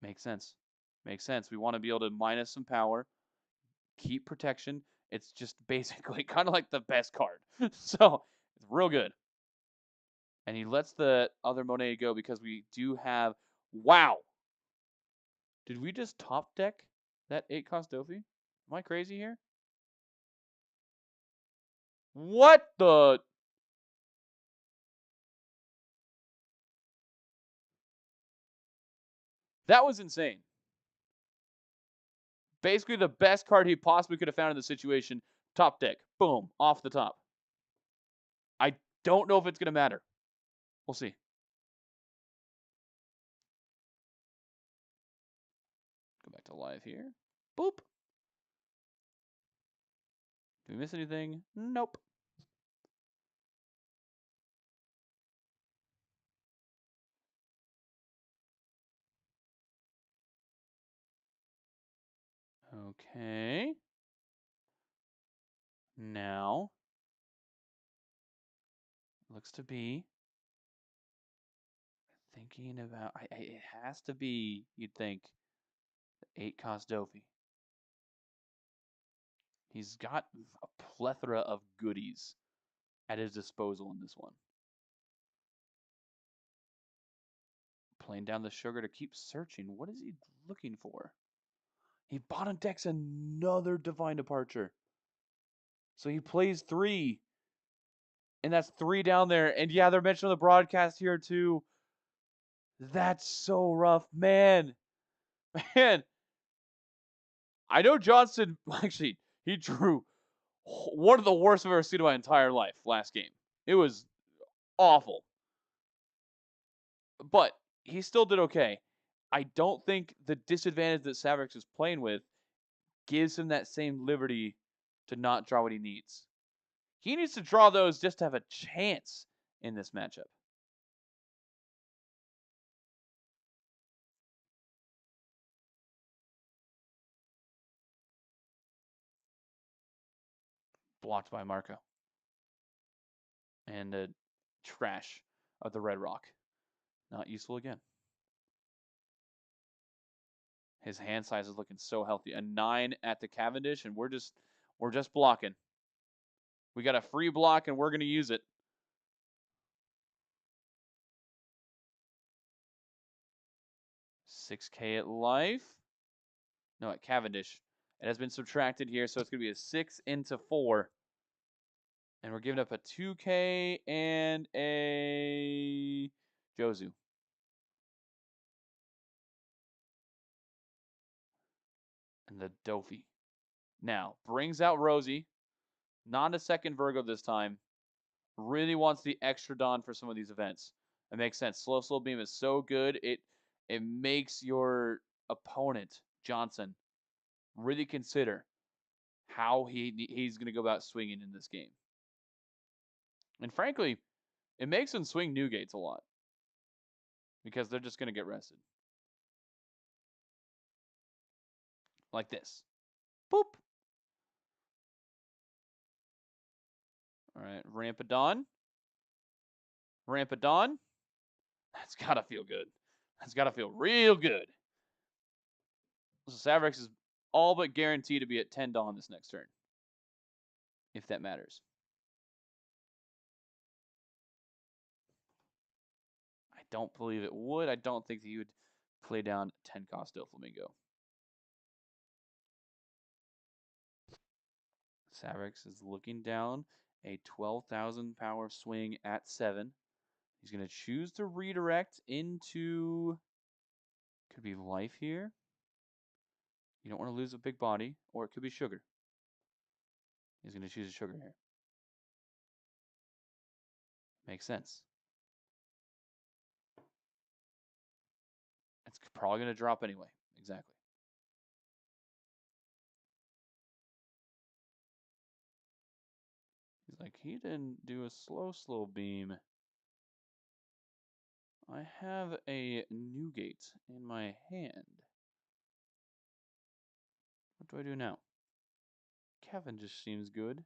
Makes sense. Makes sense. We want to be able to minus some power, keep protection. It's just basically kind of like the best card. So it's real good. And he lets the other Monet go because we do have. Wow. Did we just top deck that 8-cost Dofi? Am I crazy here? What the? That was insane. Basically the best card he possibly could have found in the situation. Top deck. Boom. Off the top. I don't know if it's going to matter. We'll see. Go back to live here. Boop. Do we miss anything? Nope. Okay. Now, looks to be thinking about. It has to be. You'd think the 8-cost Dofi. He's got a plethora of goodies at his disposal in this one. Playing down the sugar to keep searching. What is he looking for? He bottom decks another Divine Departure. So he plays 3. And that's 3 down there. And yeah, they're mentioning the broadcast here too. That's so rough. Man. Man. I know Johnson, actually, he drew one of the worst I've ever seen in my entire life last game. It was awful. But he still did okay. I don't think the disadvantage that Savrix is playing with gives him that same liberty to not draw what he needs. He needs to draw those just to have a chance in this matchup. Blocked by Marco. And a trash of the Red Rock. Not useful again. His hand size is looking so healthy. A 9 at the Cavendish, and we're just blocking. We got a free block, and we're going to use it. $6K at life. No, at Cavendish. It has been subtracted here, so it's going to be a 6 into 4. And we're giving up a 2K and a Jozu. And the Dofi. Now, brings out Rosie. Not a second Virgo this time. Really wants the extra Dawn for some of these events. It makes sense. Slow Beam is so good. It makes your opponent, Johnson, really consider how he's going to go about swinging in this game. And frankly, it makes him swing new gates a lot. Because they're just going to get rested. Like this. Boop. All right, Rampadon. Rampadon. That's got to feel good. That's got to feel real good. So Savrix is all but guaranteed to be at 10 Dawn this next turn. If that matters. I don't believe it would. I don't think that he would play down 10 cost Doflamingo. Savrix is looking down a 12,000 power swing at 7. He's going to choose to redirect into, could be life here. You don't want to lose a big body, or it could be sugar. He's going to choose a sugar here. Makes sense. It's probably going to drop anyway. Exactly. like he didn't do a slow beam. I have a Newgate in my hand. What do I do now? Kevin just seems good.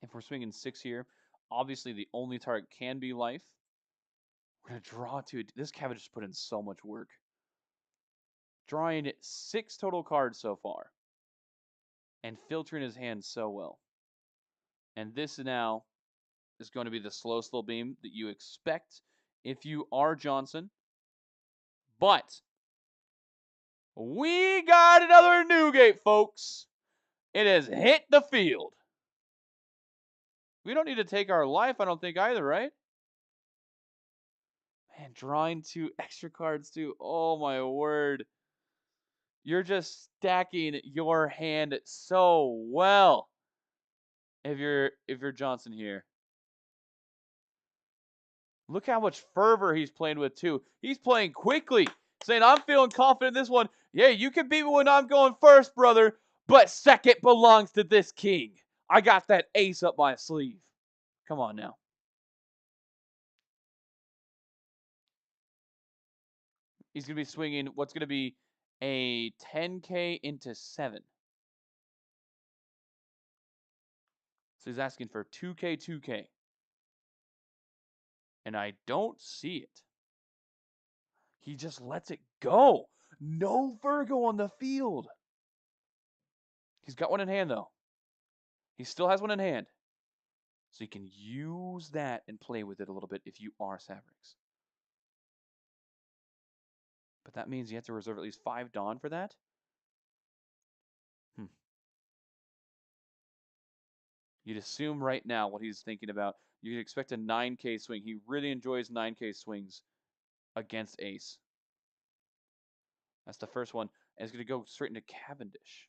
If we're swinging 6 here, obviously the only target can be life. We're going to draw 2. This Kevin just put in so much work. Drawing 6 total cards so far. And filtering his hand so well. And this now is going to be the slow beam that you expect if you are Johnson. But we got another Newgate, folks. It has hit the field. We don't need to take our life, I don't think either, right? Man, drawing 2 extra cards too. Oh my word. You're just stacking your hand so well. If you're Johnson here. Look how much fervor he's playing with too. He's playing quickly, saying, I'm feeling confident in this one. Yeah, you can beat me when I'm going first, brother, but second belongs to this king. I got that ace up my sleeve. Come on now. He's going to be swinging what's going to be a 10K into 7. So he's asking for 2K, 2K. And I don't see it. He just lets it go. No Virgo on the field. He's got one in hand, though. He still has one in hand. So you can use that and play with it a little bit if you are Savrix. But that means you have to reserve at least 5 Dawn for that. You'd assume right now what he's thinking about. You'd expect a 9K swing. He really enjoys 9K swings against Ace. That's the first one. And it's going to go straight into Cavendish.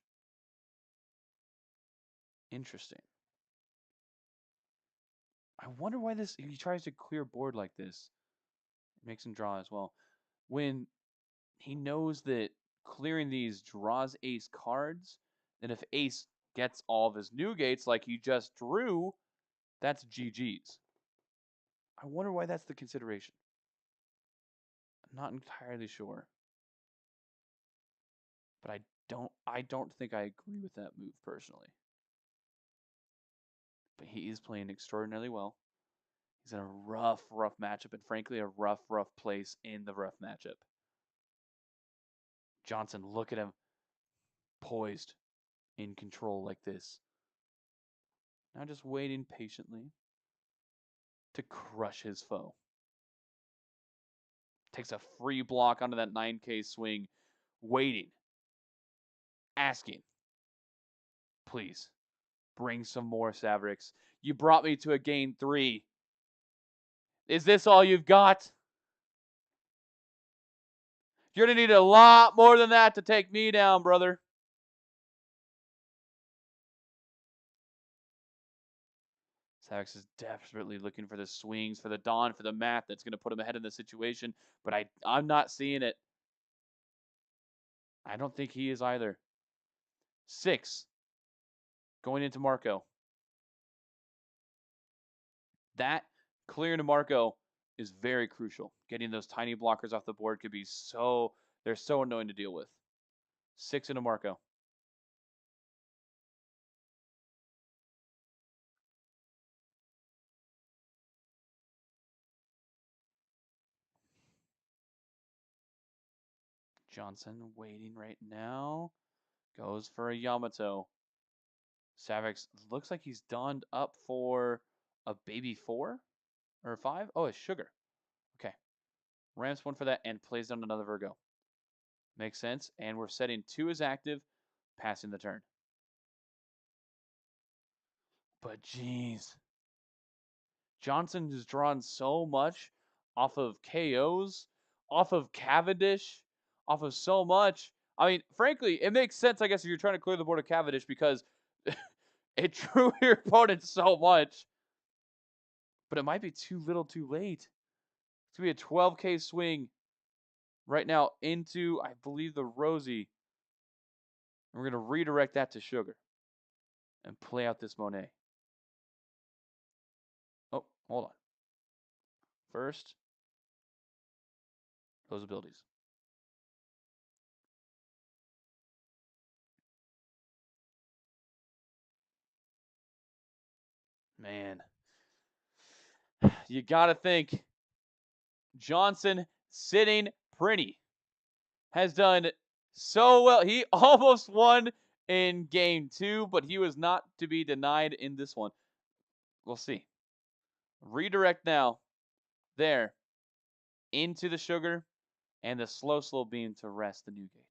Interesting. I wonder why he tries to clear board like this. It makes him draw as well. When he knows that clearing these draws Ace cards, then if Ace gets all of his Newgates like he just drew, that's GG's. I wonder why that's the consideration. I'm not entirely sure. But I don't think I agree with that move personally. But he is playing extraordinarily well. He's in a rough matchup, and frankly, a rough place in the rough matchup. Johnson, look at him. Poised, in control like this. Now just waiting patiently to crush his foe. Takes a free block onto that 9K swing. Waiting. Asking. Please, bring some more Savrix. You brought me to a gain 3. Is this all you've got? You're going to need a lot more than that to take me down, brother. Savrix is desperately looking for the swings, for the Dawn, for the math that's going to put him ahead in the situation, but I'm not seeing it. I don't think he is either. 6. Going into Marco. That clearing to Marco is very crucial. Getting those tiny blockers off the board could be they're so annoying to deal with. 6 into Marco. Johnson waiting right now. Goes for a Yamato. Savrix looks like he's donned up for a baby 4 or 5. Oh, it's Sugar. Okay. Ramps 1 for that and plays down another Virgo. Makes sense. And we're setting 2 as active, passing the turn. But geez. Johnson has drawn so much off of KOs, off of Cavendish, off of so much. I mean, frankly, it makes sense, I guess, if you're trying to clear the board of Cavendish because it drew your opponent so much. But it might be too little too late. It's going to be a 12K swing right now into, I believe, the Rosie. We're going to redirect that to sugar and play out this Monet. Oh, hold on. First, those abilities. Man, you got to think Johnson sitting pretty has done so well. He almost won in game 2, but he was not to be denied in this one. We'll see. Redirect now. There. Into the sugar and the slow beam to rest the Newgate.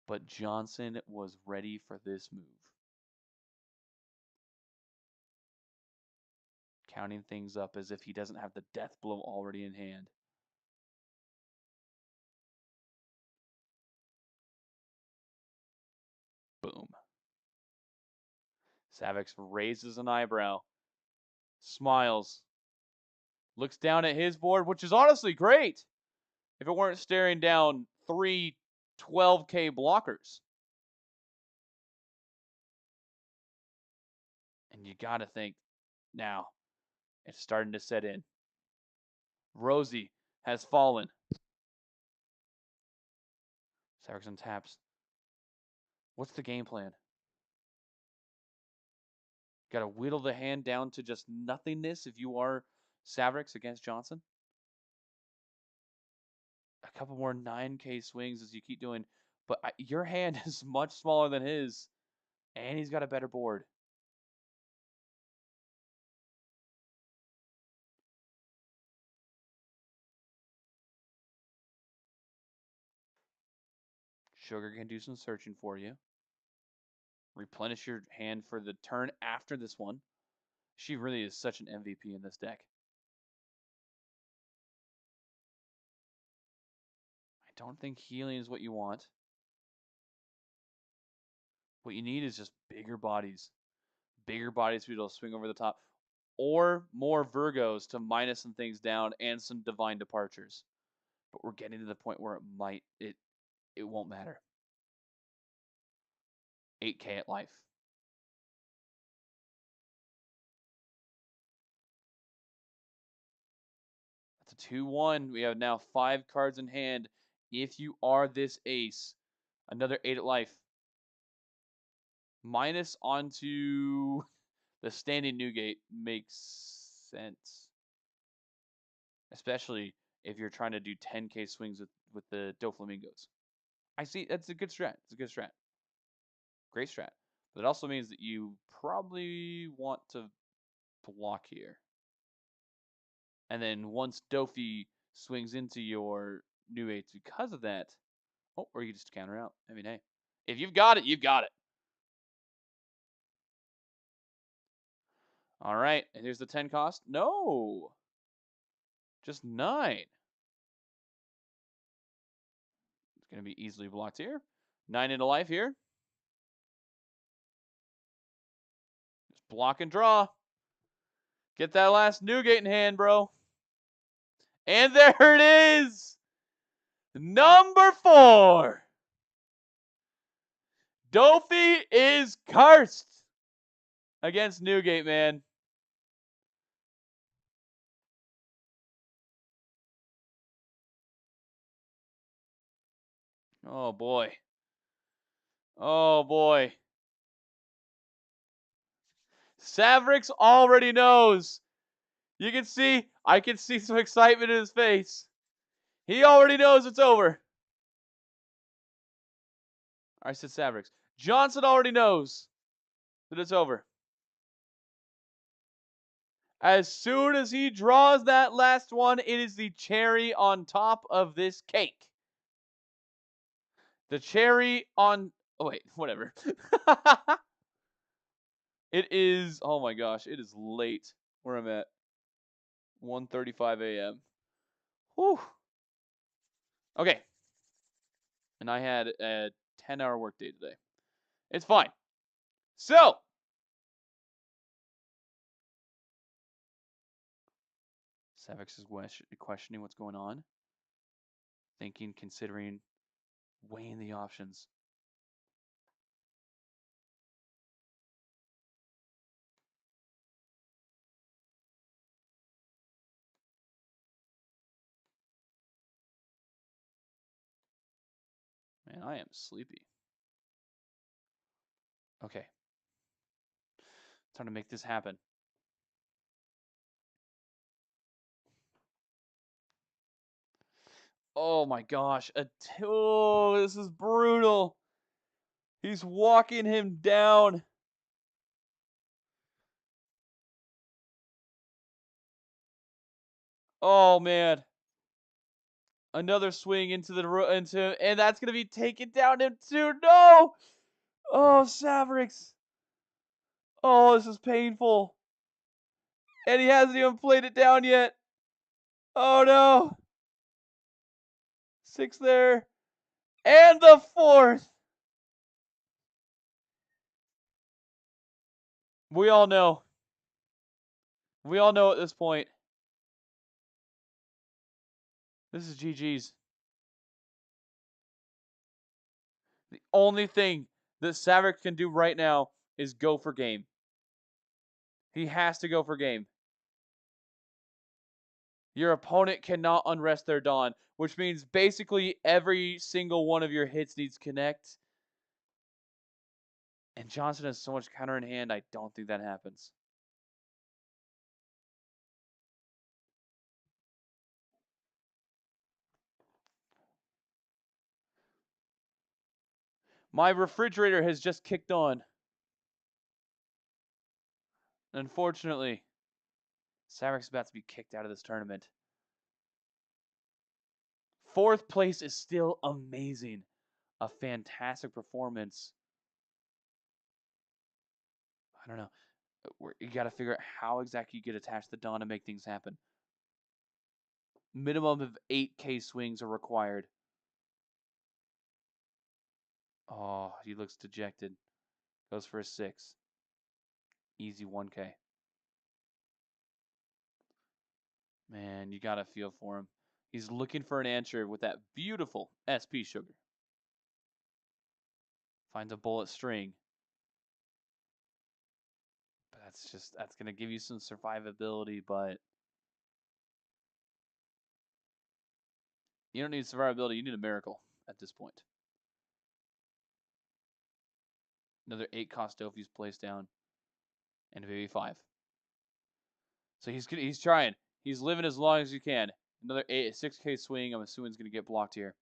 But Johnson was ready for this move. Counting things up as if he doesn't have the death blow already in hand. Boom. Savix raises an eyebrow, smiles, looks down at his board, which is honestly great if it weren't staring down 3 12K blockers. And you got to think now, it's starting to set in. Rosie has fallen. Savix taps. What's the game plan? Got to whittle the hand down to just nothingness if you are Savrix against Johnson. A couple more 9K swings as you keep doing. But your hand is much smaller than his. And he's got a better board. Sugar can do some searching for you. Replenish your hand for the turn after this one. She really is such an MVP in this deck. I don't think healing is what you want. What you need is just bigger bodies. Bigger bodies to be able to swing over the top. Or more Virgos to minus some things down and some divine departures. But we're getting to the point where it won't matter. 8K at life. That's a 2-1. We have now 5 cards in hand. If you are this ace, another 8 at life. Minus onto the standing Newgate makes sense. Especially if you're trying to do 10K swings with the Doflamingos. I see, that's a good strat. It's a good strat. Great strat. But it also means that you probably want to block here. And then once Dofi swings into your new 8s because of that, oh, or you just counter out. I mean, hey, if you've got it, you've got it. All right, and here's the 10 cost. No, just 9. It's going to be easily blocked here. 9 into life here. Just block and draw. Get that last Newgate in hand, bro. And there it is. Number 4. Dofi is cursed against Newgate, man. Oh, boy. Oh, boy. Savrix already knows. You can see, I can see some excitement in his face. He already knows it's over. I said Savrix. Johnson already knows that it's over. As soon as he draws that last one, it is the cherry on top of this cake. The cherry on... Oh, wait, whatever. It is... Oh, my gosh. It is late where I'm at. 1:35 a.m. Whew. Okay. And I had a 10-hour workday today. It's fine. So... Savix is questioning what's going on. Thinking, considering Weighing the options. Man, I am sleepy. Okay. Time to make this happen. Oh my gosh. Oh, this is brutal. He's walking him down. Oh man. Another swing into and that's gonna be taken down into no. Oh, Savrix. Oh, this is painful. And he hasn't even played it down yet. Oh no. 6 there. And the 4th. We all know. We all know at this point. This is GG's. The only thing that Savrix can do right now is go for game. He has to go for game. Your opponent cannot unrest their Dawn, which means basically every single one of your hits needs connect. And Johnson has so much counter in hand, I don't think that happens. My refrigerator has just kicked on. Unfortunately, Savrix is about to be kicked out of this tournament. 4th place is still amazing. A fantastic performance. I don't know. You got to figure out how exactly you get attached to the Dawn to make things happen. Minimum of 8K swings are required. Oh, he looks dejected. Goes for a 6. Easy 1K. Man, you got to feel for him. He's looking for an answer with that beautiful SP sugar. Finds a bullet string. But that's going to give you some survivability, but you don't need survivability, you need a miracle at this point. Another 8 cost Dofi's placed down. And a baby 5. So he's trying. He's living as long as you can. Another 6K swing, I'm assuming is going to get blocked here.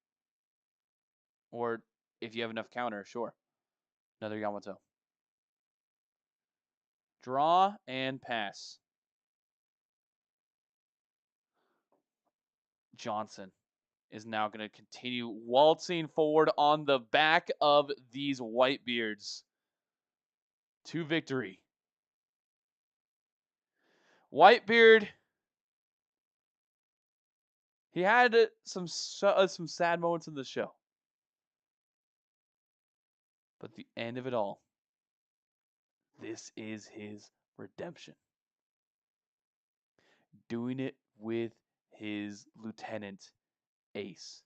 Or if you have enough counter, sure. Another Yamato. Draw and pass. Johnson is now going to continue waltzing forward on the back of these Whitebeards to victory. Whitebeard, he had some sad moments in the show. But the end of it all, this is his redemption. Doing it with his lieutenant, Ace.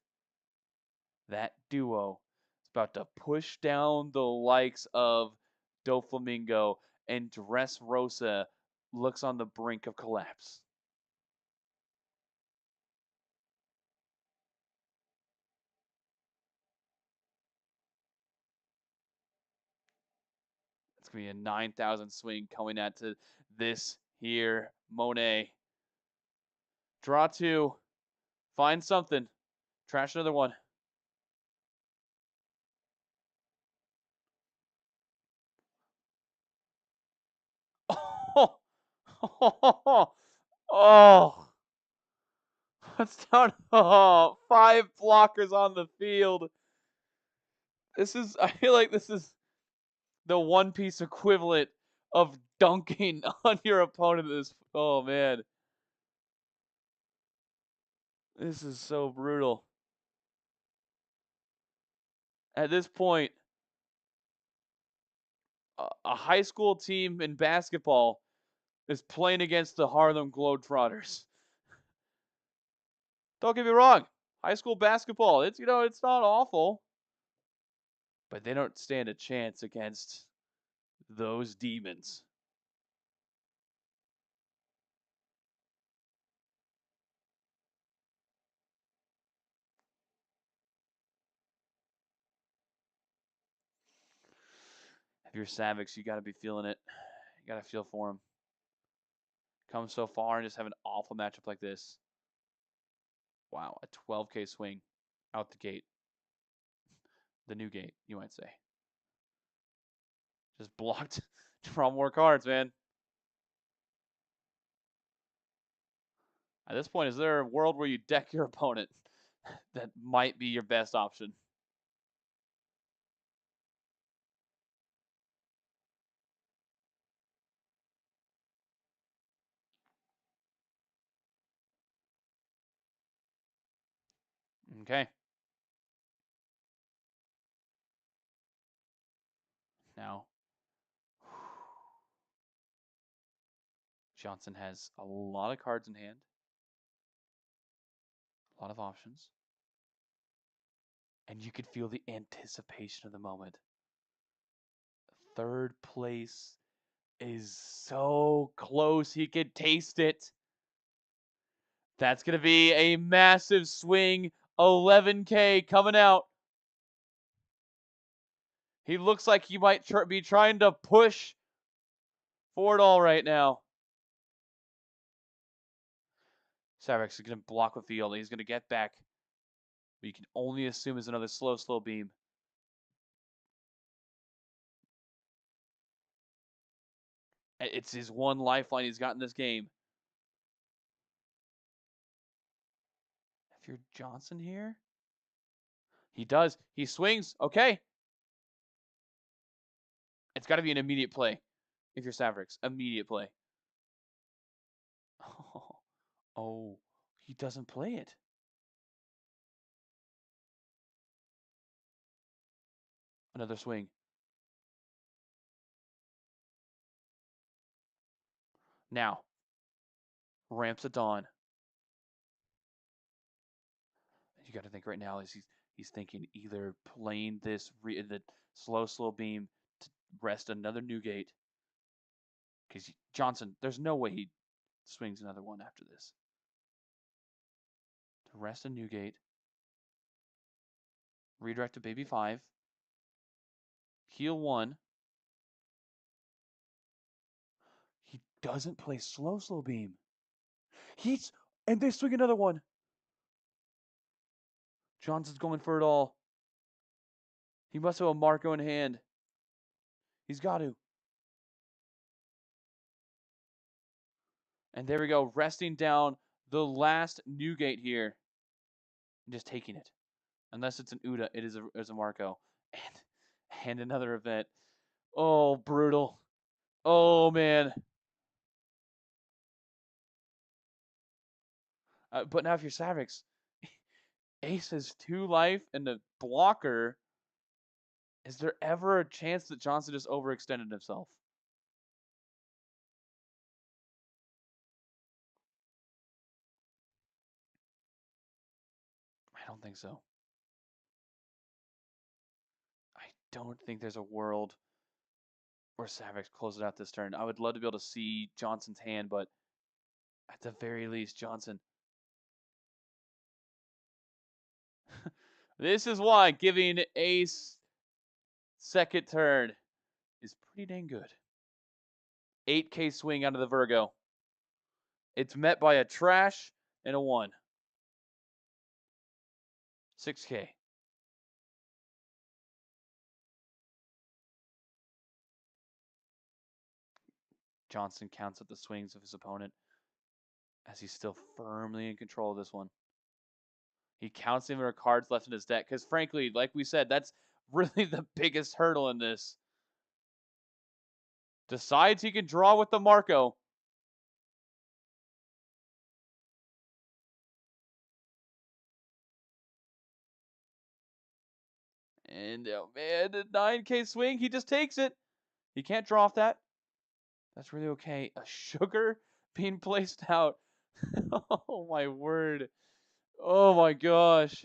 That duo is about to push down the likes of Doflamingo, and Dressrosa looks on the brink of collapse. It's going to be a 9,000 swing coming at to this here Monet. Draw 2. Find something. Trash another one. Oh, oh, that's down. Oh, 5 blockers on the field. I feel like this is the One Piece equivalent of dunking on your opponent. Oh man. This is so brutal. At this point, a high school team in basketball is playing against the Harlem Globetrotters. Don't get me wrong. High school basketball, it's not awful. but they don't stand a chance against those demons. If you're Savix, you got to be feeling it. You got to feel for him. Come so far and just have an awful matchup like this. Wow, a 12K swing out the gate. The new gate, you might say. Just blocked. Draw more cards, man. At this point, is there a world where you deck your opponent? That might be your best option. Okay. Now, Johnson has a lot of cards in hand. A lot of options. And you could feel the anticipation of the moment. Third place is so close. He could taste it. That's going to be a massive swing. 11K coming out. He looks like he might be trying to push for it all right now. Savix is going to block with field. He's going to get back. But you can only assume is another slow beam. It's his one lifeline he's got in this game. If you're Johnson here, he does. He swings. Okay. It's got to be an immediate play. If you're Savrix, immediate play. Oh, he doesn't play it. Another swing. Now, ramps at dawn. You got to think right now is he's thinking either playing this the slow beam to rest another new gate. Because Johnson, there's no way he swings another one after this. To rest a new gate. Redirect to baby 5. Heal 1. He doesn't play slow beam. And they swing another one. Johnson's going for it all. He must have a Marco in hand. He's got to. And there we go, resting down the last new gate here. And just taking it. Unless it's an Uda, it is a Marco. And another event. Oh, brutal. Oh, man. But now if you're Savix, Ace has 2 life and the blocker. Is there ever a chance that Johnson just overextended himself? I don't think so. I don't think there's a world where Savix closes out this turn. I would love to be able to see Johnson's hand, but at the very least, Johnson. This is why giving Ace second turn is pretty dang good. 8K swing out of the Virgo. It's met by a trash and a 1. 6K. Johnson counts up the swings of his opponent as he's still firmly in control of this one. He counts the number of cards left in his deck because, frankly, like we said, that's really the biggest hurdle in this. Decides he can draw with the Marco. And, oh man, a 9K swing. He just takes it. He can't draw off that. That's really okay. A sugar being placed out. Oh, my word. Oh, my gosh.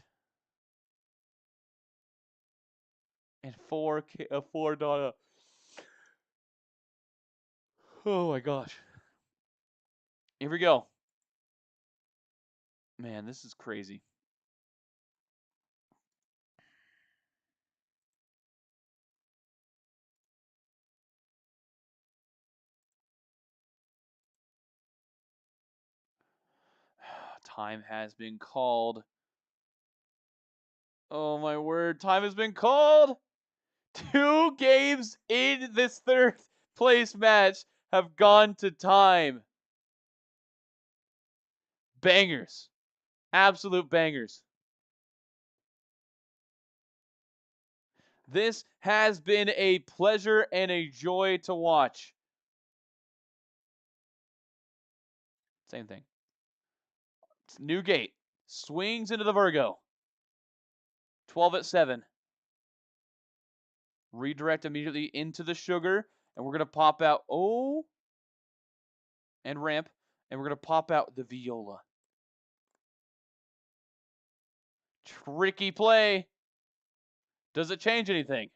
And 4 Donna. Oh my gosh. Here we go. Man, this is crazy. Time has been called. Oh my word, time has been called! 2 games in this third place match have gone to time. Bangers. Absolute bangers. This has been a pleasure and a joy to watch. Same thing. Newgate swings into the Virgo. 12 at 7. Redirect immediately into the sugar. And we're going to pop out. Oh. And ramp. And we're going to pop out the viola. Tricky play. Does it change anything?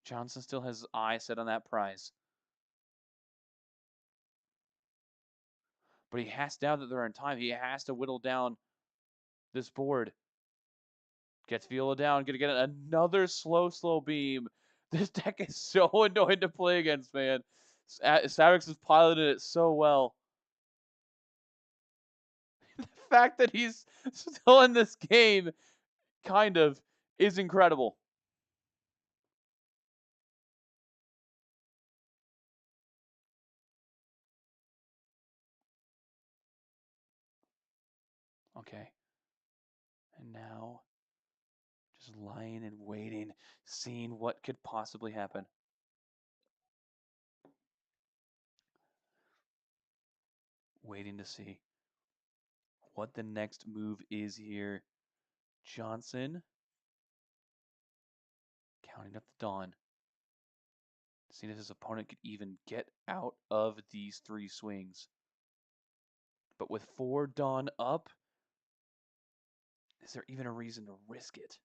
Johnson still has his eye set on that prize. But he has, now that they're in time, he has to whittle down this board. Gets viola down. Gonna get another slow beam. This deck is so annoying to play against, man. Savrix is piloted it so well. The fact that he's still in this game, kind of, is incredible. Okay. And now, just lying and waiting, seeing what could possibly happen. Waiting to see what the next move is here. Johnson counting up the dawn. Seeing if his opponent could even get out of these 3 swings. But with 4 dawn up, is there even a reason to risk it?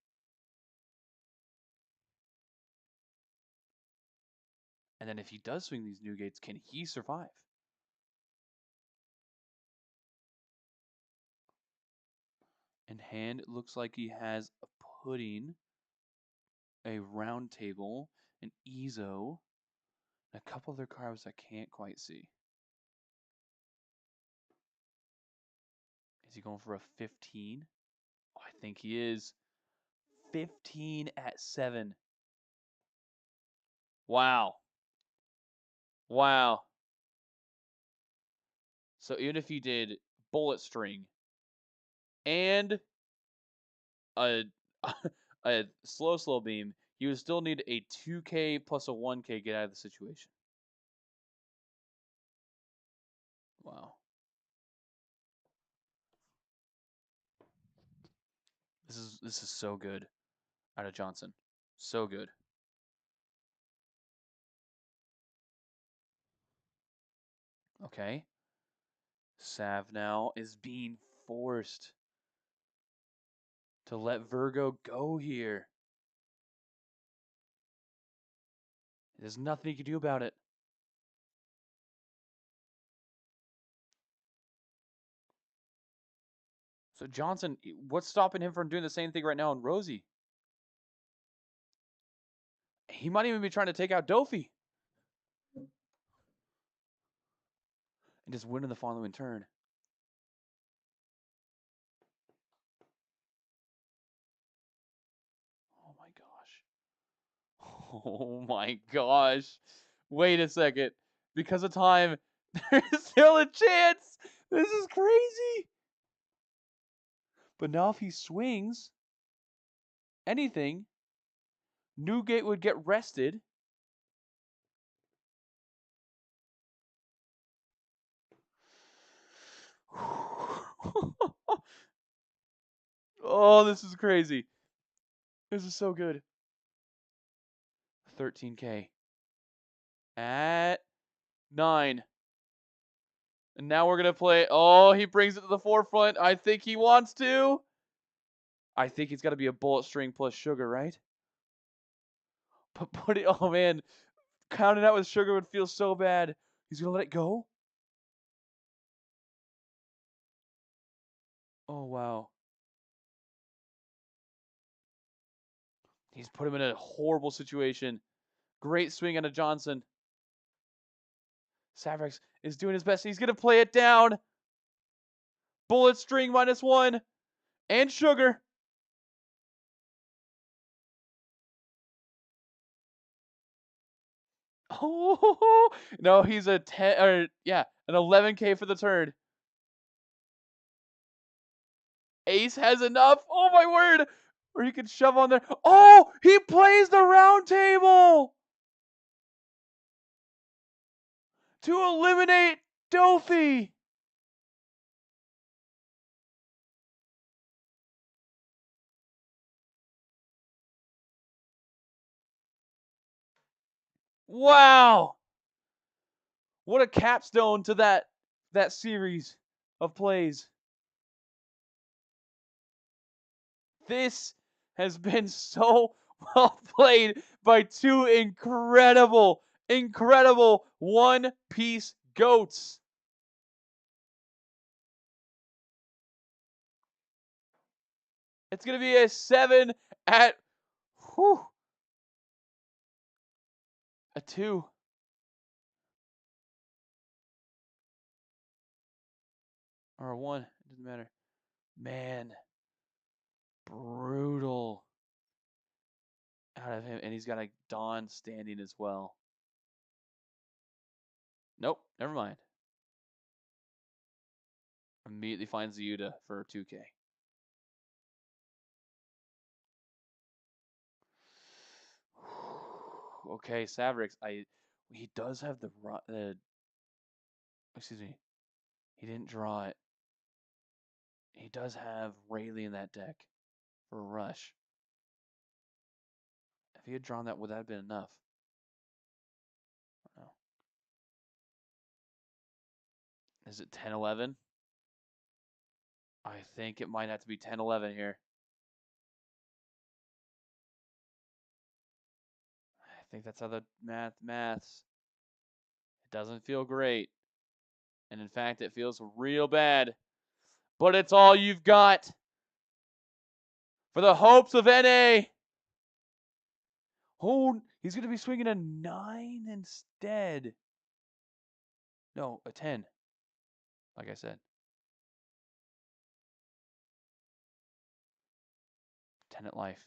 And then if he does swing these Newgates, can he survive? In hand, it looks like he has a pudding, a round table, an Ezo, and a couple other cards I can't quite see. Is he going for a 15? Oh, I think he is. 15 at 7. Wow. Wow. So even if he did bullet string and a a slow beam, he would still need a 2K plus a 1K get out of the situation. Wow. This is so good out of Johnson. So good. Okay. Sav now is being forced to let Virgo go here. There's nothing he can do about it. So Johnson, what's stopping him from doing the same thing right now in Rosie? He might even be trying to take out Dofi. And just win in the following turn. Oh my gosh. Oh my gosh. Wait a second. Because of time, there's still a chance. This is crazy. But now if he swings anything, Newgate would get rested. Oh, this is crazy. This is so good. 13K. At 9. And now we're going to play. Oh, he brings it to the forefront. I think he wants to. I think he's got to be a bullet string plus sugar, right? But oh man, counting out with sugar would feel so bad. He's gonna let it go. Oh wow. He's put him in a horrible situation. Great swing on a Johnson. Savrix is doing his best. He's gonna play it down. Bullet string -1 and sugar. Oh no, he's a 10 or yeah, an 11K for the turn. Ace has enough. Oh my word! Or he could shove on there. Oh, he plays the round table to eliminate Dofi. Wow! What a capstone to that series of plays. This has been so well played by two incredible One Piece goats. It's going to be a 7 at a 2. Or a 1. It doesn't matter. Man. Brutal. Out of him. And he's got a Dawn standing as well. Nope. Never mind. Immediately finds the Yuta for 2K. Okay, Savrix. He does have the excuse me. He didn't draw it. He does have Rayleigh in that deck for a rush. If he had drawn that, would that have been enough? I don't know. Is it 10-11? I think it might have to be 10-11 here. I think that's how the maths. It doesn't feel great. And in fact, it feels real bad. But it's all you've got for the hopes of NA. Oh, he's going to be swinging a 9 instead. No, a 10. Like I said. 10 at life.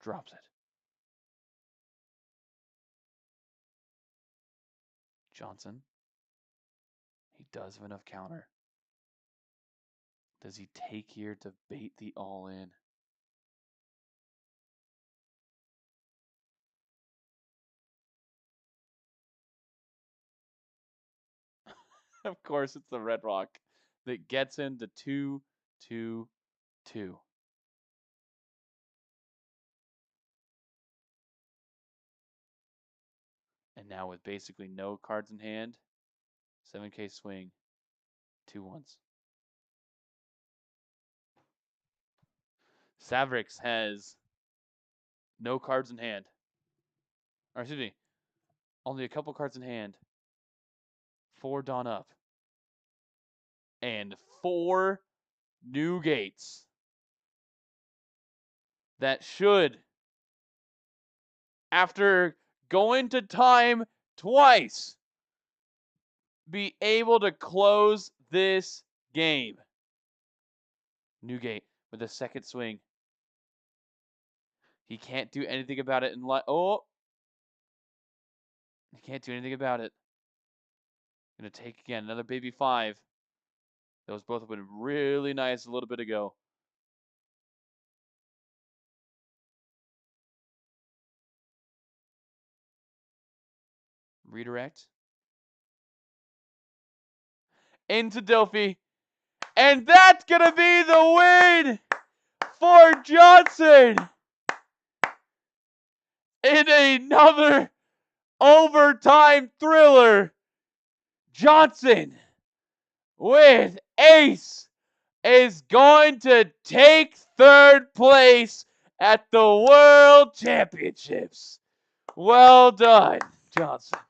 Drops it. Johnson. He does have enough counter. Does he take here to bait the all-in? Of course, it's the Red Rock that gets him to 2-2-2. And now with basically no cards in hand, 7K swing, 2 ones. Savrix has no cards in hand. Or excuse me, only a couple cards in hand. 4 Dawn up. And 4 new gates. That should, after going to time twice, be able to close this game. Newgate with a second swing. He can't do anything about it. Oh! He can't do anything about it. Gonna take again another baby 5. Those both have been really nice a little bit ago. Redirect. Into Delphi. And that's going to be the win for Johnson in another overtime thriller. Johnson with ace is going to take third place at the World Championships. Well done, Johnson.